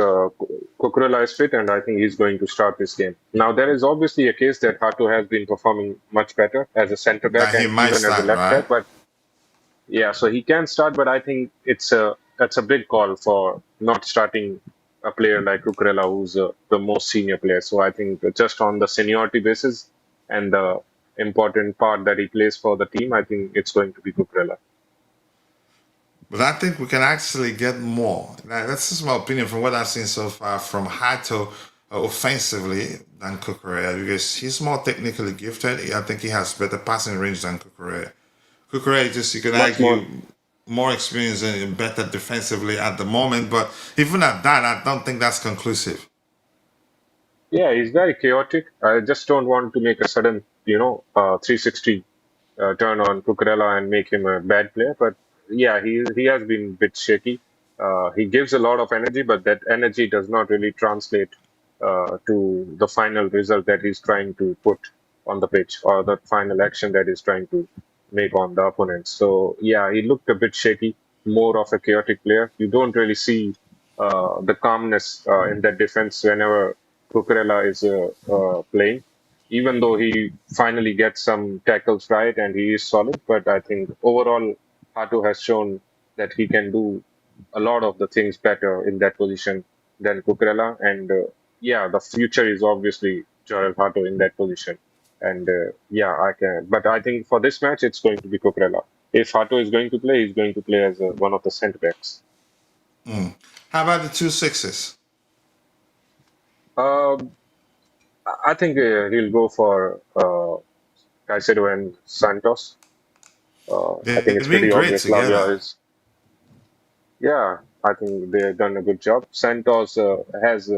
Cucurella is fit, and I think he's going to start this game. Now, there is obviously a case that Hato has been performing much better as a centre back That he and might even as a start, left right? back, but yeah, so he can start, but I think that's a big call for not starting a player like Cucurella, who's the most senior player. So I think just on the seniority basis and the important part that he plays for the team, I think it's going to be Cucurella. But I think we can actually get more. That's just my opinion from what I've seen so far from Hato offensively than Cucurella because he's more technically gifted. I think he has better passing range than Cucurella. Cucurella just you can Much argue more. more experience and better defensively at the moment, but even at that, I don't think that's conclusive. Yeah, he's very chaotic. I just don't want to make a sudden, 360 turn on Cucurella and make him a bad player. But yeah, he has been a bit shaky. He gives a lot of energy, but that energy does not really translate to the final result that he's trying to put on the pitch or the final action that he's trying to make on the opponent. So yeah, he looked a bit shaky, more of a chaotic player. You don't really see the calmness in that defense whenever Cucurella is playing even though he finally gets some tackles right and he is solid. But I think overall, Hato has shown that he can do a lot of the things better in that position than Cucurella. And yeah, the future is obviously Joel Hato in that position. And yeah, I can. But I think for this match, it's going to be Cucurella. If Hato is going to play, he's going to play as one of the centre backs. How about the two sixes? Um, I think he'll go for Caicedo and Santos. I think They've it's been pretty great obvious. together. Lavia is, yeah, I think they've done a good job. Santos has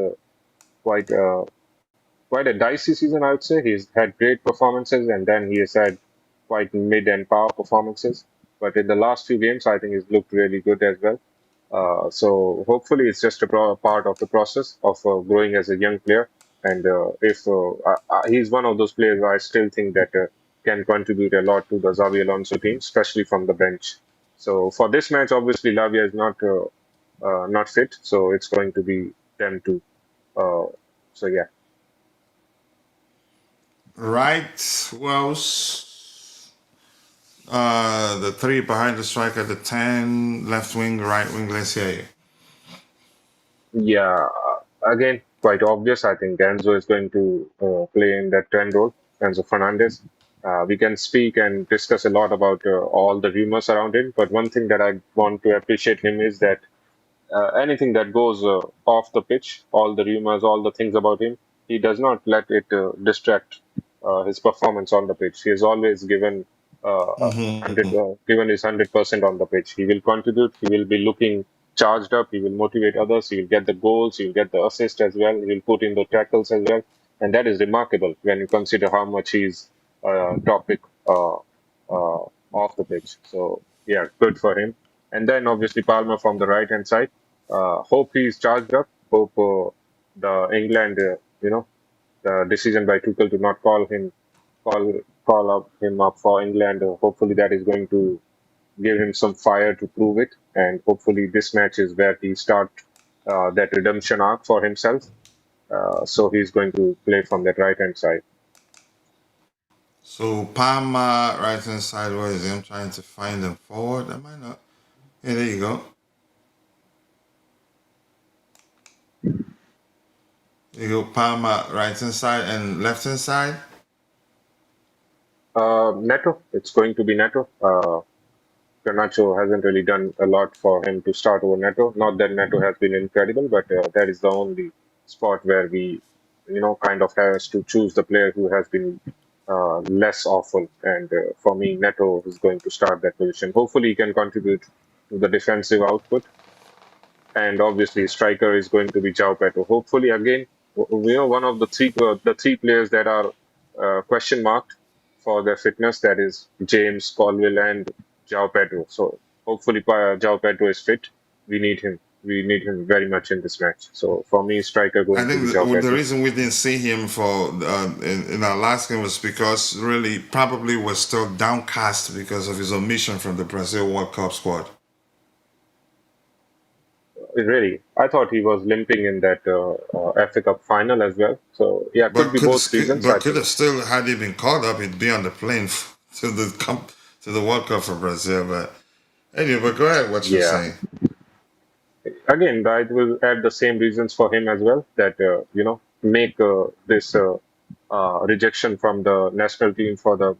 quite a quite a dicey season, I would say. He's had great performances, and then he has had quite mid and power performances. But in the last few games, I think he's looked really good as well. So hopefully, it's just a part of the process of growing as a young player. And if he's one of those players, I still think that can contribute a lot to the Xavi Alonso team, especially from the bench. So for this match, obviously Lavia is not fit, so it's going to be them too. Uh, so yeah. Right, who else? The three behind the striker, the 10, left wing, right wing. Let's hear you. Yeah, again, quite obvious. I think Enzo is going to play in that 10 role, Enzo Fernandez. We can speak and discuss a lot about all the rumors around him, but one thing that I want to appreciate him is that anything that goes off the pitch, all the rumors, all the things about him, he does not let it distract his performance on the pitch. He has always given given his 100% on the pitch. He will contribute. He will be looking charged up. He will motivate others. He will get the goals. He will get the assist as well. He will put in the tackles as well, and that is remarkable when you consider how much he's topic off the pitch. So yeah, good for him. And then obviously Palmer from the right hand side. Hope he's charged up. Hope the England, the decision by Tuchel to not call call up him up for England. Hopefully that is going to give him some fire to prove it, and hopefully this match is where he start that redemption arc for himself. So he's going to play from that right hand side. So Palma, right hand side, where is he? I'm trying to find him forward. Am I not? Yeah, there you go. You go Palma, right hand side and left hand side. Neto, it's going to be Neto. Garnacho hasn't really done a lot for him to start over Neto. Not that Neto has been incredible, but that is the only spot where we, kind of has to choose the player who has been less awful. And for me, Neto is going to start that position. Hopefully, he can contribute to the defensive output. And obviously, striker is going to be Joao Pedro. Hopefully, again, one of the three players that are question marked for their fitness. That is James, Colville, and Joao Pedro. So hopefully, Joao Pedro is fit. We need him. We need him very much in this match. So for me, striker I going to think be Joao the Pedro. reason we didn't see him for in our last game was because really probably was still downcast because of his omission from the Brazil World Cup squad. Really, I thought he was limping in that FA Cup final as well. So yeah, could be both reasons. I Could think. have still had he been called up, he'd be on the plane to the World Cup for Brazil. But anyway, but go ahead. What you're Yeah. saying? Again, I will add the same reasons for him as well. That make this rejection from the national team for the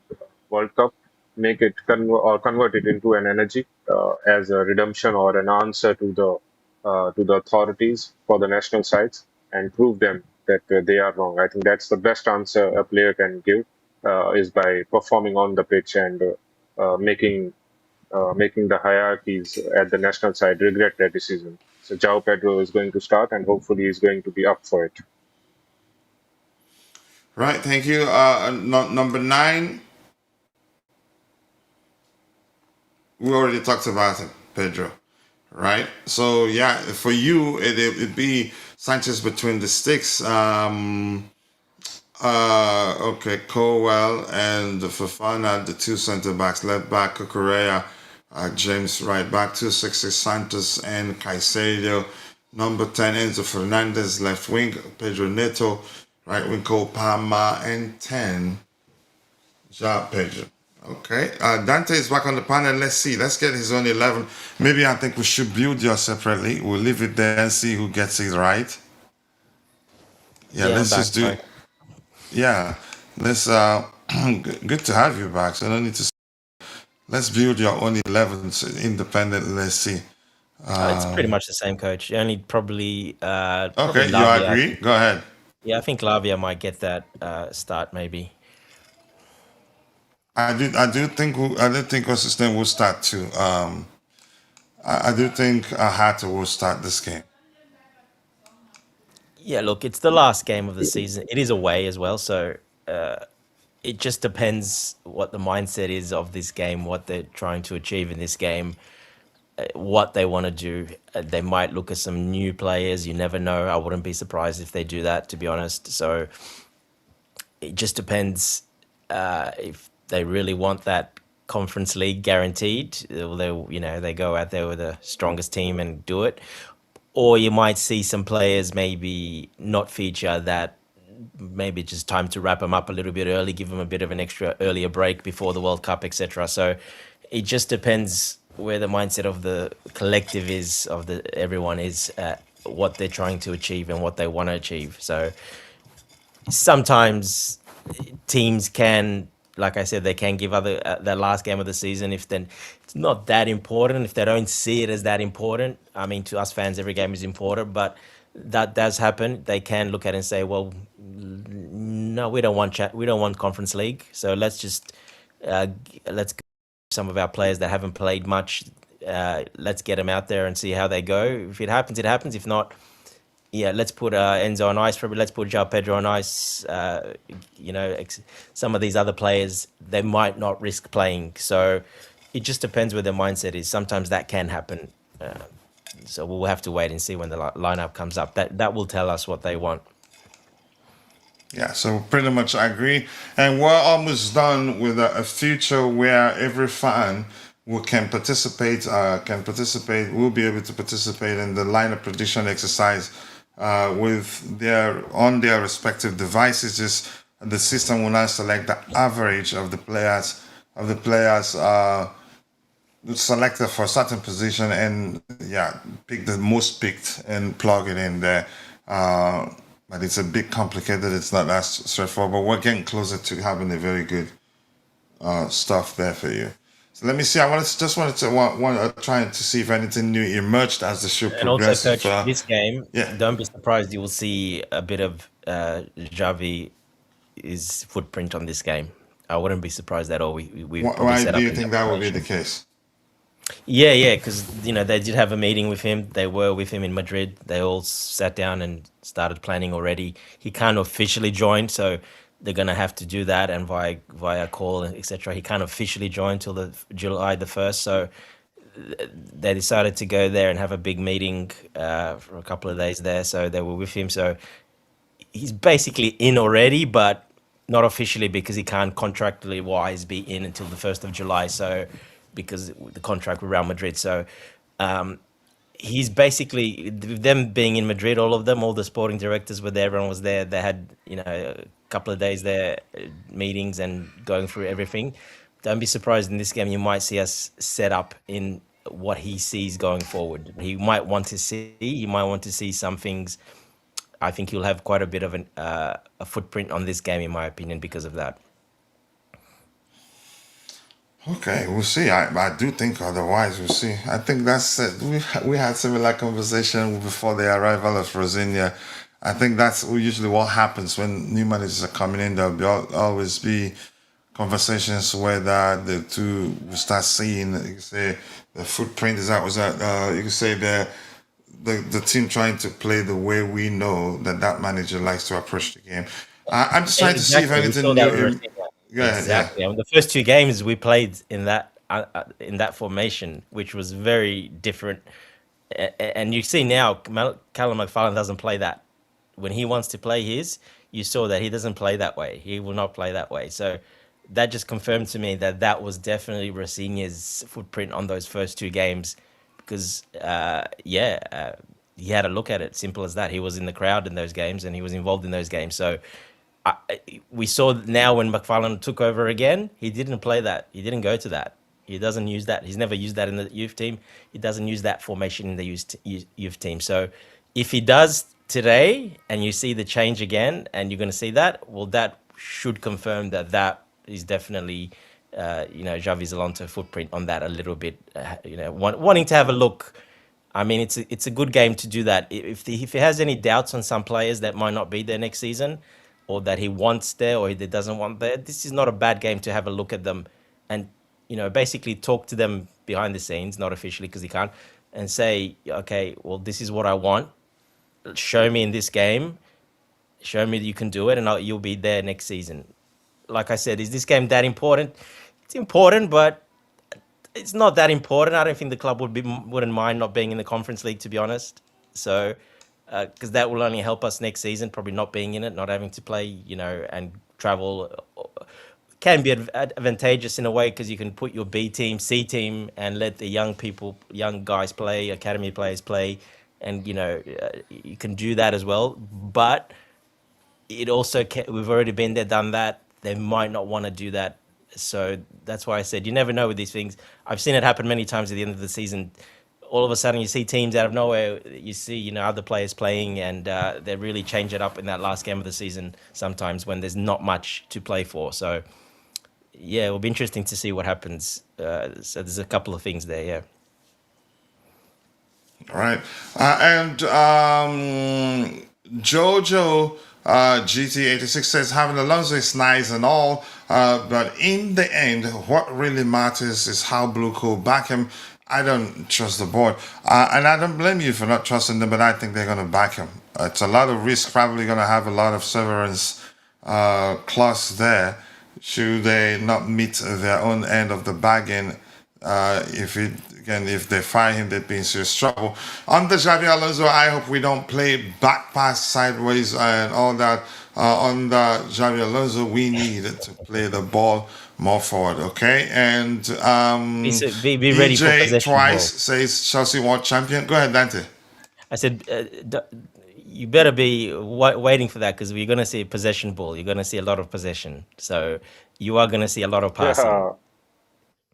World Cup, make it convert it into an energy as a redemption or an answer to the authorities for the national sides, and prove them that they are wrong. I think that's the best answer a player can give is by performing on the pitch and making the hierarchies at the national side regret their decision. So João Pedro is going to start, and hopefully he's going to be up for it. Right. Thank you. Number 9. We already talked about it, Pedro. Right. So yeah, for you, it'd be Sanchez between the sticks. Okay, Colwell and Fafana, the two center backs, left back Cucurella, James right back, 260 Santos and Caicedo. Number 10, Enzo Fernandez, left wing, Pedro Neto, right wing, Cole Palma, and 10, Joao Pedro. Okay, Dante is back on the panel. Let's see. Let's get his own 11. Maybe I think we should build yours separately. We'll leave it there and see who gets it right. Yeah, Yeah, I'm let's back. just do Sorry. it. Yeah, let's. Good to have you back. So I don't need to. Let's build your own 11s independent. Let's see. It's pretty much the same, coach. Only probably Okay, you Lavia. agree? Go ahead. Yeah, I think Lavia might get that start maybe. I do think. I do think consistent will start too. I do think Hatter will start this game. Yeah, look, it's the last game of the season. It is away as well, so it just depends what the mindset is of this game, what they're trying to achieve in this game, what they want to do. They might look at some new players. You never know. I wouldn't be surprised if they do that, to be honest. So it just depends if they really want that Conference League guaranteed. They go out there with the strongest team and do it. Or you might see some players maybe not feature that maybe just time to wrap them up a little bit early, give them a bit of an extra earlier break before the World Cup, etc. So it just depends where the mindset of the collective is, of the everyone is, what they're trying to achieve and what they want to achieve. So sometimes teams can, like I said, they can give other their last game of the season if then it's not that important, if they don't see it as that important. I mean, to us fans, every game is important, but that does happen. They can look at it and say, well, no, we don't want we don't want Conference League, so let's just let's go some of our players that haven't played much. Let's get them out there and see how they go. If it happens, it happens. If not, yeah, let's put Enzo on ice. Probably let's put Joao Pedro on ice. Some of these other players, they might not risk playing. So it just depends where their mindset is. Sometimes that can happen. So we'll have to wait and see when the lineup comes up. That will tell us what they want. Yeah, so pretty much I agree. And we're almost done with a future where every fan who can participate, will be able to participate in the lineup prediction exercise with on their respective devices. Just the system will now select the average of the players selected for a certain position, and pick the most picked and plug it in there. But it's a bit complicated. It's not that straightforward, but we're getting closer to having a very good stuff there for you. So let me see. I wanted to trying to see if anything new emerged as the show And also, progresses. Coach, this game, yeah. don't be surprised. You will see a bit of Xavi's footprint on this game. I wouldn't be surprised at all. We Why do you think that would be the case? Yeah, because they did have a meeting with him. They were with him in Madrid. They all sat down and started planning already. He can't officially join, so they're gonna have to do that, and via call, etc. He can't officially join till the July the 1st. So they decided to go there and have a big meeting for a couple of days there. So they were with him. So he's basically in already, but not officially because he can't contractually wise be in until the 1st of July. So because the contract with Real Madrid. So he's basically, them being in Madrid, all of them, all the sporting directors were there, everyone was there. They had, a couple of days there, meetings and going through everything. Don't be surprised in this game, you might see us set up in what he sees going forward. He might want to see some things. I think he'll have quite a bit of a footprint on this game, in my opinion, because of that. Okay, we'll see. I do think otherwise. We'll see. I think that's it. We had similar conversation before the arrival of Rosinia. I think that's usually what happens when new managers are coming in. There'll always be conversations where the two will start seeing. You can say the footprint is that you can say the team trying to play the way we know that manager likes to approach the game. I'm just trying to see if anything new. Yeah, exactly. I mean, the first two games we played in that formation, which was very different. And you see now, Callum McFarlane doesn't play that. When he wants to play his, you saw that he doesn't play that way. He will not play that way. So that just confirmed to me that was definitely Rosinia's footprint on those first two games, because he had a look at it. Simple as that. He was in the crowd in those games and he was involved in those games. So we saw now when McFarlane took over again, he didn't play that. He didn't go to that. He doesn't use that. He's never used that in the youth team. He doesn't use that formation in the youth team. So if he does today and you see the change again and you're going to see that, well, that should confirm that is definitely, Xavi's Alonso footprint on that a little bit, wanting to have a look. I mean, it's a good game to do that. If he has any doubts on some players that might not be there next season, or that he wants there or he doesn't want there, this is not a bad game to have a look at them and, basically talk to them behind the scenes, not officially because he can't, and say, okay, well, this is what I want. Show me in this game. Show me that you can do it, and you'll be there next season. Like I said, is this game that important? It's important, but it's not that important. I don't think the club wouldn't mind not being in the Conference League, to be honest. So, because that will only help us next season, probably not being in it, not having to play, and travel can be advantageous in a way because you can put your B team, C team, and let the young guys play, academy players play, and you can do that as well. But it also we've already been there, done that. They might not want to do that. So that's why I said you never know with these things. I've seen it happen many times at the end of the season. All of a sudden, you see teams out of nowhere. You see, other players playing, and they really change it up in that last game of the season. Sometimes when there's not much to play for. So yeah, it will be interesting to see what happens. So there's a couple of things there. Yeah. All right. And Jojo GT86 says having Alonso is nice and all, but in the end, what really matters is how Blue Cool back him. I don't trust the board, and I don't blame you for not trusting them, but I think they're going to back him. It's a lot of risk, probably going to have a lot of severance clause there should they not meet their own end of the bargain. If they fire him, they'd be in serious trouble. Under Xabi Alonso, I hope we don't play back pass sideways and all that. Under Xabi Alonso, we need to play the ball more forward, okay? And be ready for DJ possession twice ball. says Chelsea world champion. Go ahead, Dante. I said, you better be waiting for that because we're going to see possession ball. You're going to see a lot of possession. So you are going to see a lot of passing. Yeah,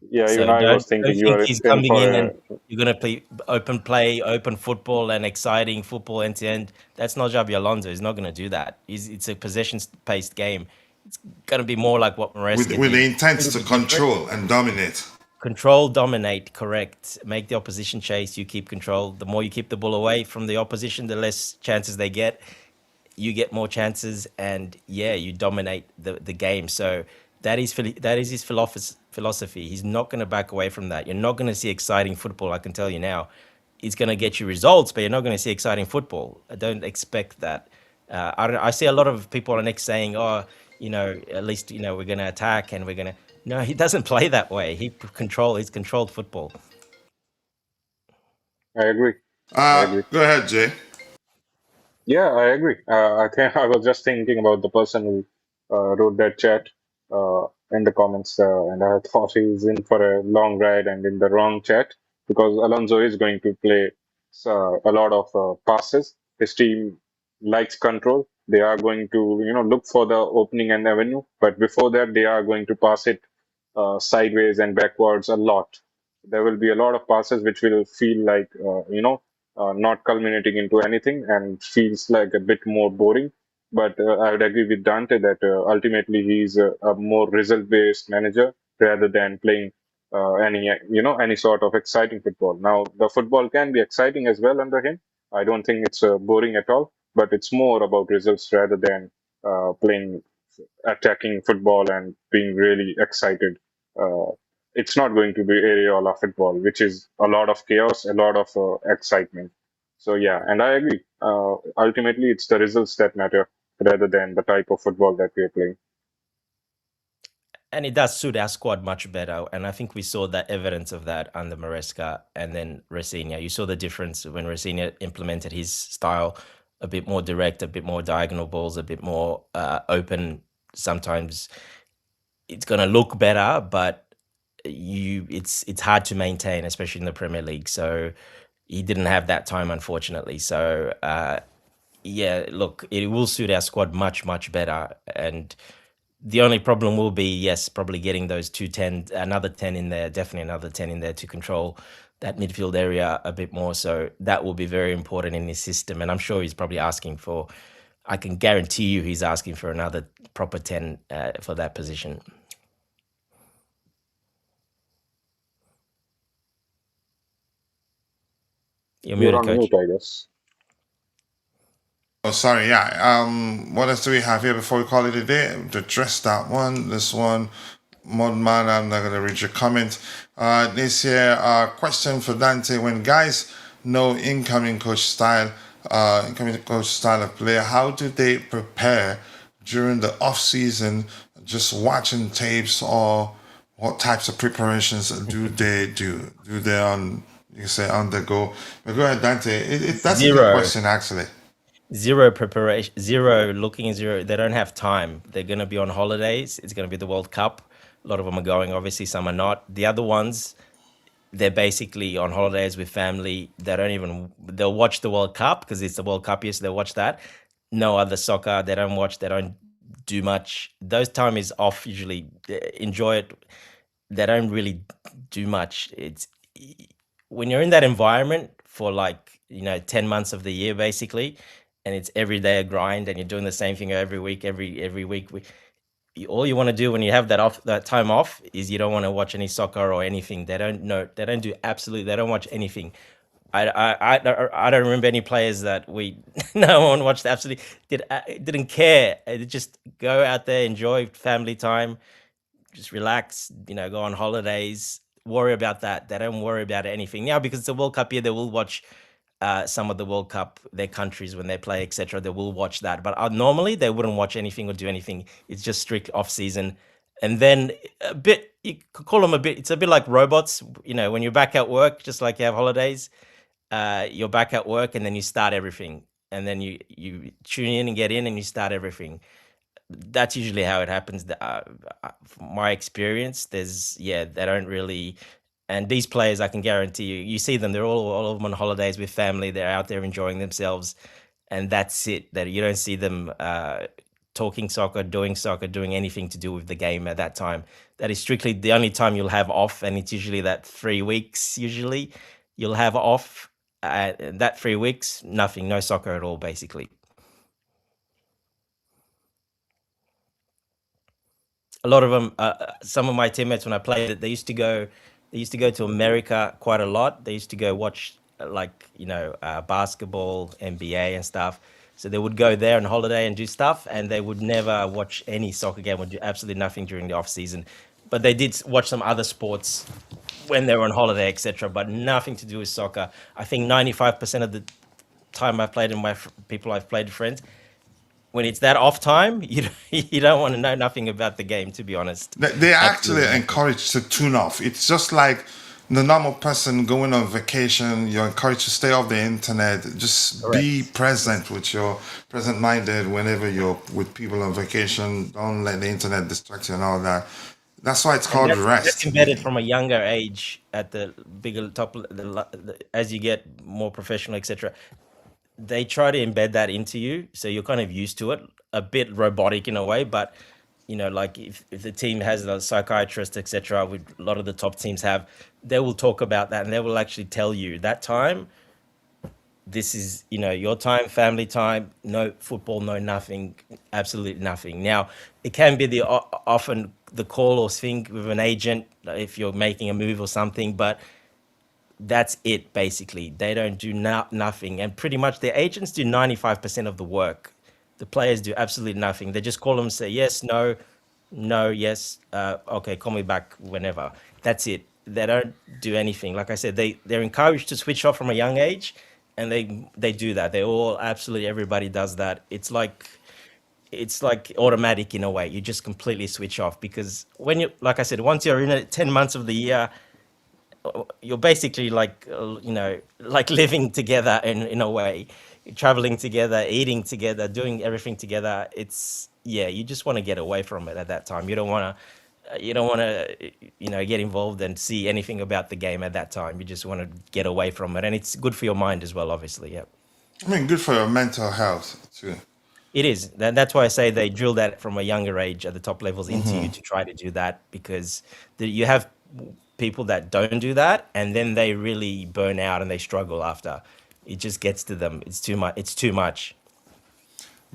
yeah. So Even I was don't thinking you think are he's in coming for in a. and you're going to play, open football and exciting football end to end. That's not Xabi Alonso. He's not going to do that. It's a possession-based game. It's going to be more like what Maresca With did. the intent to control and dominate. Control, dominate, correct. Make the opposition chase, you keep control. The more you keep the ball away from the opposition, the less chances they get. You get more chances, and yeah, you dominate the game. So that is his philosophy. He's not going to back away from that. You're not going to see exciting football, I can tell you now. It's going to get you results, but you're not going to see exciting football. I don't expect that. I see a lot of people on X saying, "Oh, at least we're going to attack and we're going to." No, he doesn't play that way. He's controlled football. I agree. I agree. Go ahead, Jay. Yeah, I agree. I think I was just thinking about the person who wrote that chat in the comments, and I thought he's in for a long ride and in the wrong chat because Alonso is going to play a lot of passes. His team likes control. They are going to, look for the opening and avenue, but before that, they are going to pass it sideways and backwards a lot. There will be a lot of passes which will feel like, not culminating into anything and feels like a bit more boring. But I would agree with Dante that ultimately he's a more result-based manager rather than playing any sort of exciting football. Now, the football can be exciting as well under him. I don't think it's boring at all, but it's more about results rather than playing attacking football and being really excited. Uh, it's not going to be areola football, which is a lot of chaos, a lot of excitement. So yeah, and I agree. Ultimately, it's the results that matter rather than the type of football that we are playing. And it does suit our squad much better. And I think we saw that evidence of that under Maresca and then Rafinha. You saw the difference when Rafinha implemented his style, a bit more direct, a bit more diagonal balls, a bit more open. Sometimes it's going to look better, but it's hard to maintain, especially in the Premier League. So he didn't have that time, unfortunately. So yeah, look, it will suit our squad much, much better. And the only problem will be, yes, probably getting those 210, another 10 in there, definitely another 10 in there to control that midfield area a bit more. So that will be very important in his system. And I'm sure he's probably asking for, I can guarantee you he's asking for another proper 10 for that position. You're You're muted, on coach. mute, I guess. Oh, sorry. Yeah. What else do we have here before we call it a day? To address that one. This one, Modern Man. I'm not gonna read your comment. This here question for Dante: when guys know incoming coach style of play, how do they prepare during the off season? Just watching tapes, or what types of preparations do they do? Do they undergo? But go ahead, Dante. That's a good Zero. question, actually. Zero preparation, zero looking at zero. They don't have time. They're going to be on holidays. It's going to be the World Cup. A lot of them are going, obviously, some are not. The other ones, they're basically on holidays with family. They'll watch the World Cup because it's the World Cup year, so they'll watch that. no other soccer. They don't watch. They don't do much. Those time is off usually. They enjoy it. They don't really do much. It's when you're in that environment for like 10 months of the year basically, and it's every day a grind, and you're doing the same thing every week, every week. All you want to do when you have that time off is you don't want to watch any soccer or anything. They don't know. They don't do absolutely. They don't watch anything. I don't remember any players that no one watched absolutely didn't care. They just go out there, enjoy family time, just relax, go on holidays, worry about that. They don't worry about anything now because it's the World Cup year. They will watch some of the World Cup, their countries when they play, etc. They will watch that, but normally they wouldn't watch anything or do anything. It's just strict off season, and then a bit. You could call them a bit. It's a bit like robots. When you're back at work, just like you have holidays, you're back at work, and then you start everything, and then you tune in and get in, and you start everything. That's usually how it happens. From my experience, they don't really. And these players, I can guarantee you see them. They're all of them on holidays with family. They're out there enjoying themselves, and that's it. That you don't see them talking soccer, doing anything to do with the game at that time. That is strictly the only time you'll have off, and it's usually that 3 weeks. Usually, you'll have off. That 3 weeks, nothing, no soccer at all, basically. A lot of them, some of my teammates when I played it, they used to go to America quite a lot. They used to go watch basketball, NBA and stuff. So they would go there on holiday and do stuff, and they would never watch any soccer game, would do absolutely nothing during the off season. But they did watch some other sports when they were on holiday, etc. But nothing to do with soccer. I think 95% of the time I've played, and people I've played, friends, when it's that off time, you don't want to know nothing about the game, to be honest. They're actually Absolutely. encouraged to tune off. It's just like the normal person going on vacation. You're encouraged to stay off the internet. Just be Correct. present with your present-minded whenever you're with people on vacation. Don't let the internet distract you and all that. That's why it's And called that's rest. embedded from a younger age at the bigger top, as you get more professional, etc. They try to embed that into you, so you're kind of used to it, a bit robotic in a way. But like if the team has a psychiatrist, etc., with a lot of the top teams have, they will talk about that, and they will actually tell you that time, this is your time, family time, no football, no nothing, absolutely nothing. Now it can be often the call or thing with an agent if you're making a move or something, but that's it basically. They don't do nothing, and pretty much the agents do 95% of the work. The players do absolutely nothing. They just call them, say yes, no, no, yes, okay, call me back whenever. That's it. They don't do anything. Like I said, they're encouraged to switch off from a young age, and they do that. They all, absolutely everybody does that. It's like automatic in a way. You just completely switch off, because when you, like I said, once you're in it 10 months of the year, you're basically like like living together in a way, traveling together, eating together, doing everything together. You just want to get away from it at that time. You don't want to get involved and see anything about the game at that time. You just want to get away from it, and it's good for your mind as well, obviously. Yeah, I mean, good for your mental health too. it is. That's why I say they drill that from a younger age at the top levels into you to try to do that, because you have people that don't do that, and then they really burn out and they struggle after. It just gets to them. It's too much. It's too much.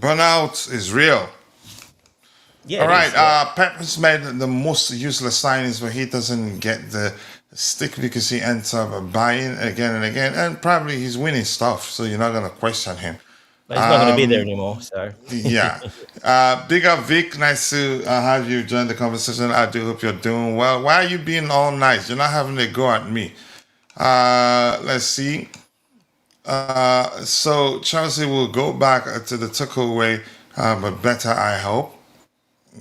Burnout is real. Yeah, All it right. is. Yeah. Pep has made the most useless signings where he doesn't get the stick because he ends up buying again and again, and probably he's winning stuff, so you're not gonna question him. But he's not going to be there anymore. So Yeah. Big up, Vic. Nice to have you join the conversation. I do hope you're doing well. Why are you being all nice? You're not having a go at me. Let's see. So Chelsea will go back to the Tuchel way, but better, I hope.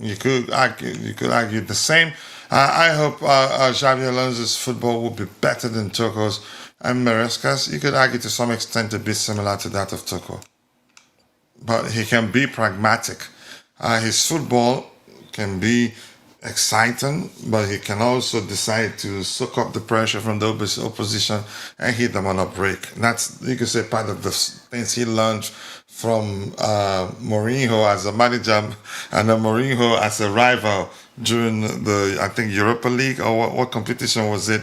You could argue the same. I hope Xabi Alonso's football will be better than Tuchel's, and Maresca's, you could argue to some extent a bit similar to that of Tuchel. But he can be pragmatic. His football can be exciting, but he can also decide to soak up the pressure from the opposition and hit them on a break. That's, you could say, part of the things he learned from Mourinho as a manager and then Mourinho as a rival during the, I think, Europa League, or what competition was it,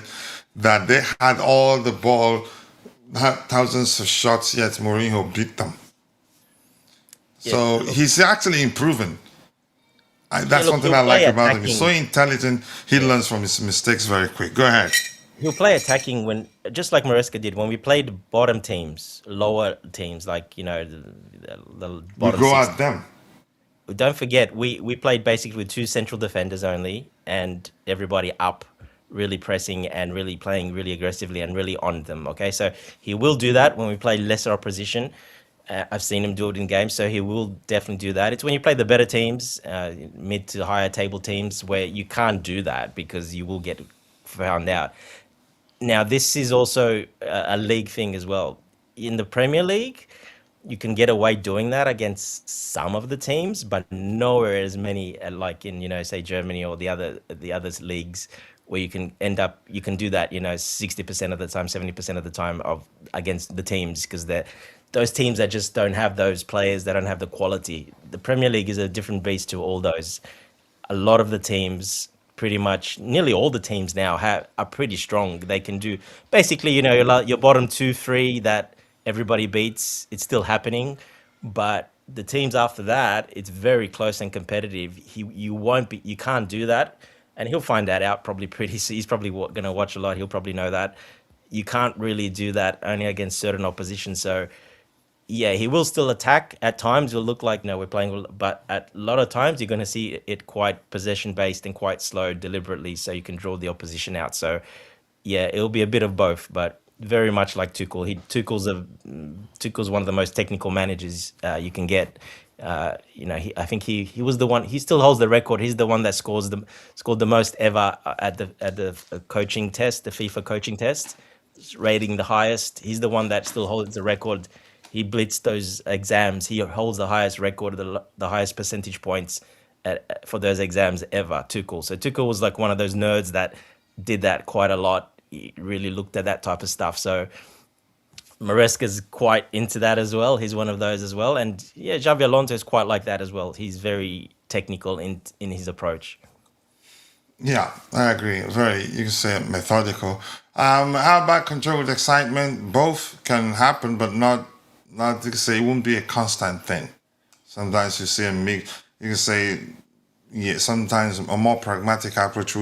that they had all the ball, had thousands of shots, yet Mourinho beat them. Yeah, So look, he's actually improving. yeah, That's look, one thing he'll I like play about him. He's so attacking. intelligent. He Yeah. learns from his mistakes very quick. Go ahead. He'll play attacking when, just like Maresca did when we played bottom teams, lower teams, like the We bottom go six. at them. Don't forget, we played basically with two central defenders only, and everybody up, really pressing and really playing really aggressively and really on them. Okay, so he will do that when we play lesser opposition. I've seen him do it in games, so he will definitely do that. It's when you play the better teams, mid to higher table teams, where you can't do that because you will get found out. Now, this is also a league thing as well. In the Premier League, you can get away doing that against some of the teams, but nowhere as many like in say Germany or the other leagues where you can do that 60% of the time, 70% of the time of against the teams because those teams that just don't have those players, they don't have the quality. The Premier League is a different beast to all those. A lot of the teams, pretty much nearly all the teams now are pretty strong. They can do basically, your bottom two, three that everybody beats. It's still happening, but the teams after that, it's very close and competitive. You can't do that, and he'll find that out probably pretty soon. He's probably going to watch a lot. He'll probably know that you can't really do that only against certain opposition. So yeah, he will still attack. At times, it'll look like, no, we're playing, but at a lot of times, you're going to see it quite possession based and quite slow deliberately, so you can draw the opposition out. So, yeah, it'll be a bit of both, but very much like Tuchel. Tuchel's one of the most technical managers you can get. I think he was the one. He still holds the record. He's the one that scored the most ever at the coaching test, the FIFA coaching test, rating the highest. He's the one that still holds the record. He blitzed those exams. He holds the highest record, the highest percentage points for those exams ever. Tuchel. So Tuchel was like one of those nerds that did that quite a lot. He really looked at that type of stuff. So Maresca's quite into that as well. He's one of those as well. And yeah, Xavi Alonso is quite like that as well. He's very technical in his approach. Yeah, I agree. Very, you can say methodical. How about controlled excitement? Both can happen, but not to say it won't be a constant thing. Sometimes you see a mix. You can say, yeah, sometimes a more pragmatic approach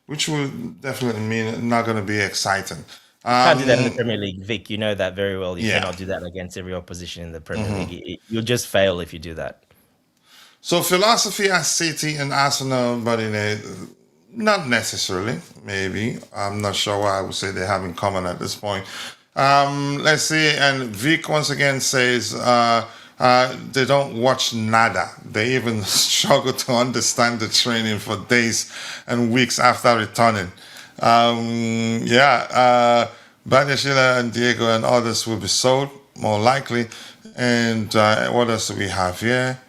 which would definitely mean not going to be exciting. Can't do that in the Um, Premier League, Vic. You know that very well. You yeah. cannot do that against every opposition in the Premier League. You'll just fail if you do that. So philosophy as City and Arsenal, but not necessarily. Maybe I'm not sure what I would say they have in common at this point. Let's see. And Vic once again says they don't watch nada. They even struggle to understand the training for days and weeks after returning. Baniashila and Diego and others will be sold more likely. And what else do we have here?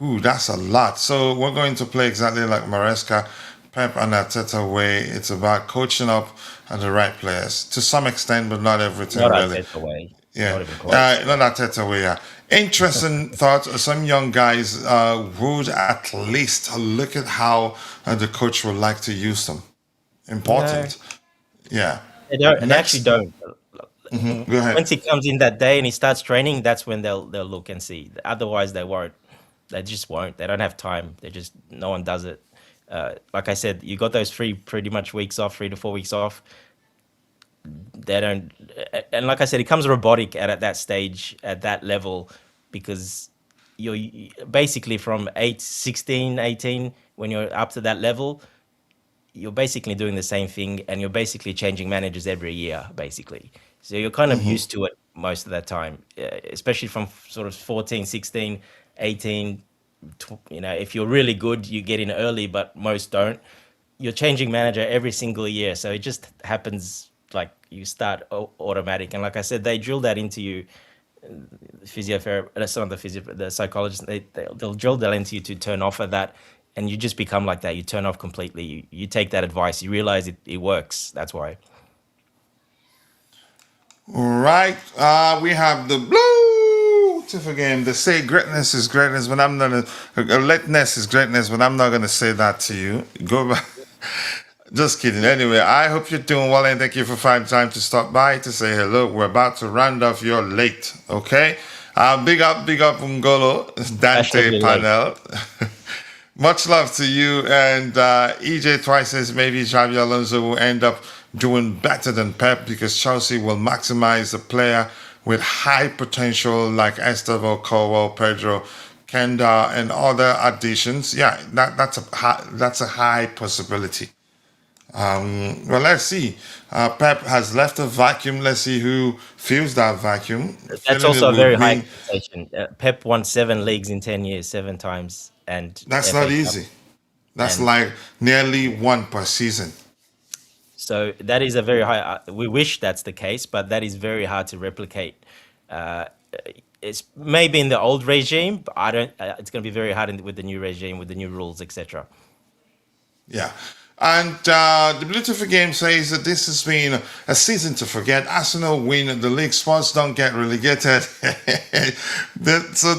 Ooh, that's a lot. So we're going to play exactly like Maresca, Pep and Arteta way. It's about coaching up and the right players to some extent, but not everything Not really. Arteta way. Yeah, Not even close. not Arteta way. Yeah. Interesting thought. Some young guys would at least look at how the coach would like to use them. No, Important. Yeah. they don't. And they actually Next, don't. go ahead. Once he comes in that day and he starts training, that's when they'll look and see. Otherwise, they won't. They just won't. They don't have time. No one does it. Like I said, you got those pretty much weeks off, 3 to 4 weeks off. They don't, and like I said, it comes robotic at that stage, at that level, because you're basically from 16, 18, when you're up to that level, you're basically doing the same thing and you're basically changing managers every year, basically. So you're kind of used to it most of the time, especially from sort of 14, 16, 18. If you're really good, you get in early, but most don't. You're changing manager every single year. So it just happens like you start automatic. And like I said, they drill that into you. Some of the psychologists, they'll drill that into you to turn off of that. And you just become like that. You turn off completely. You take that advice. You realize it works. That's why. Right. We have the blue beautiful game. They say greatness is greatness, but I'm not. Lateness is greatness, but I'm not going to say that to you. Go back. Just kidding. Anyway, I hope you're doing well, and thank you for finding time to stop by to say hello. We're about to round off your late, okay? Big up, Ungolo, Dante Fashionably late. Panel. Much love to you. And EJ twice says maybe Xabi Alonso will end up doing better than Pep because Chelsea will maximize a player with high potential like Esteban, Joao Pedro, Kenda, and other additions. Yeah, that's a high possibility. Well, let's see. Pep has left a vacuum. Let's see who fills that vacuum. That's Filling also it a will very high be. expectation. Pep won 7 leagues in 10 years, 7 times, and That's FA not Cup. easy. That's And like nearly one per season. so that is a very high. We wish that's the case, but that is very hard to replicate. Uh, it's maybe in the old regime, but I don't. It's going to be very hard with the new regime, with the new rules, etc. Yeah. And the beautiful game says that this has been a season to forget. Arsenal win the league. Spurs don't get relegated. So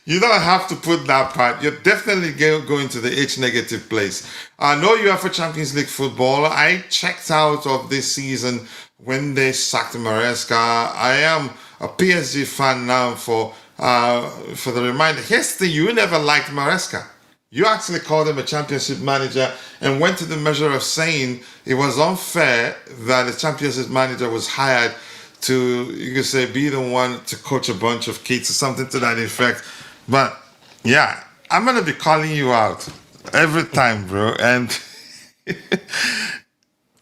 you don't have to put that part. You're definitely going to the H negative place. I know you are for Champions League football. I checked out of this season when they sacked Maresca. I am a PSG fan now for the reminder. Here's the thing, you never liked Maresca. You actually called him a championship manager and went to the measure of saying it was unfair that a championship manager was hired to, you could say, be the one to coach a bunch of kids or something to that effect. But yeah, I'm going to be calling you out every time, bro. And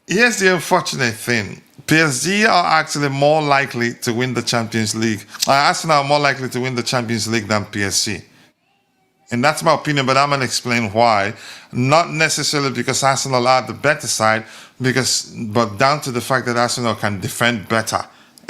here's the unfortunate thing. PSG are actually more likely to win the Champions League. Arsenal are more likely to win the Champions League than PSG. And that's my opinion, but I'm going to explain why. Not necessarily because Arsenal are the better side, but down to the fact that Arsenal can defend better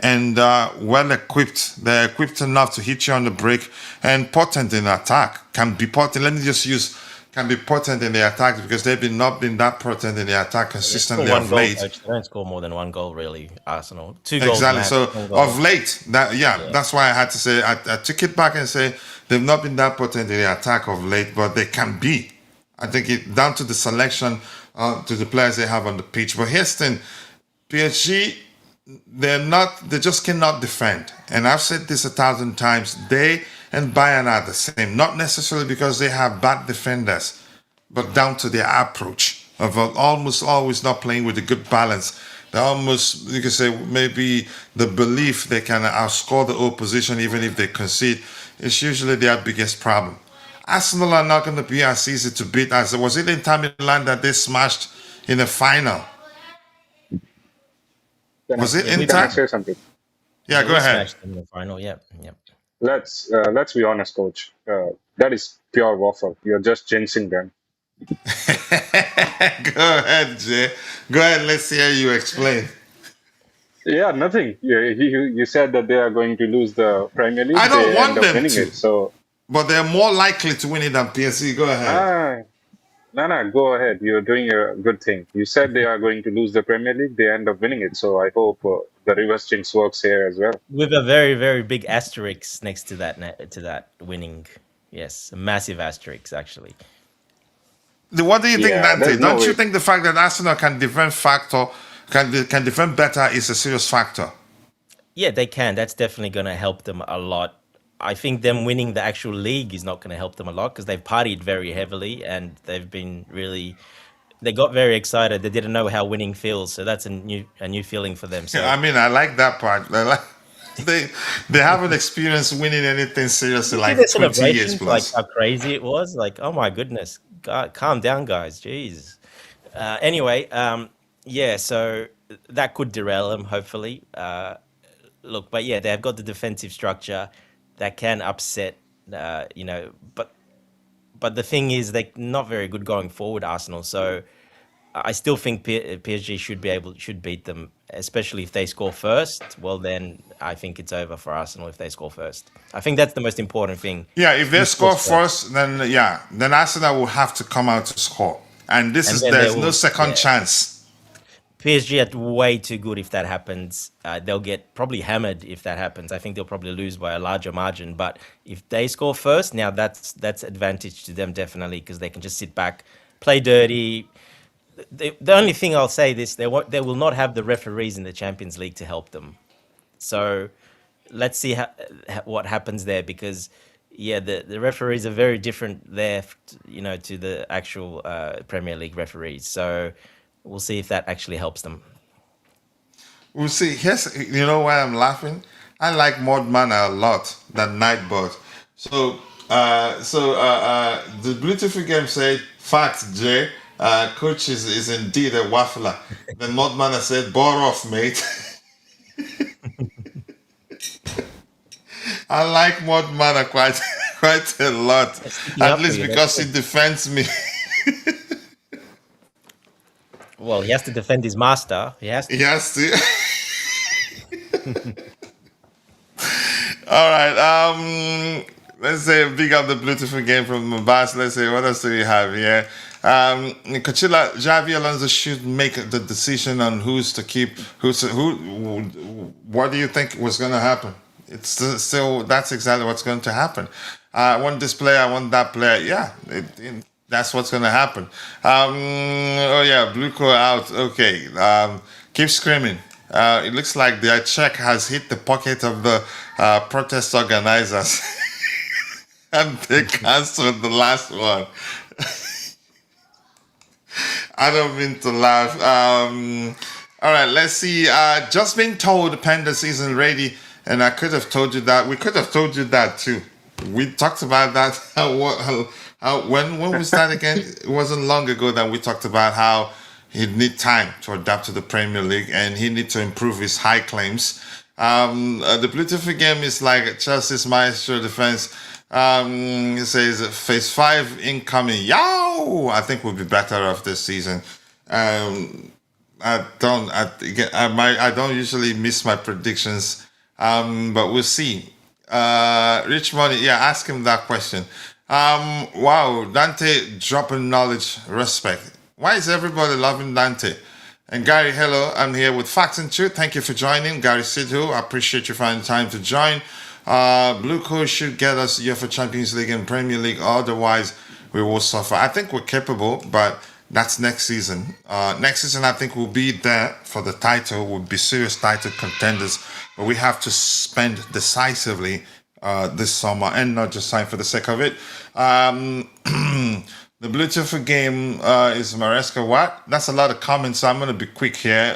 and well equipped. They're equipped enough to hit you on the break and potent in attack. Can be potent. Let me just use can be potent in the attack because they've not been that potent in the attack They score consistently one of goal, late. coach. They don't score more than one goal, really. Arsenal 2 goals Exactly. max. So 1 of goal. late, Yeah. that's why I had to say I took it back and say they've not been that potent in the attack of late, but they can be. I think it down to the selection to the players they have on the pitch. But here's the thing, PSG, they just cannot defend. And I've said this 1,000 times. They and Bayern are the same, not necessarily because they have bad defenders, but down to their approach of almost always not playing with a good balance. They almost, you could say, maybe the belief they can outscore the opposition even if they concede is usually their biggest problem. Arsenal are not going to be as easy to beat as was it Inter Milan that they smashed in the final? Was it Can I Inter? say something? Yeah, Yeah, go we ahead. smashed them in the final. Yep. Yep. Let's be honest, coach. That is pure waffle. You're just jinxing them. Go ahead, Jay. Go ahead. Let's hear you explain. Yeah, nothing. You said that they are going to lose the Premier League. I don't They want end up them winning to, it. So, but they're more likely to win it than PSG. Go ahead. no, go ahead. You're doing a good thing. You said they are going to lose the Premier League. They end up winning it. So I hope the reverse jinx works here as well. With a very, very big asterisk next to that winning. Yes, a massive asterisk actually. What do you think, Yeah, Dante? there's no Don't you way. think the fact that Arsenal can defend better is a serious factor? Yeah, they can. That's definitely going to help them a lot. I think them winning the actual league is not going to help them a lot because they've partied very heavily and they've been really. They got very excited. They didn't know how winning feels, so that's a new feeling for them. So I mean, I like that part. They haven't experienced winning anything seriously you see like the 20 years celebrations, like plus. how crazy it was. Like, oh my goodness, God, calm down, guys. Jeez. Anyway, yeah. So that could derail them. Hopefully, look, but yeah, they've got the defensive structure that can upset. But the thing is, they're not very good going forward, Arsenal. So I still think PSG should beat them, especially if they score first. Well, then I think it's over for Arsenal if they score first. I think that's the most important thing. Yeah, if they Who score scores first? first, then Arsenal will have to come out to score. And And then they there's no will, second yeah. chance. PSG are way too good if that happens. They'll get probably hammered if that happens. I think they'll probably lose by a larger margin. But if they score first, now that's advantage to them definitely because they can just sit back, play dirty. The only thing I'll say this they will not have the referees in the Champions League to help them. So let's see what happens there because yeah, the referees are very different there, to the actual Premier League referees. So we'll see if that actually helps them. We'll see. Yes, you know why I'm laughing? I like Modman a lot than Nightbot. The beautiful game said, "Fact, Jay, coach is indeed a waffler." Then Modman said, "Bore off, mate." I like Modman quite quite a lot, Sticking at up for least you. That's because he good. defends me. Well, he has to defend his master. He has He to. has to. All right. Let's say big up the beautiful game from Mabas. Let's say what else do we have here? Coachella Javi Alonso should make the decision on who's to keep, who. What do you think was going to happen? It's still that's exactly what's going to happen. I want this player. I want that player. Yeah, that's what's going to happen. Oh yeah, Blue Core out. Okay. Keep screaming. It looks like their check has hit the pocket of the protest organizers, and they canceled the last one. I don't mean to laugh. All right, let's see. Just being told Pandas isn't ready, and I could have told you that. We could have told you that too. We talked about that. When we started again, it wasn't long ago that we talked about how he'd need time to adapt to the Premier League and he need to improve his high claims. The beautiful game is like Chelsea's maestro defense. It says phase 5 incoming. Yow! I think we'll be better off this season. I don't usually miss my predictions, but we'll see. Rich Money, yeah, ask him that question. Wow, Dante dropping knowledge, respect. Why is everybody loving Dante? And Gary, hello, I'm here with Facts and Truth. Thank you for joining. Gary Sidhu, I appreciate you finding time to join. Blue Coat should get us UEFA Champions League and Premier League, otherwise we will suffer. I think we're capable, but that's next season. Next season, I think we'll be there for the title. We'll be serious title contenders, but we have to spend decisively this summer and not just sign for the sake of it. The beautiful game is Maresca. What? That's a lot of comments, so I'm going to be quick here.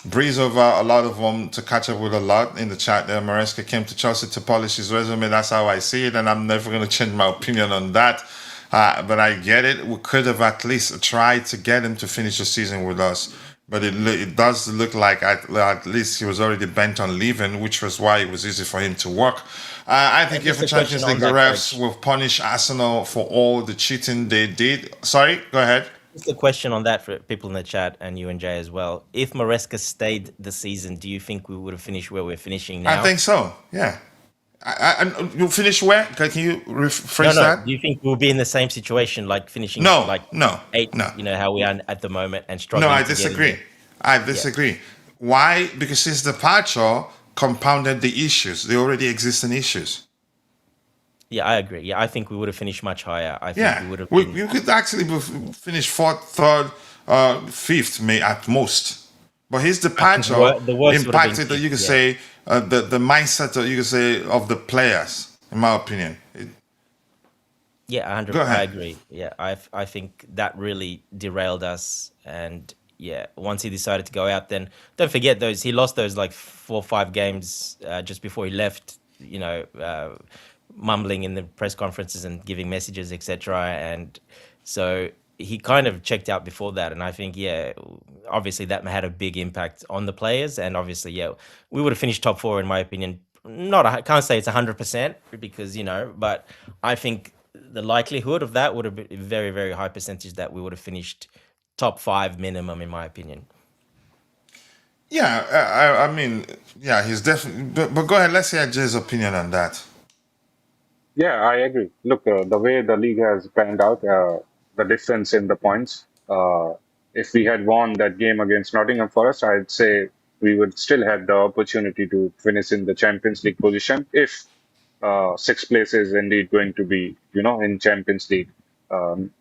Breeze over a lot of them to catch up with a lot in the chat there. Maresca came to Chelsea to polish his resume. That's how I see it, and I'm never going to change my opinion on that. But I get it. We could have at least tried to get him to finish the season with us. But it does look like at least he was already bent on leaving, which was why it was easy for him to work. I think Just UEFA a question Champions League, on the that, refs coach. will punish Arsenal for all the cheating they did. Sorry, go ahead. Just a question on that for people in the chat and you and Jay as well. If Maresca stayed the season, do you think we would have finished where we're finishing I now? think so, yeah. You finish where? Can you No, rephrase no. that? Do you think we'll be in the same situation, like finishing No, like no, eighth, no. how we are at the moment, and No, I struggling to get in disagree. there? I Yeah. disagree. Why? Because his departure compounded the issues, the already existing issues. Yeah, I agree. Yeah, I think we would have finished much higher. I think Yeah, we would have been. you could actually finish fourth, third, fifth, may at most. But his I think departure the worst would have been impacted, fifth. you could Yeah. say, the mindset, you could say, of the players. In my opinion, Yeah, go 100. I ahead. agree. Yeah, I think that really derailed us. And yeah, once he decided to go out, then don't forget those. He lost those like 4 or 5 games just before he left. Mumbling in the press conferences and giving messages, etc. And so he kind of checked out before that. And I think, yeah, obviously that had a big impact on the players. And obviously, yeah, we would have finished top 4 in my opinion. I can't say it's 100% because but I think the likelihood of that would have been a very, very high percentage that we would have finished top 5 minimum in my opinion. Yeah, I mean, yeah, he's definitely. But go ahead. Let's hear Jay's opinion on that. Yeah, I agree. Look, the way the league has panned out, the difference in the points, if we had won that game against Nottingham Forest, I'd say we would still have the opportunity to finish in the Champions League position if sixth place is indeed going to be, in Champions League,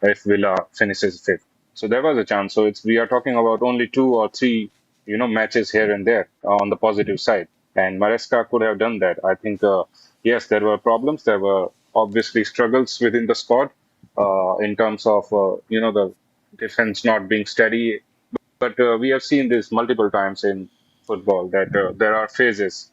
if Villa finishes fifth. So there was a chance. So we are talking about only two or three, matches here and there on the positive side. And Maresca could have done that. I think, yes, there were problems. There were obviously struggles within the squad in terms of, the defense not being steady. But we have seen this multiple times in football that there are phases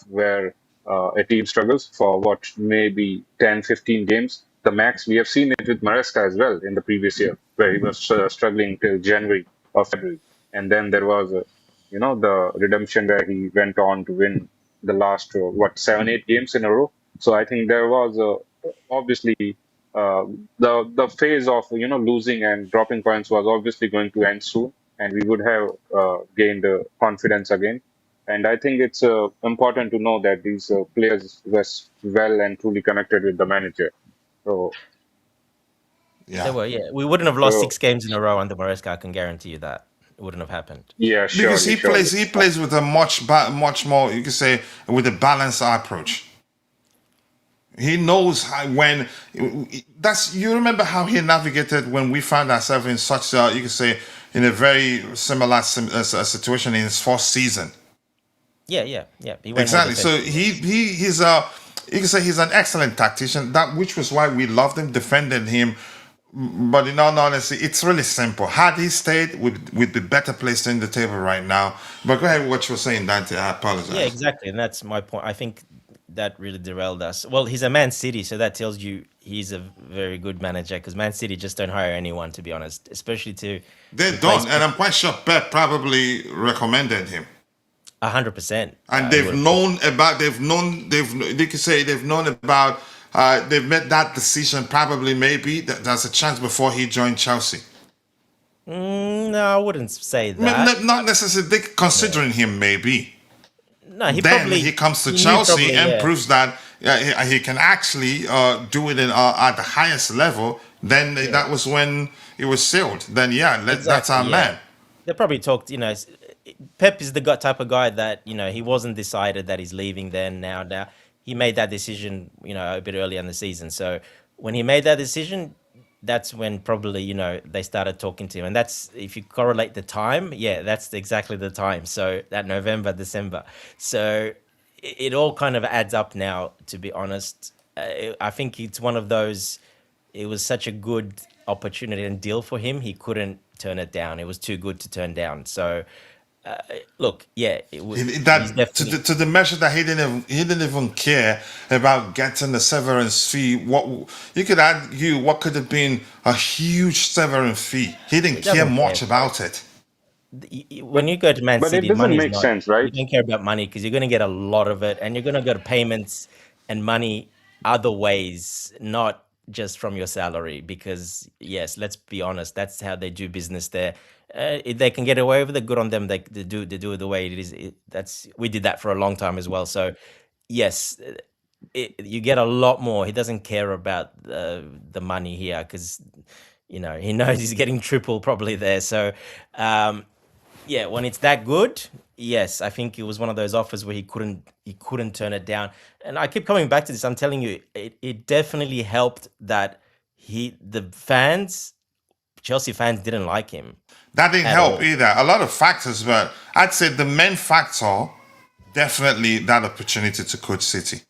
where a team struggles for what may be 10, 15 games. The max, we have seen it with Maresca as well in the previous year, where he was struggling till January or February. And then there was, the redemption where he went on to win the last, 7, 8 games in a row. So I think there was obviously the phase of losing and dropping points was obviously going to end soon, and we would have gained confidence again. And I think it's important to know that these players were well and truly connected with the manager. So, They Yeah. were, yeah. We wouldn't have lost so 6 games in a row under Maresca. I can guarantee you that. It wouldn't have happened. yeah, Because surely, surely. he plays with a much more, you could say, with a balanced approach. He knows how, when that's, you remember how he navigated when we found ourselves in such a, you could say, in a very similar situation in his first season. Yeah, yeah, yeah. He went more Exactly. So defensive. he's a, you can say he's an excellent tactician. That which was why we loved him, defended him. But in all honesty, it's really simple. Had he stayed, we'd be better placed in the table right now. But go ahead with what you were saying, Dante. I Yeah, apologize. exactly. And that's my point. I think that really derailed us. Well, he's a Man City, so that tells you he's a very good manager because Man City just don't hire anyone, to be honest, especially to They replace don't, and I'm quite sure Pep probably recommended him. 100%. And He they've would. known about, they could say they've known about, they've made that decision probably maybe that there's a chance before he joined Chelsea. No, I wouldn't say that. Not necessarily, they considering him maybe. No, Then he comes to he knew Chelsea probably, and yeah. proves that he can actually do it at the highest level. Then that was when it was sealed. Then that's our Exactly, yeah. man. They probably talked, Pep is the type of guy that, he wasn't decided that he's leaving then, now. He made that decision, a bit earlier in the season. So when he made that decision, that's when probably, they started talking to him. And that's, if you correlate the time, yeah, that's exactly the time. So that November, December. So it all kind of adds up now, to be honest. I think it's one of those, it was such a good opportunity and deal for him. He couldn't turn it down. It was too good to turn down. So, look, yeah, he's That definitely. to the measure that he didn't even care about getting the severance fee. What you could argue, what could have been a huge severance fee. He didn't He care doesn't care, much bro. about it. When you go to Man But it City, doesn't money is make not. sense, You right? don't care about money because you're going to get a lot of it, and you're going to go to payments and money other ways, not just from your salary. Because yes, let's be honest, that's how they do business there. If they can get away with it, good on them. They do it the way it is. We did that for a long time as well. So yes, you get a lot more. He doesn't care about the money here because he knows he's getting triple probably there. So. Yeah, when it's that good, yes, I think it was one of those offers where he couldn't turn it down. And I keep coming back to this. I'm telling you, it definitely helped that the fans, Chelsea fans, didn't like him That didn't at help all. either. A lot of factors, but I'd say the main factor definitely that opportunity to coach City.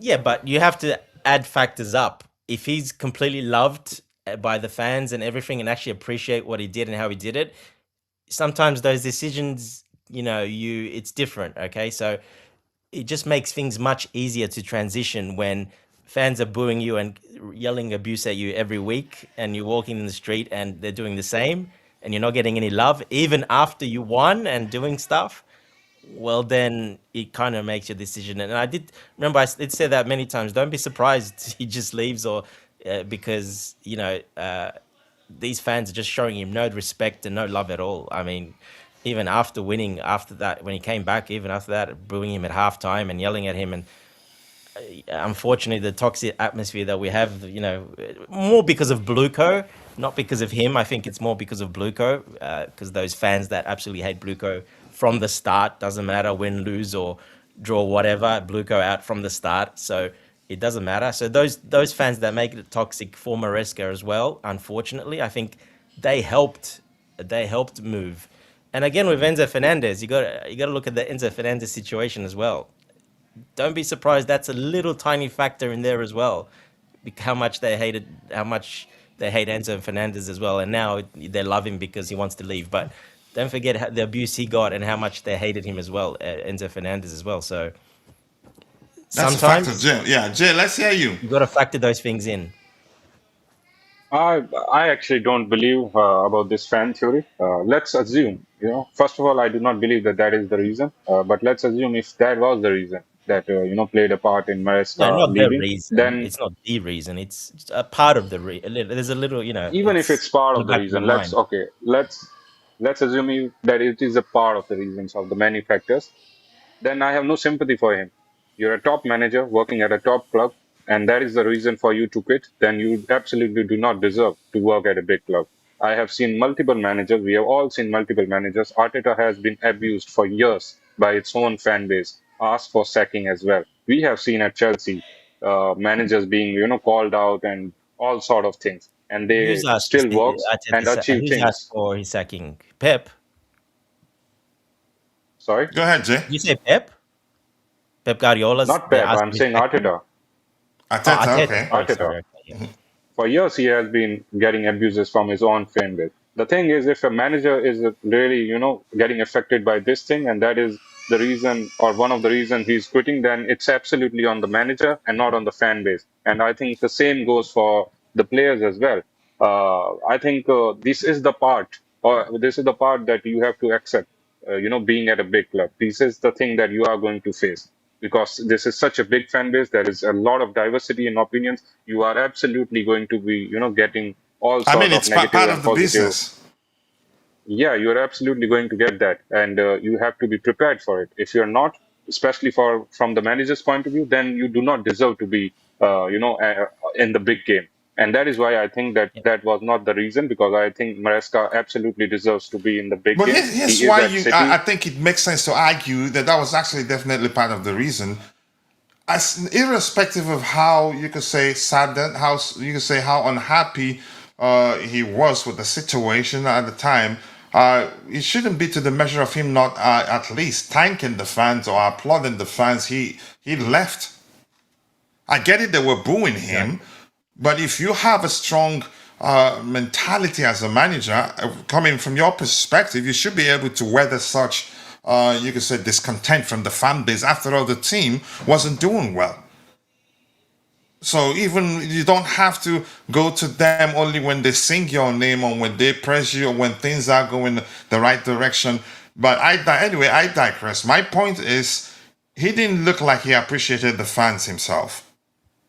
Yeah, but you have to add factors up. If he's completely loved by the fans and everything, and actually appreciate what he did and how he did it, sometimes those decisions, it's different. Okay, so it just makes things much easier to transition when fans are booing you and yelling abuse at you every week and you're walking in the street and they're doing the same and you're not getting any love even after you won and doing stuff. Well, then it kind of makes your decision. And I did remember I did say that many times. Don't be surprised he just leaves or because these fans are just showing him no respect and no love at all. I mean, even after winning, after that, when he came back, even after that, booing him at halftime and yelling at him, and unfortunately, the toxic atmosphere that we have, more because of Blueco, not because of him. I think it's more because of Bluco, because those fans that absolutely hate Bluco from the start, doesn't matter win, lose, or draw, whatever, Bluco out from the start. So it doesn't matter. So those fans that make it toxic for Maresca as well, unfortunately, I think they helped move. And again with Enzo Fernandez, you got to look at the Enzo Fernandez situation as well. Don't be surprised that's a little tiny factor in there as well. How much they hate Enzo Fernandez as well, and now they love him because he wants to leave. But don't forget the abuse he got and how much they hated him as well, Enzo Fernandez as well. So That's a factor, sometimes Jay. Yeah, Jay, let's hear you. you got to factor those things in. I actually don't believe about this fan theory. Let's assume, first of all, I do not believe that that is the reason. But let's assume if that was the reason that played a part in No, Maresca not the leaving, reason. then It's not the reason. It's just a part of the there's a little, even if it's it's part in of the the back of your reason, mind. let's assume that it is a part of the reasons of the many factors. Then I have no sympathy for him. You're a top manager working at a top club, and that is the reason for you to quit. Then you absolutely do not deserve to work at a big club. I have seen multiple managers. We have all seen multiple managers. Arteta has been abused for years by its own fan base, asked for sacking as well. We have seen at Chelsea managers being, called out and all sort of things, and Who's they asked still works and achieve who's asked things. for his sacking? Pep? Sorry, Go ahead, Jay. You say Pep? Pep Guardiola's not they Pep. asked I'm for his saying sacking? Arteta. Oh, Ateta, Arteta. okay. Sorry, Arteta. sorry. Okay, yeah. For years, he has been getting abuses from his own fan base. The thing is, if a manager is really, getting affected by this thing, and that is the reason or one of the reasons he's quitting, then it's absolutely on the manager and not on the fan base. And I think the same goes for the players as well. I think this is the part that you have to accept. Being at a big club, this is the thing that you are going to face because this is such a big fan base. There is a lot of diversity in opinions. You are absolutely going to be, getting all I sort mean, of it's negative part and of the positive. business. Yeah, you're absolutely going to get that, and you have to be prepared for it. If you're not, especially from the manager's point of view, then you do not deserve to be, in the big game. And that is why I think that Yeah. that was not the reason, because I think Maresca absolutely deserves to be in the big But game. here's He is why at I City. think it makes sense to argue that that was actually definitely part of the reason. As irrespective of how you could say saddened, how you could say how unhappy he was with the situation at the time, it shouldn't be to the measure of him not at least thanking the fans or applauding the fans. He left. I get it; they were booing him, Exactly. but if you have a strong mentality as a manager, coming from your perspective, you should be able to weather such, you could say, discontent from the fan base. After all, the team wasn't doing well. So even you don't have to go to them only when they sing your name or when they praise you or when things are going the right direction. But anyway, I digress. My point is, he didn't look like he appreciated the fans himself.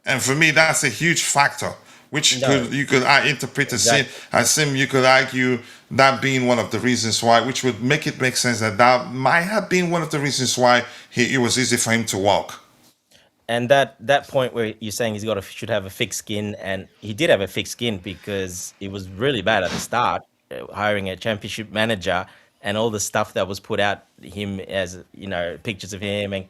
And for me, that's a huge factor, which No, could you could interpret exactly. as him. You could argue that being one of the reasons why, which would make it make sense that that might have been one of the reasons why it was easy for him to walk. And that point where you're saying should have a thick skin, and he did have a thick skin because it was really bad at the start, hiring a championship manager and all the stuff that was put out him as pictures of him and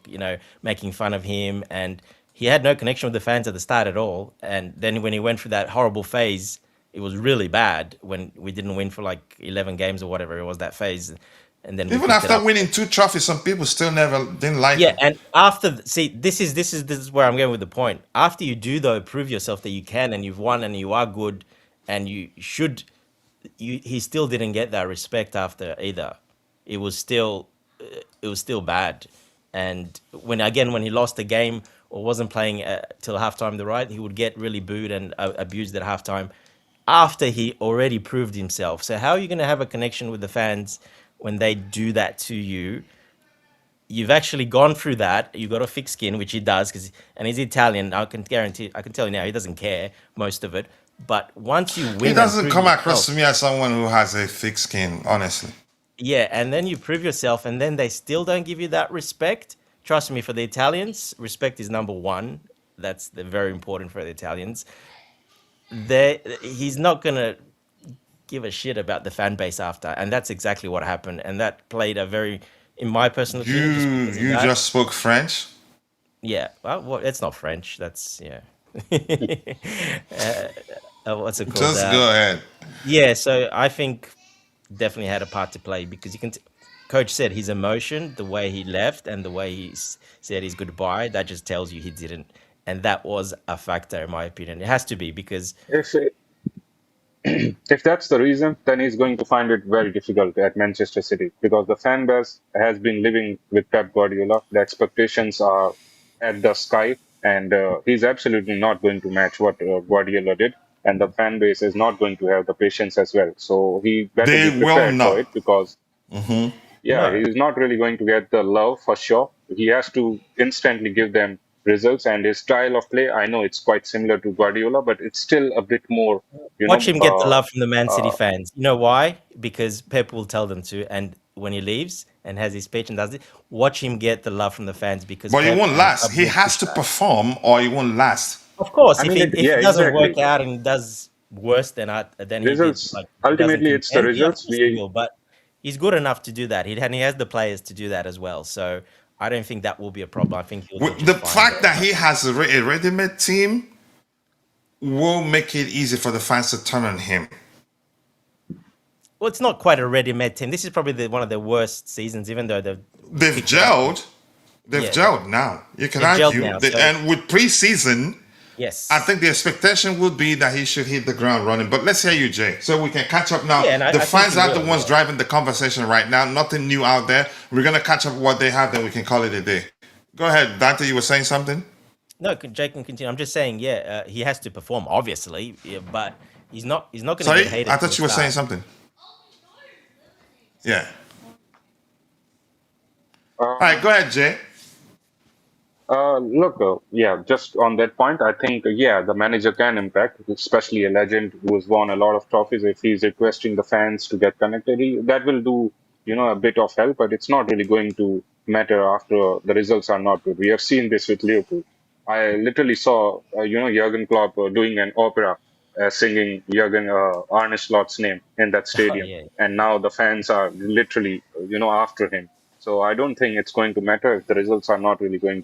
making fun of him, and he had no connection with the fans at the start at all. And then when he went through that horrible phase, it was really bad when we didn't win for like 11 games or whatever it was that phase, and then we Even picked it after up. winning two trophies, some people still never didn't like Yeah, him. and after see, this is where I'm going with the point. After you do though, prove yourself that you can and you've won and you are good, and you should, he still didn't get that respect after either. It was still, it was still bad. And when he lost the game or wasn't playing till halftime, the right, he would get really booed and abused at halftime after he already proved himself. So how are you going to have a connection with the fans when they do that to you? You've actually gone through that. You've got a thick skin, which he does, and he's Italian. I can tell you now, he doesn't care most of it. But once you He win and doesn't prove come across yourself, to me as someone who has a thick skin, honestly. yeah, and then you prove yourself, and then they still don't give you that respect. Trust me, for the Italians, respect is number one. Very important for the Italians. He's not gonna give a shit about the fan base after, and that's exactly what happened. And that played a very, in my personal You opinion, just because of you that. just spoke French. Yeah, well, it's not French. That's yeah. What's it called? Just go ahead. Yeah, so I think definitely had a part to play because you can. Coach said his emotion, the way he left, and the way he said his goodbye. That just tells you he didn't, and that was a factor in my opinion. It has to be because If if that's the reason, then he's going to find it very difficult at Manchester City because the fan base has been living with Pep Guardiola. The expectations are at the sky, and he's absolutely not going to match what Guardiola did. And the fan base is not going to have the patience as well. So he better They be will prepared for not. it because, yeah, no, he's not really going to get the love for sure. He has to instantly give them results, and his style of play, I know it's quite similar to Guardiola, but it's still a bit more, you watch know, him get the love from the Man City uh, fans. You know why? Because Pep will tell them to, and when he leaves and has his speech and does it, watch him get the love from the fans because But he Pep won't and the last. club He will has push to that. perform or he won't last. Of course, I mean, if yeah, it doesn't exactly. work out and he does worse than he did, Results. like he doesn't Ultimately, it's the contend, yeah, of results. course he will. But he's good enough to do that. And he has the players to do that as well. So I don't think that will be a problem. I think he'll do With the just fine fact there. that he has a ready-made team will make it easy for the fans to turn on him. Well, it's not quite a ready-made team. This is probably one of the worst seasons, even though they've They've picked it up. gelled. They've Yeah, gelled now. You can they've gelled argue. now. So And with preseason, I yes, think the expectation would be that he should hit the ground running. But let's hear you, Jay, so we can catch up now. yeah, and The I think fans he are the will. ones Yeah. driving the conversation right now. Nothing new out there. We're gonna catch up with what they have, then we can call it a day. Go ahead, Dante. You were saying something. No, Jake can continue. I'm just saying, yeah, he has to perform, obviously, yeah, but he's not going to Sorry, get hated I from the thought you were saying start. something. Yeah. All right, um, go ahead, Jay. look, yeah, just on that point, I think, yeah, the manager can impact, especially a legend who has won a lot of trophies. If he's requesting the fans to get connected, that will do, a bit of help, but it's not really going to matter after the results are not good. We have seen this with Liverpool. I literally saw, Jurgen Klopp doing an opera, singing Jurgen Arne Slot's name in that Oh stadium, yeah, and now the fans are literally, after him. So I don't think it's going to matter if the results are not really going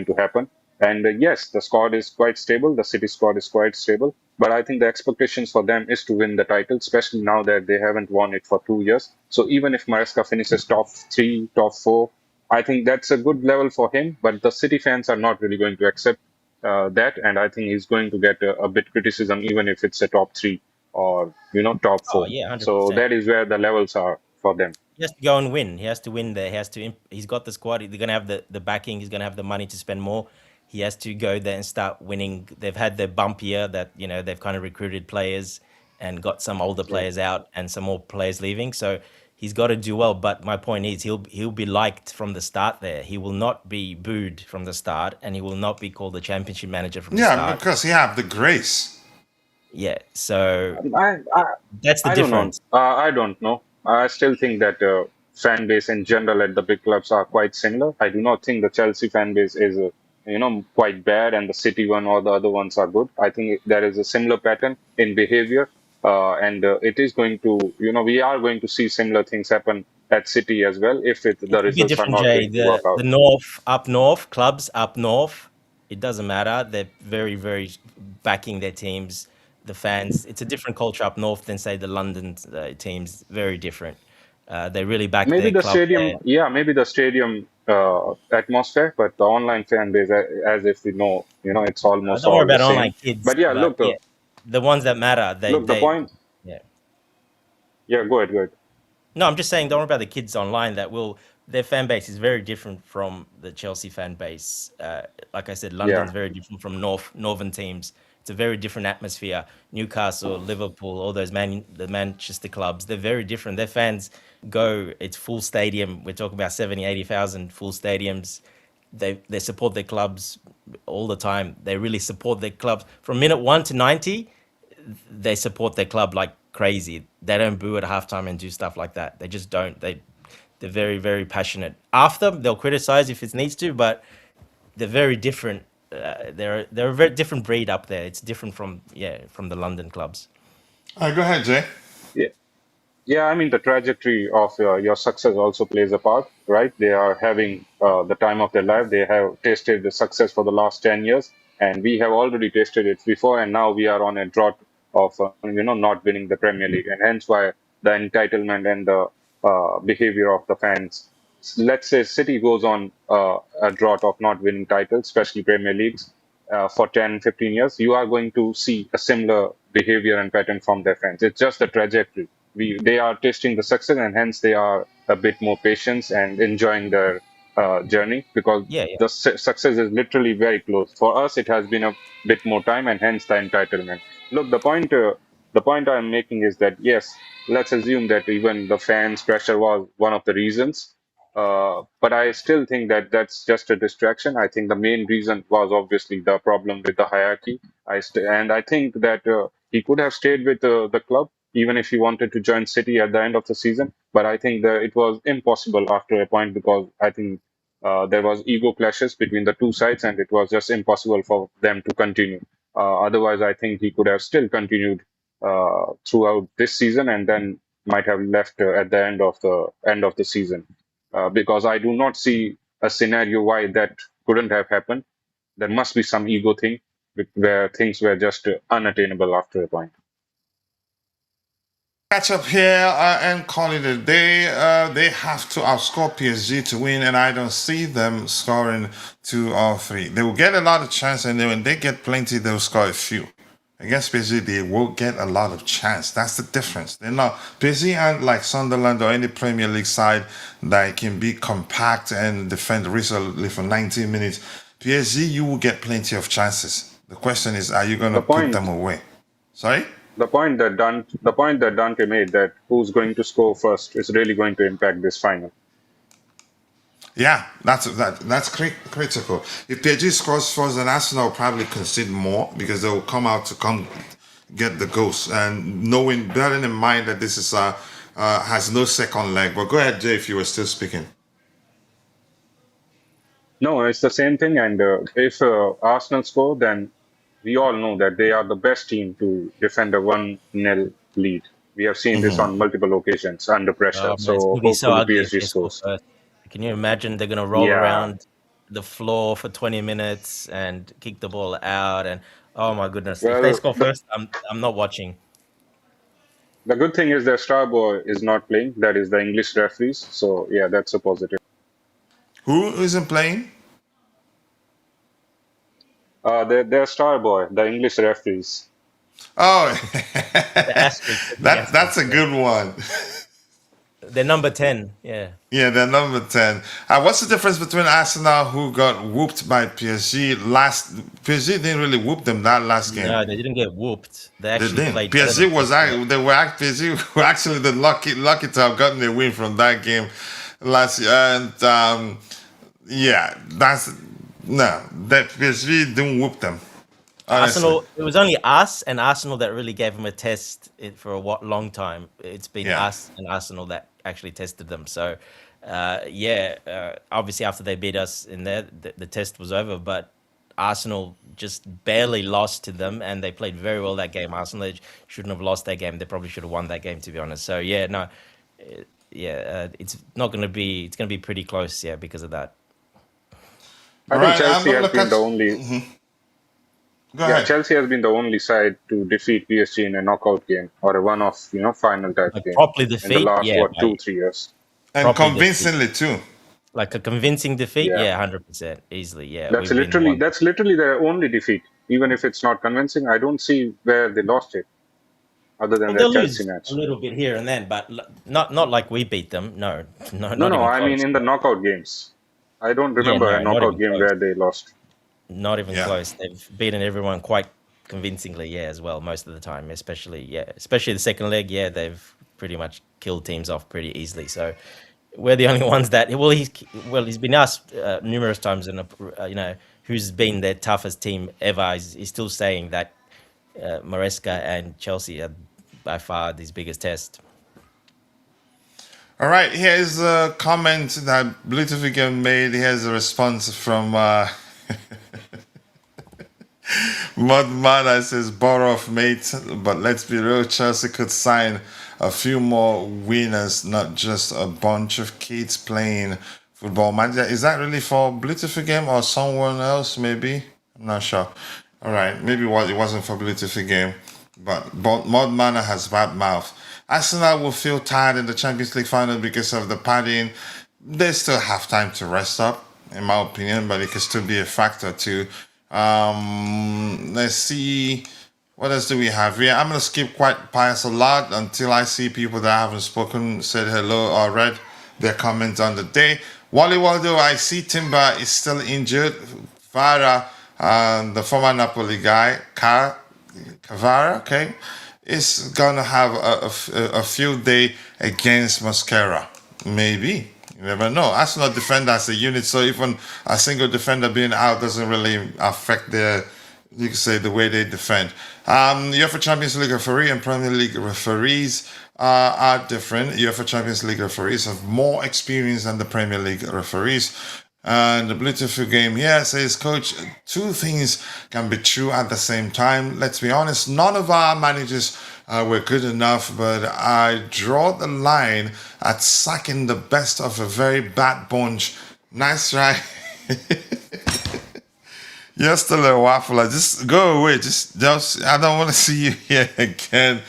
to happen. And yes, the squad is quite stable. The City squad is quite stable. But I think the expectations for them is to win the title, especially now that they haven't won it for 2 years. So even if Maresca finishes top three, top four, I think that's a good level for him. But the City fans are not really going to accept that, and I think he's going to get a bit criticism, even if it's a top three or top oh four. yeah, So 100%. that is where the levels are for them. He has to go and win. He has to win there. He has to. He's got the squad. They're gonna have the backing. He's gonna have the money to spend more. He has to go there and start winning. They've had their bump year that they've kind of recruited players and got some older Yeah. players out and some more players leaving. So he's got to do well. But my point is, he'll be liked from the start. There, he will not be booed from the start, and he will not be called the championship manager from the Yeah, start. because he have the grace. Yeah. So I, I that's the I don't know. difference. I don't know. I still think that fan base in general at the big clubs are quite similar. I do not think the Chelsea fan base is, quite bad, and the City one or the other ones are good. I think there is a similar pattern in behavior, and it is going to, we are going to see similar things happen at City as well if It the will be results are different, not Jay. going to work The out. north clubs up north, it doesn't matter. They're very, very backing their teams. The fans, it's a different culture up north than say the London teams. Very different. They really back Maybe their the club stadium, there. yeah, maybe the stadium atmosphere, but the online fan base, as if we know, it's almost Don't worry all the about same. online kids, But yeah, but look, yeah, the ones that matter, the point, yeah. yeah, go ahead, go ahead. No, I'm just saying, don't worry about the kids online. Their fan base is very different from the Chelsea fan base. Like I said, Yeah, London's very different from northern teams. It's a very different atmosphere. Newcastle, Liverpool, all the Manchester clubs, they're very different. Their fans go, it's full stadium. We're talking about 70, 80,000 full stadiums. They support their clubs all the time. They really support their clubs from minute 1 to 90. They support their club like crazy. They don't boo at halftime and do stuff like that. They just don't. They're very, very passionate. After they'll criticize if it needs to, but they're very different. They're a very different breed up there. It's different from the London clubs. Go ahead, Jay. Yeah. Yeah, I mean, the trajectory of your success also plays a part, right? They are having the time of their life. They have tasted the success for the last 10 years, and we have already tasted it before, and now we are on a drought of, not winning the Premier League, and hence why the entitlement and the behavior of the fans. Let's say City goes on a drought of not winning titles, especially Premier Leagues, for 10, 15 years, you are going to see a similar behavior and pattern from their fans. It's just the trajectory. They are tasting the success, and hence they are a bit more patient and enjoying their journey, because Yeah, yeah. the success is literally very close. For us, it has been a bit more time, and hence the entitlement. Look, the point I'm making is that yes, let's assume that even the fans' pressure was one of the reasons. But I still think that that's just a distraction. I think the main reason was obviously the problem with the hierarchy. And I think that he could have stayed with the club even if he wanted to join City at the end of the season. But I think that it was impossible after a point, because I think there was ego clashes between the two sides, and it was just impossible for them to continue. Otherwise, I think he could have still continued throughout this season, and then might have left at the end of the season. Because I do not see a scenario why that couldn't have happened. There must be some ego thing where things were just unattainable after a point. Catch up here and call it a day. They have to outscore PSG to win, and I don't see them scoring 2 or 3. They will get a lot of chance, and then when they get plenty, they'll score a few. Against PSG, they will get a lot of chance. That's the difference. They're not PSG aren't like Sunderland or any Premier League side that can be compact and defend resolutely for 90 minutes. PSG, you will get plenty of chances. The question is, are you going to The put them point, away? Sorry? the point that Dante made, that who's going to score first is really going to impact this final. Yeah, that's critical. If PSG scores first, then Arsenal will probably concede more because they will come out to come get the goals, and bearing in mind that this is has no second leg. But go ahead, Jay, if you were still speaking. No, it's the same thing. And if Arsenal score, then we all know that they are the best team to defend a 1-0 lead. We have seen this on multiple occasions under pressure. Oh man, it's So gonna be so hopefully ugly if PSG they score scores. first. Can you imagine they're gonna roll Yeah. around the floor for 20 minutes and kick the ball out and oh my goodness. If they Well, score the first, I'm not watching. the good thing is their star boy is not playing. That is the English referees. So yeah, that's a positive. Who isn't playing? Their star boy, the English referees. Oh, The asterisk, the big that's asterisk, a yeah. good one. They're number 10, yeah. Yeah, they're number 10. What's the difference between Arsenal, who got whooped by PSG last? PSG didn't really whoop them that last game. No, they didn't get whooped. They They actually didn't. played better than PSG was PSG. act- they were act- PSG were actually the lucky to have gotten a win from that game last year. And yeah, that's no, that PSG didn't whoop them. Honestly, Arsenal, it was only us and Arsenal that really gave them a test for a long time. It's been yeah. us and Arsenal that actually tested them. So, yeah, obviously after they beat us in there, the test was over. But Arsenal just barely lost to them, and they played very well that game. Arsenal shouldn't have lost that game. They probably should have won that game, to be honest. So, yeah, no, it's not going to be. It's going to be pretty close, yeah, because of that. I All think right, I'm Chelsea gonna has look been at. the only. Go Yeah, ahead. Chelsea has been the only side to defeat PSG in a knockout game or a one-off, final type Like game properly in the defeat, last yeah, what, like 2, 3 years. And properly defeat. convincingly too. Like a convincing defeat? Yeah, Yeah, 100%. Easily. Yeah, that's we've been literally one. that's literally their only defeat. Even if it's not convincing, I don't see where they lost it other than Well, their they'll Chelsea lose a match. little bit here and then, but not like we beat them. No, no, No, not no, even I mean close. in the knockout games. I don't Yeah, remember a no, not knockout even game close. where they lost. Not even Yeah. close. They've beaten everyone quite convincingly, yeah, as well, most of the time. Especially the second leg. Yeah, they've pretty much killed teams off pretty easily. So we're the only ones that. He's been asked numerous times, and who's been their toughest team ever. He's still saying that Maresca and Chelsea are by far his biggest test. All right, here's a comment that Bluetooth again made. Here's a response from Mudmana says, borrow off mate, but let's be real, Chelsea could sign a few more winners, not just a bunch of kids playing football manager. Is that really for Bluetooth game or someone else, maybe? I'm not sure. All right, maybe it wasn't for Bluetooth game, but Mudmana has bad mouth. Arsenal will feel tired in the Champions League final because of the padding. They still have time to rest up, in my opinion, but it could still be a factor too. Let's see. What else do we have here? I'm gonna skip quite past a lot until I see people that haven't spoken, said hello, or read their comments on the day. Wally Waldo, I see Timber is still injured. Vara, the former Napoli guy, Cavara, okay, is gonna have a field day against Mascara. Maybe. You never know. Arsenal defender as a unit, so even a single defender being out doesn't really affect their, you could say, the way they defend. UEFA Champions League referee and Premier League referees are different. UEFA Champions League referees have more experience than the Premier League referees. And the Bluetooth game here says, Coach, two things can be true at the same time. Let's be honest, none of our managers were good enough, but I draw the line at sacking the best of a very bad bunch. Nice try. You're still a waffler. Just go away. Just I don't want to see you here again.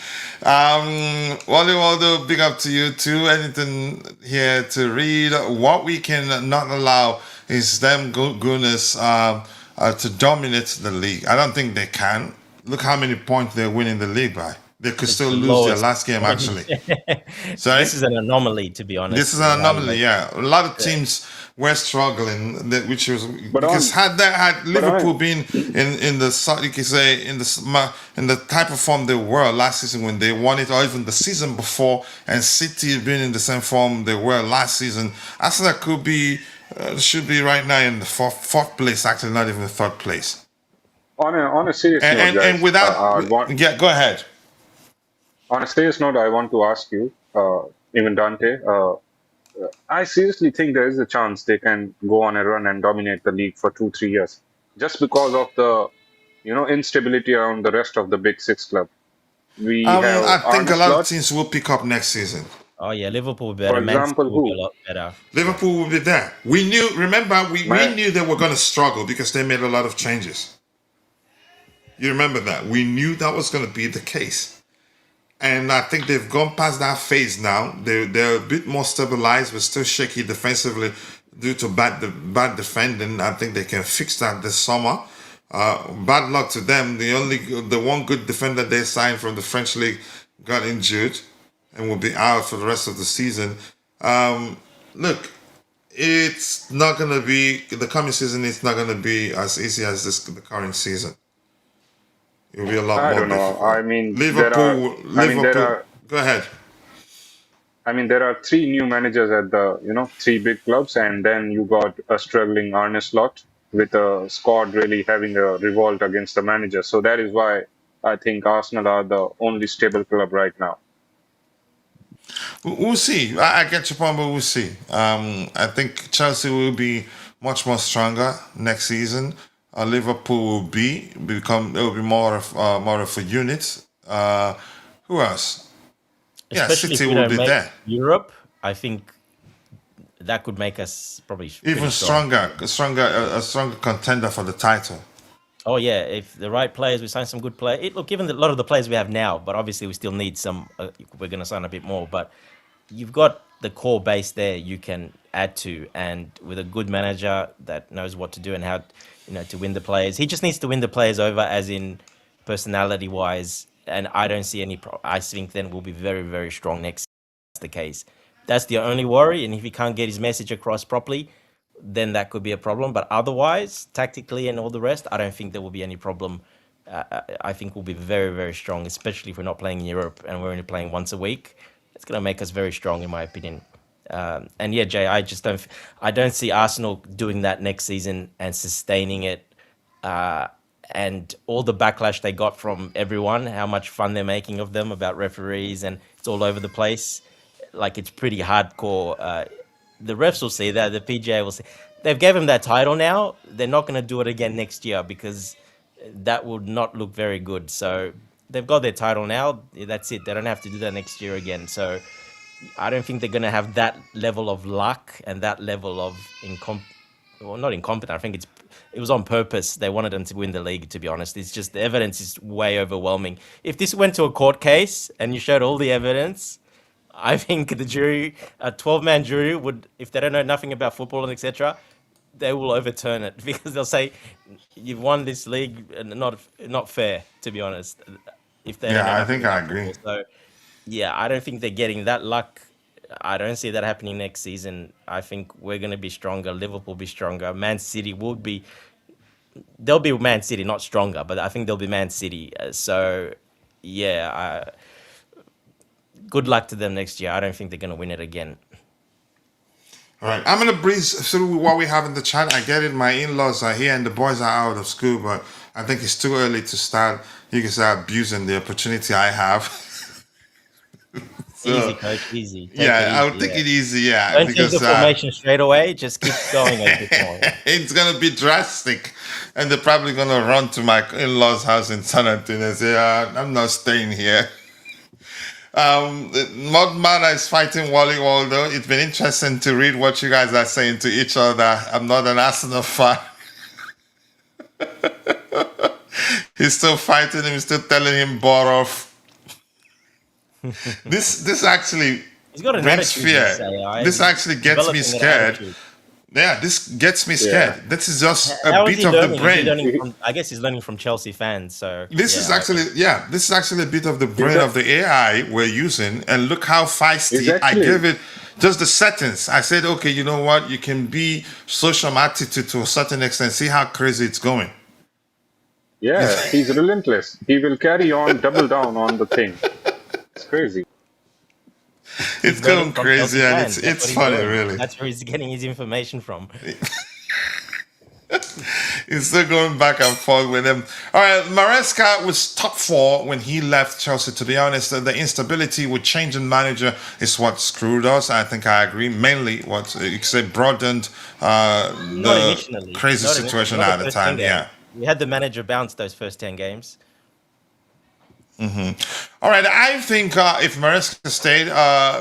Wally Waldo, big up to you too. Anything here to read? What we can not allow is them goodness to dominate the league. I don't think they can. Look how many points they're winning the league by. They could still lose their last game, actually. Sorry? This is an anomaly, to be honest. This is an anomaly, yeah. A lot of teams were struggling, which was because had Liverpool been in the, you could say, in the type of form they were last season when they won it, or even the season before, and City being in the same form they were last season, Arsenal could be should be right now in the fourth place, actually not even the third place. On a serious note, guys, and without, yeah, go ahead. On a serious note, I want to ask you, even Dante, I seriously think there is a chance they can go on a run and dominate the league for 2-3 years, just because of the, instability around the rest of the big six club. I think a lot of teams will pick up next season. Oh yeah, Liverpool will be better. For example, will be a lot better. Liverpool will be there. We knew. Remember, we knew they were going to struggle because they made a lot of changes. You remember that? We knew that was going to be the case. And I think they've gone past that phase now. They're a bit more stabilized, but still shaky defensively due to bad defending. I think they can fix that this summer. Bad luck to them. The one good defender they signed from the French league got injured and will be out for the rest of the season. Look, it's not gonna be the coming season. It's not gonna be as easy as the current season. It'll be a lot more. I don't know. Difficult. I mean, Liverpool. Go ahead. I mean, there are 3 new managers at the 3 big clubs, and then you got a struggling Arne Slot with a squad really having a revolt against the manager. So that is why I think Arsenal are the only stable club right now. We'll see. I get your point, but we'll see. I think Chelsea will be much more stronger next season. Liverpool will be more of a unit. Who else? Especially City if we will don't be make there. Europe, I think that could make us probably Even stronger, a stronger contender for the title. Oh yeah, if the right players, we sign some good players. Look, given a lot of the players we have now, but obviously we still need some. We're going to sign a bit more, but you've got the core base there you can add to, and with a good manager that knows what to do and how to win the players. He just needs to win the players over, as in personality wise. And I don't see any. I think then we'll be very, very strong next. That's the case. That's the only worry. And if he can't get his message across properly, then that could be a problem. But otherwise, tactically and all the rest, I don't think there will be any problem. I think we'll be very, very strong, especially if we're not playing in Europe and we're only playing once a week. It's going to make us very strong, in my opinion. And yeah, Jay, I don't see Arsenal doing that next season and sustaining it. And all the backlash they got from everyone, how much fun they're making of them about referees, and it's all over the place. Like, it's pretty hardcore. The refs will see that. The PGA will see. They've gave them that title now. They're not going to do it again next year because that would not look very good. So they've got their title now. That's it. They don't have to do that next year again. So I don't think they're going to have that level of luck and that level of well, not incompetent. I think it was on purpose. They wanted them to win the league, to be honest. It's just the evidence is way overwhelming. If this went to a court case and you showed all the evidence, I think the jury, a 12-man jury would, if they don't know nothing about football and etc., they will overturn it because they'll say you've won this league and not fair, to be honest. If they don't know Yeah, I nothing think I about agree. football. So yeah, I don't think they're getting that luck. I don't see that happening next season. I think we're going to be stronger. Liverpool will be stronger. Man City will be. They'll be Man City, not stronger, but I think they'll be Man City. So, yeah, good luck to them next year. I don't think they're going to win it again. All right, I'm gonna breeze through what we have in the chat. I get it. My in-laws are here and the boys are out of school, but I think it's too early to start. You can start abusing the opportunity I have. Easy, So, coach. Easy. Take it yeah, I'll easy. take Yeah. it easy. Yeah, Don't change the because formation straight away. Just keep going a bit more. Yeah. it's gonna be drastic, and they're probably gonna run to my in-laws' house in Sunderland and say, "I'm not staying here." Modmana is fighting Wally Waldo. It's been interesting to read what you guys are saying to each other. I'm not an Arsenal fan. He's still fighting him. He's still telling him off. This actually He's got an brings attitude, fear. this AI. This He's actually gets me developing an scared. attitude. Yeah, this gets me Yeah. scared. This is just a How is bit he of the learning? Is he brain. learning from? I guess he's learning from Chelsea fans. So This is yeah, actually, yeah, this is actually a bit of the brain of the AI we're using. And look how feisty I Exactly. gave it just the settings. I said, okay, you know what? You can be social attitude to a certain extent. See how crazy it's going. Yeah, he's relentless. He will carry on, double down on the thing. It's crazy. It's he's learning going from crazy Chelsea and fans. That's what it's he's funny, doing. really. That's where he's getting his information from. It's still going back and forth with him. All right, Maresca was top four when he left Chelsea. To be honest, the instability with changing manager is what screwed us. I think I agree. Mainly what you said broadened Not the initially. crazy Not situation not at the the first 10 time. games. Yeah. We had the manager bounce those first 10 games. All right, I think if Maresca stayed,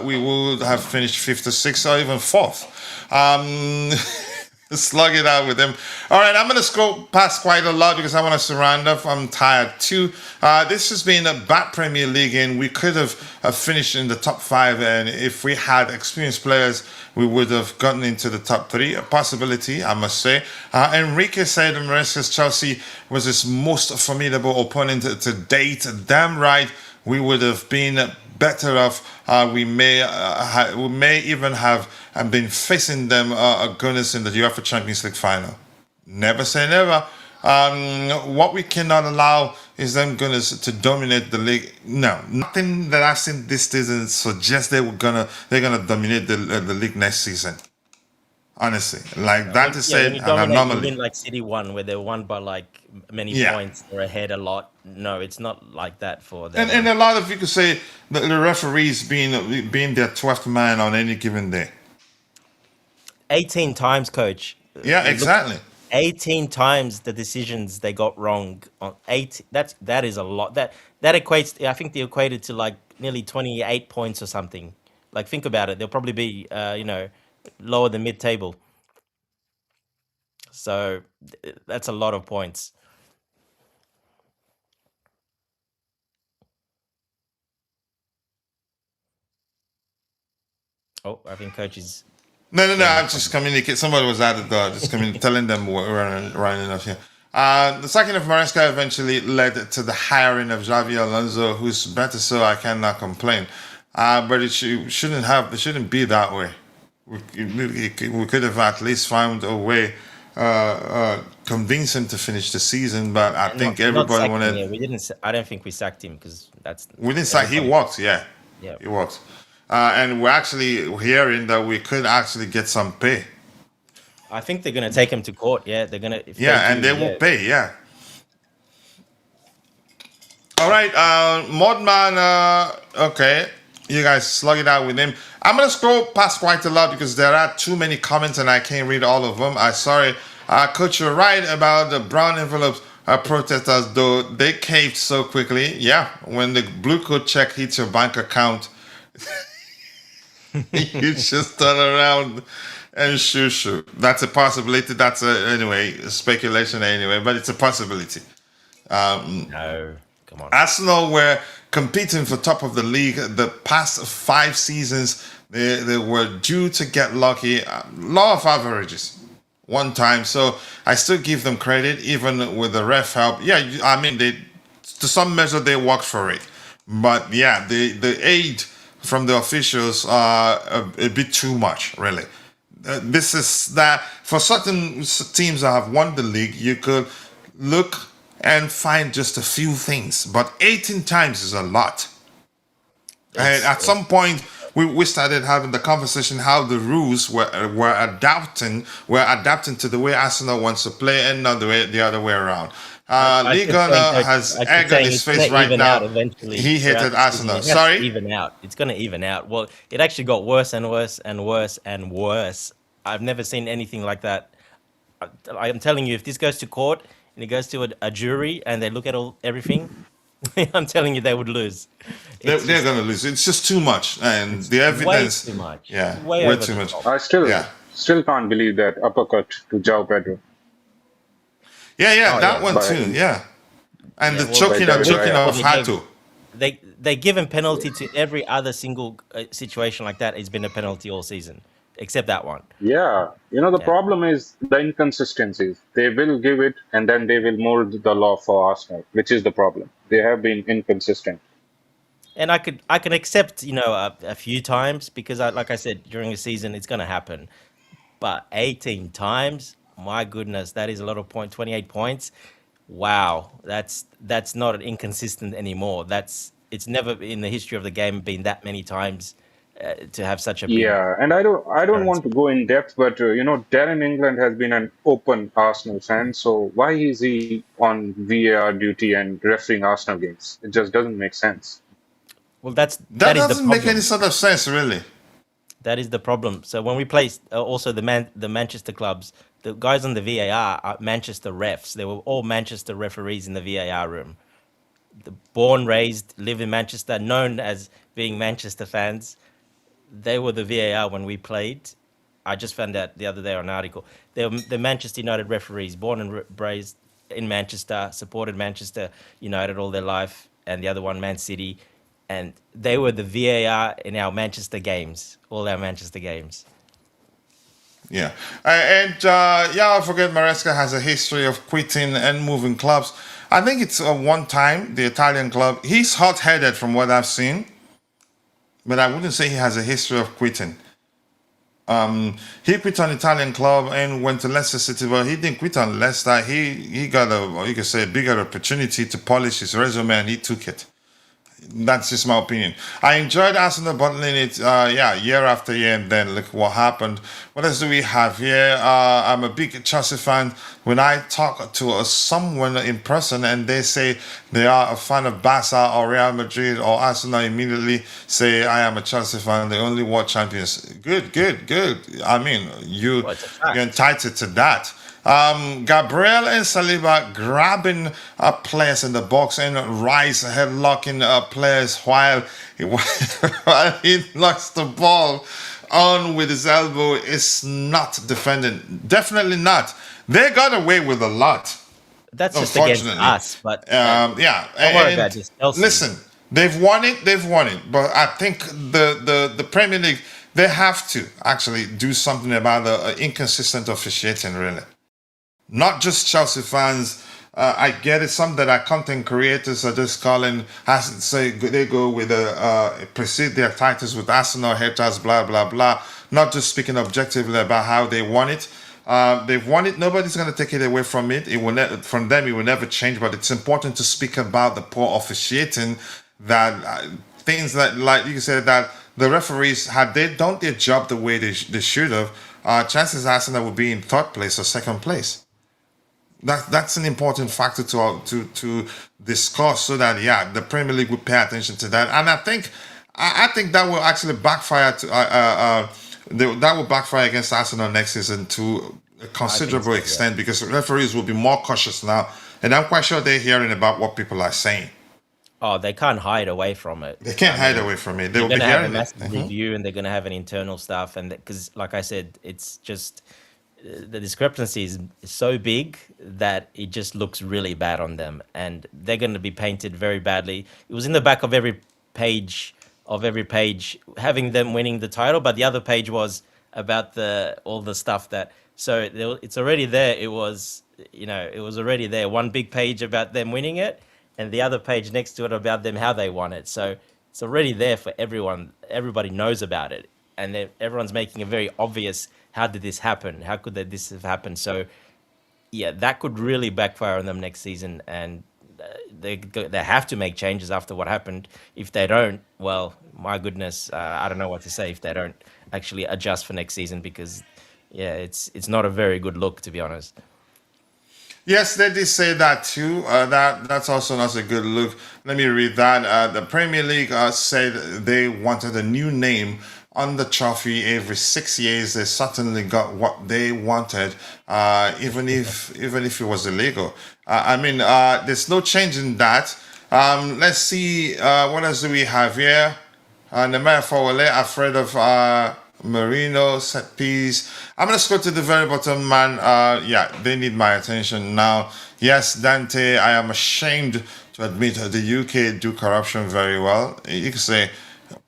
we would have finished fifth or sixth or even fourth. Slug it out with him. All right, I'm going to scroll past quite a lot because I want us to round up. I'm tired too. This has been a bad Premier League, and we could have finished in the top five. And if we had experienced players, we would have gotten into the top three. A possibility, I must say. Enrique said Maresca's Chelsea was his most formidable opponent to date. Damn right, we would have been better off. We may even have been facing them goodness in the UEFA Champions League final. Never say never. What we cannot allow is them goodness to dominate the league. No, nothing that I've seen this season suggests they're gonna dominate the league next season. Honestly, like that is Yeah, when said, you an dominate, you anomaly. win like City won, where they won by like many Yeah. points. They're ahead a lot. No, it's not like that for them. And a lot of you could say that the referees being their 12th man on any given day. 18 times, coach. Yeah, Look, exactly. 18 times the decisions they got wrong on eight. That is a lot. That equates. I think they equated to like nearly 28 points or something. Like think about it. They'll probably be lower than mid-table. So that's a lot of points. Oh, I think coach is No. getting I'm just communicating. Somebody was at the door, just telling them we're running off here. The sacking of Maresca eventually led to the hiring of Xavi Alonso, who's better, so I cannot complain. But it shouldn't have. It shouldn't be that way. We could have at least found a way, convince him to finish the season. But I think not everybody sacking wanted. him. We didn't. I don't think we sacked him because that's We didn't say he everybody. walked. Yeah, Yeah. he walked. And we're actually hearing that we could actually get some pay. I think they're gonna take him to court. Yeah, they're gonna. If Yeah, and do, they will pay. Yeah. All right, Modman. Okay, you guys slug it out with him. I'm gonna scroll past quite a lot because there are too many comments and I can't read all of them. I'm sorry, Coach. You're right about the brown envelopes protesters, though, they caved so quickly. Yeah, when the blue code check hits your bank account, you just turn around and shoo. That's a possibility. That's anyway speculation anyway, but it's a possibility. No, come on. Arsenal were competing for top of the league the past 5 seasons. They were due to get lucky. Law of averages. One time, so I still give them credit, even with the ref help. Yeah, I mean, they to some measure they worked for it, but yeah, the aid from the officials are a bit too much, really. This is that for certain teams that have won the league, you could look and find just a few things, but 18 times is a lot. And at some point, we started having the conversation how the rules were adapting to the way Arsenal wants to play and not the other way around. Liga has egg on his face right now. He hated Arsenal. Sorry? Even out. It's going to even out. Well, it actually got worse and worse and worse and worse. I've never seen anything like that. I'm telling you, if this goes to court and it goes to a jury and they look at everything, I'm telling you, they would lose. They're going to lose. It's just too much, and the evidence. Way too much. Yeah, way too much. I still can't believe that uppercut to Joao Pedro. Yeah, that one too. Yeah, and the choking of Hato. They give him penalty to every other single situation like that. It's been a penalty all season, except that one. Yeah, the problem is the inconsistencies. They will give it, and then they will mold the law for Arsenal, which is the problem. They have been inconsistent. And I can accept, a few times because, like I said, during the season it's going to happen. But 18 times, my goodness, that is a lot of 28 points. Wow, that's not inconsistent anymore. It's never in the history of the game been that many times to have such a big. Yeah, and I don't want to go in depth, but Darren England has been an open Arsenal fan, so why is he on VAR duty and refereeing Arsenal games? It just doesn't make sense. Well, that is the doesn't make any sort of sense, really. That is the problem. So when we play also the Manchester clubs, the guys on the VAR are Manchester refs. They were all Manchester referees in the VAR room. Born, raised, live in Manchester, known as being Manchester fans. They were the VAR when we played. I just found out the other day on an article. They were the Manchester United referees, born and raised in Manchester, supported Manchester United all their life, and the other one, Man City. And they were the VAR in our Manchester games, all our Manchester games. Yeah. I forget Maresca has a history of quitting and moving clubs. I think it's one time, the Italian club. He's hot-headed from what I've seen, but I wouldn't say he has a history of quitting. He quit on Italian club and went to Leicester City, but he didn't quit on Leicester. He got a bigger opportunity to polish his resume, and he took it. That's just my opinion. I enjoyed Arsenal bottling it, year after year, and then look what happened. What else do we have here? I'm a big Chelsea fan. When I talk to someone in person and they say they are a fan of Barca or Real Madrid or Arsenal, immediately say I am a Chelsea fan. The only world champions. Good. I mean, you're entitled to that. Gabriel and Saliba grabbing players in the box and Rice headlocking players while he knocks the ball on with his elbow is not defending. Definitely not. They got away with a lot. That's just against us, but don't worry about this. Listen, they've won it. But I think the Premier League, they have to actually do something about the inconsistent officiating, really. Not just Chelsea fans. I get it. Some that are content creators are just calling, they go with precede their titles with Arsenal haters, blah, blah, blah. Not just speaking objectively about how they won it. They've won it. Nobody's going to take it away from it. From them, it will never change. But it's important to speak about the poor officiating, that things that, like you said, that the referees, had they done their job the way they should have, chances Arsenal would be in third place or second place. That's an important factor to discuss, so that the Premier League would pay attention to that. And I think that will actually backfire that will backfire against Arsenal next season to a considerable extent, because referees will be more cautious now and I'm quite sure they're hearing about what people are saying. Oh, they can't hide away from it. They can't I hide mean, away from it. They they're will be going to have a hearing it. massive review and they're going to have an internal stuff. And because, like I said, it's just the discrepancy is so big that it just looks really bad on them. And they're going to be painted very badly. It was in the back of every page, having them winning the title. But the other page was about all the stuff that. So it's already there. It was already there. One big page about them winning it, and the other page next to it about them how they won it. So it's already there for everyone. Everybody knows about it, and everyone's making it very obvious. How did this happen? How could this have happened? So yeah, that could really backfire on them next season, and they have to make changes after what happened. If they don't, well, my goodness, I don't know what to say if they don't actually adjust for next season, because yeah, it's not a very good look, to be honest. Yes, they did say that too. That's also not a good look. Let me read that. The Premier League said they wanted a new name on the trophy every 6 years. They certainly got what they wanted, even if it was illegal. There's no change in that. Let's see what else do we have here. Nemanja Fowale, afraid of Marino, set piece. I'm going to scroll to the very bottom, man. They need my attention now. Yes, Dante, I am ashamed to admit the UK do corruption very well. You could say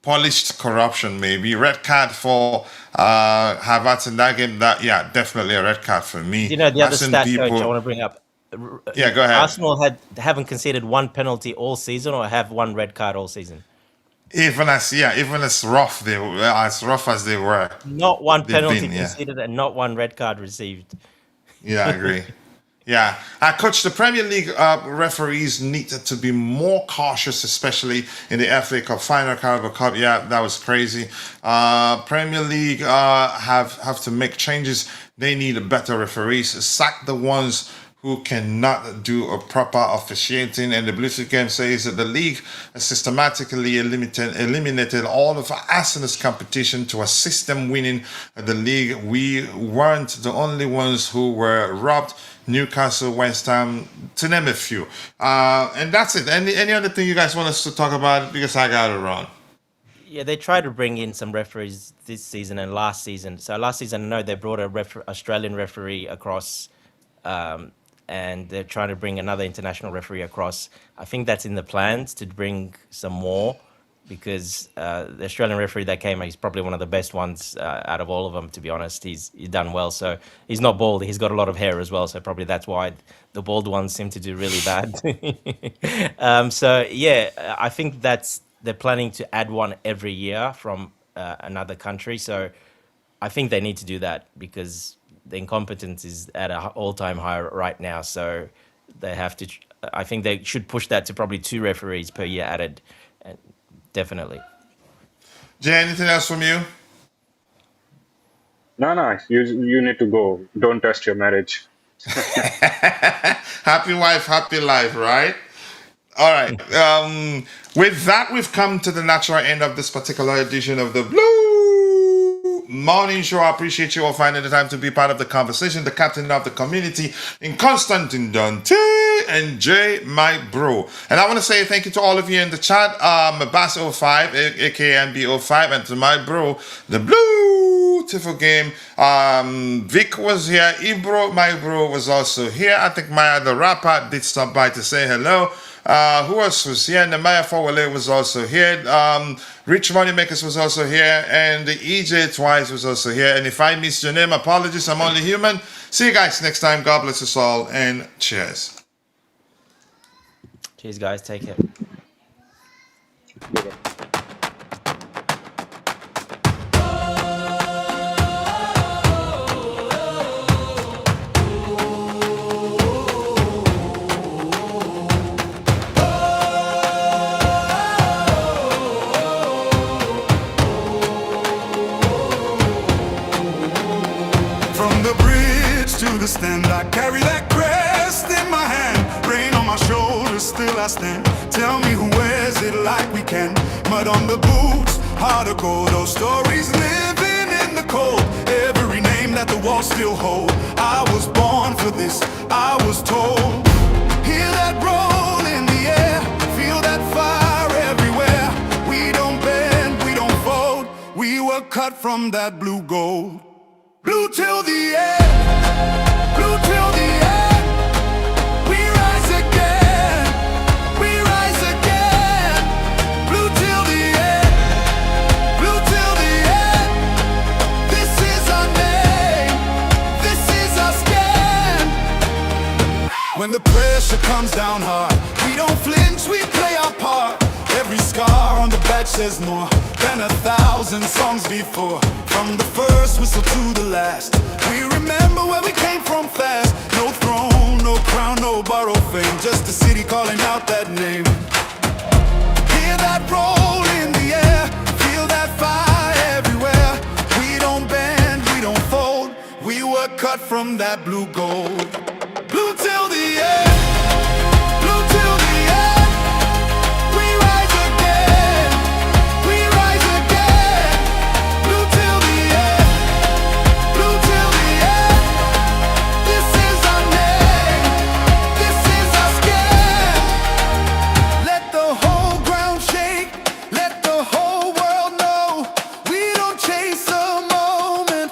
polished corruption, maybe. Red card for Havertz in that game. Definitely a red card for me. You know, the other stat, coach, I want to bring up. Yeah, go ahead. Arsenal haven't conceded one penalty all season, or have one red card all season. Even as rough as they were. Not one penalty conceded and not one red card received. Yeah, I agree. Yeah. Coach, the Premier League referees needed to be more cautious, especially in the FA Cup final, Carabao Cup. Yeah, that was crazy. Premier League have to make changes. They need better referees. Sack the ones who cannot do a proper officiating. And the Bluetooth game says that the league systematically eliminated all of Arsenal's competition to assist them winning the league. We weren't the only ones who were robbed. Newcastle, West Ham, to name a few. And that's it. Any other thing you guys want us to talk about? Because I got it wrong. Yeah, they tried to bring in some referees this season and last season. So last season, I know they brought a Australian referee across, and they're trying to bring another international referee across. I think that's in the plans to bring some more, because the Australian referee that came, he's probably one of the best ones out of all of them, to be honest. He's done well. So he's not bald. He's got a lot of hair as well. So probably that's why the bald ones seem to do really bad. I think they're planning to add one every year from another country. So I think they need to do that, because the incompetence is at an all-time high right now. So they have to. I think they should push that to probably 2 referees per year added. And definitely. Jay, anything else from you? No. You need to go. Don't test your marriage. Happy wife, happy life, right? All right. With that, we've come to the natural end of this particular edition of the Blue Morning Show. I appreciate you all finding the time to be part of the conversation. The captain of the community in Constantine Dante and Jay, my bro. And I want to say thank you to all of you in the chat. Bass05, aka MB05, and to my bro, the Beautiful Game. Vic was here. Ibro, my bro, was also here. I think Maya the rapper did stop by to say hello. Who else was here? Nemanja Fowale was also here. Rich Moneymakers was also here. And the EJ Twice was also here. And if I missed your name, apologies. I'm only human. See you guys next time. God bless us all. And cheers. Cheers, guys. Take care. The stand, I carry that crest in my hand, rain on my shoulders, still I stand. Tell me who wears it like we can. Mud on the boots, heart of gold. Those stories living in the cold. Every name that the walls still hold. I was born for this, I was told. cut from that blue gold. Blue till the end, blue till the end. We rise again, we rise again. Blue till the end, blue till the end. This is our name, this is our skin. When the pressure comes down hard, we don't flinch, we play our part. Every scar on the badge says more than 1,000 songs before. From the first whistle to the last, we remember where we came from fast. No throne, no crown, no borrowed fame, just a city calling out that name. Hear that roll in the air, feel that fire everywhere. We don't bend, we don't fold, we were cut from that blue gold. Blue till the end, blue till the end. We rise again, we rise again. Blue till the end, blue till the end. This is our name, this is our skin. Let the whole ground shake, let the whole world know. We don't chase a moment,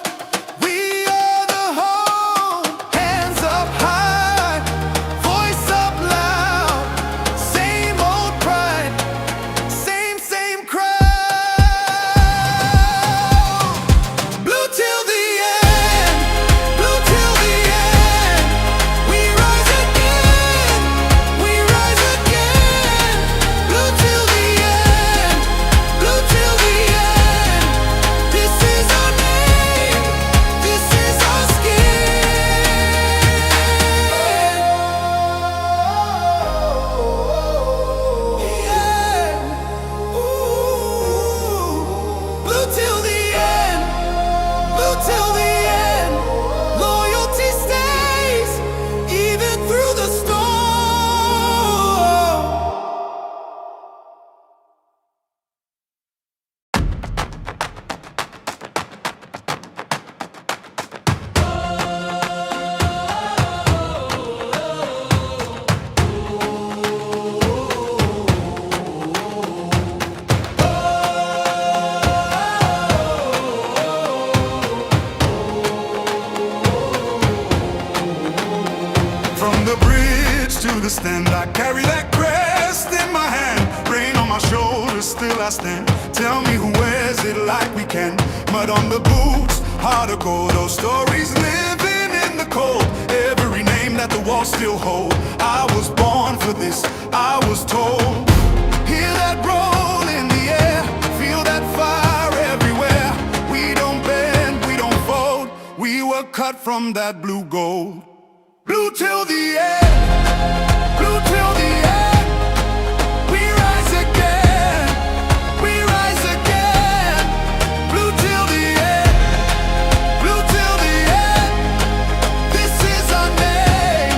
we are the home. Hands up high, voice up loud. Same old pride, same crowd. Blue till the end, blue till the end. We rise again, we rise again. Blue till the end, blue till the end. This is our name, this is our skin. Yeah. Ooh. Blue till the end, blue till the end. Loyalty stays even through the storm. From the bridge to the stand, I carry that crest in my hand. Rain on my shoulders, still I stand. Tell me who wears it like we can. Mud on the boots, heart of gold. Those stories living in the cold. Every name that the walls still hold. I was born for this, I was told. Hear that roll in the air, feel that fire everywhere. We don't bend, we don't fold. We were cut from that blue gold. Blue till the end, blue till the end. We rise again, we rise again. Blue till the end, blue till the end. This is our name,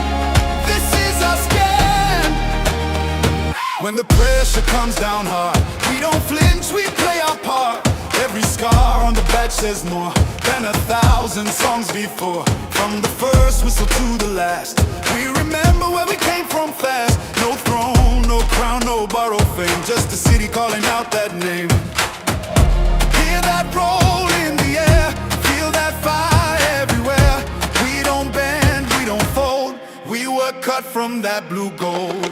this is our skin. When the pressure comes down hard, we don't flinch, we play our part. Every scar on the badge says more than 1,000 songs before. From the first whistle to the last, we remember where we came from fast. No throne, no crown, no borrowed fame, just a city calling out that name. Hear that roll in the air, feel that fire everywhere. We don't bend, we don't fold, we were cut from that blue gold.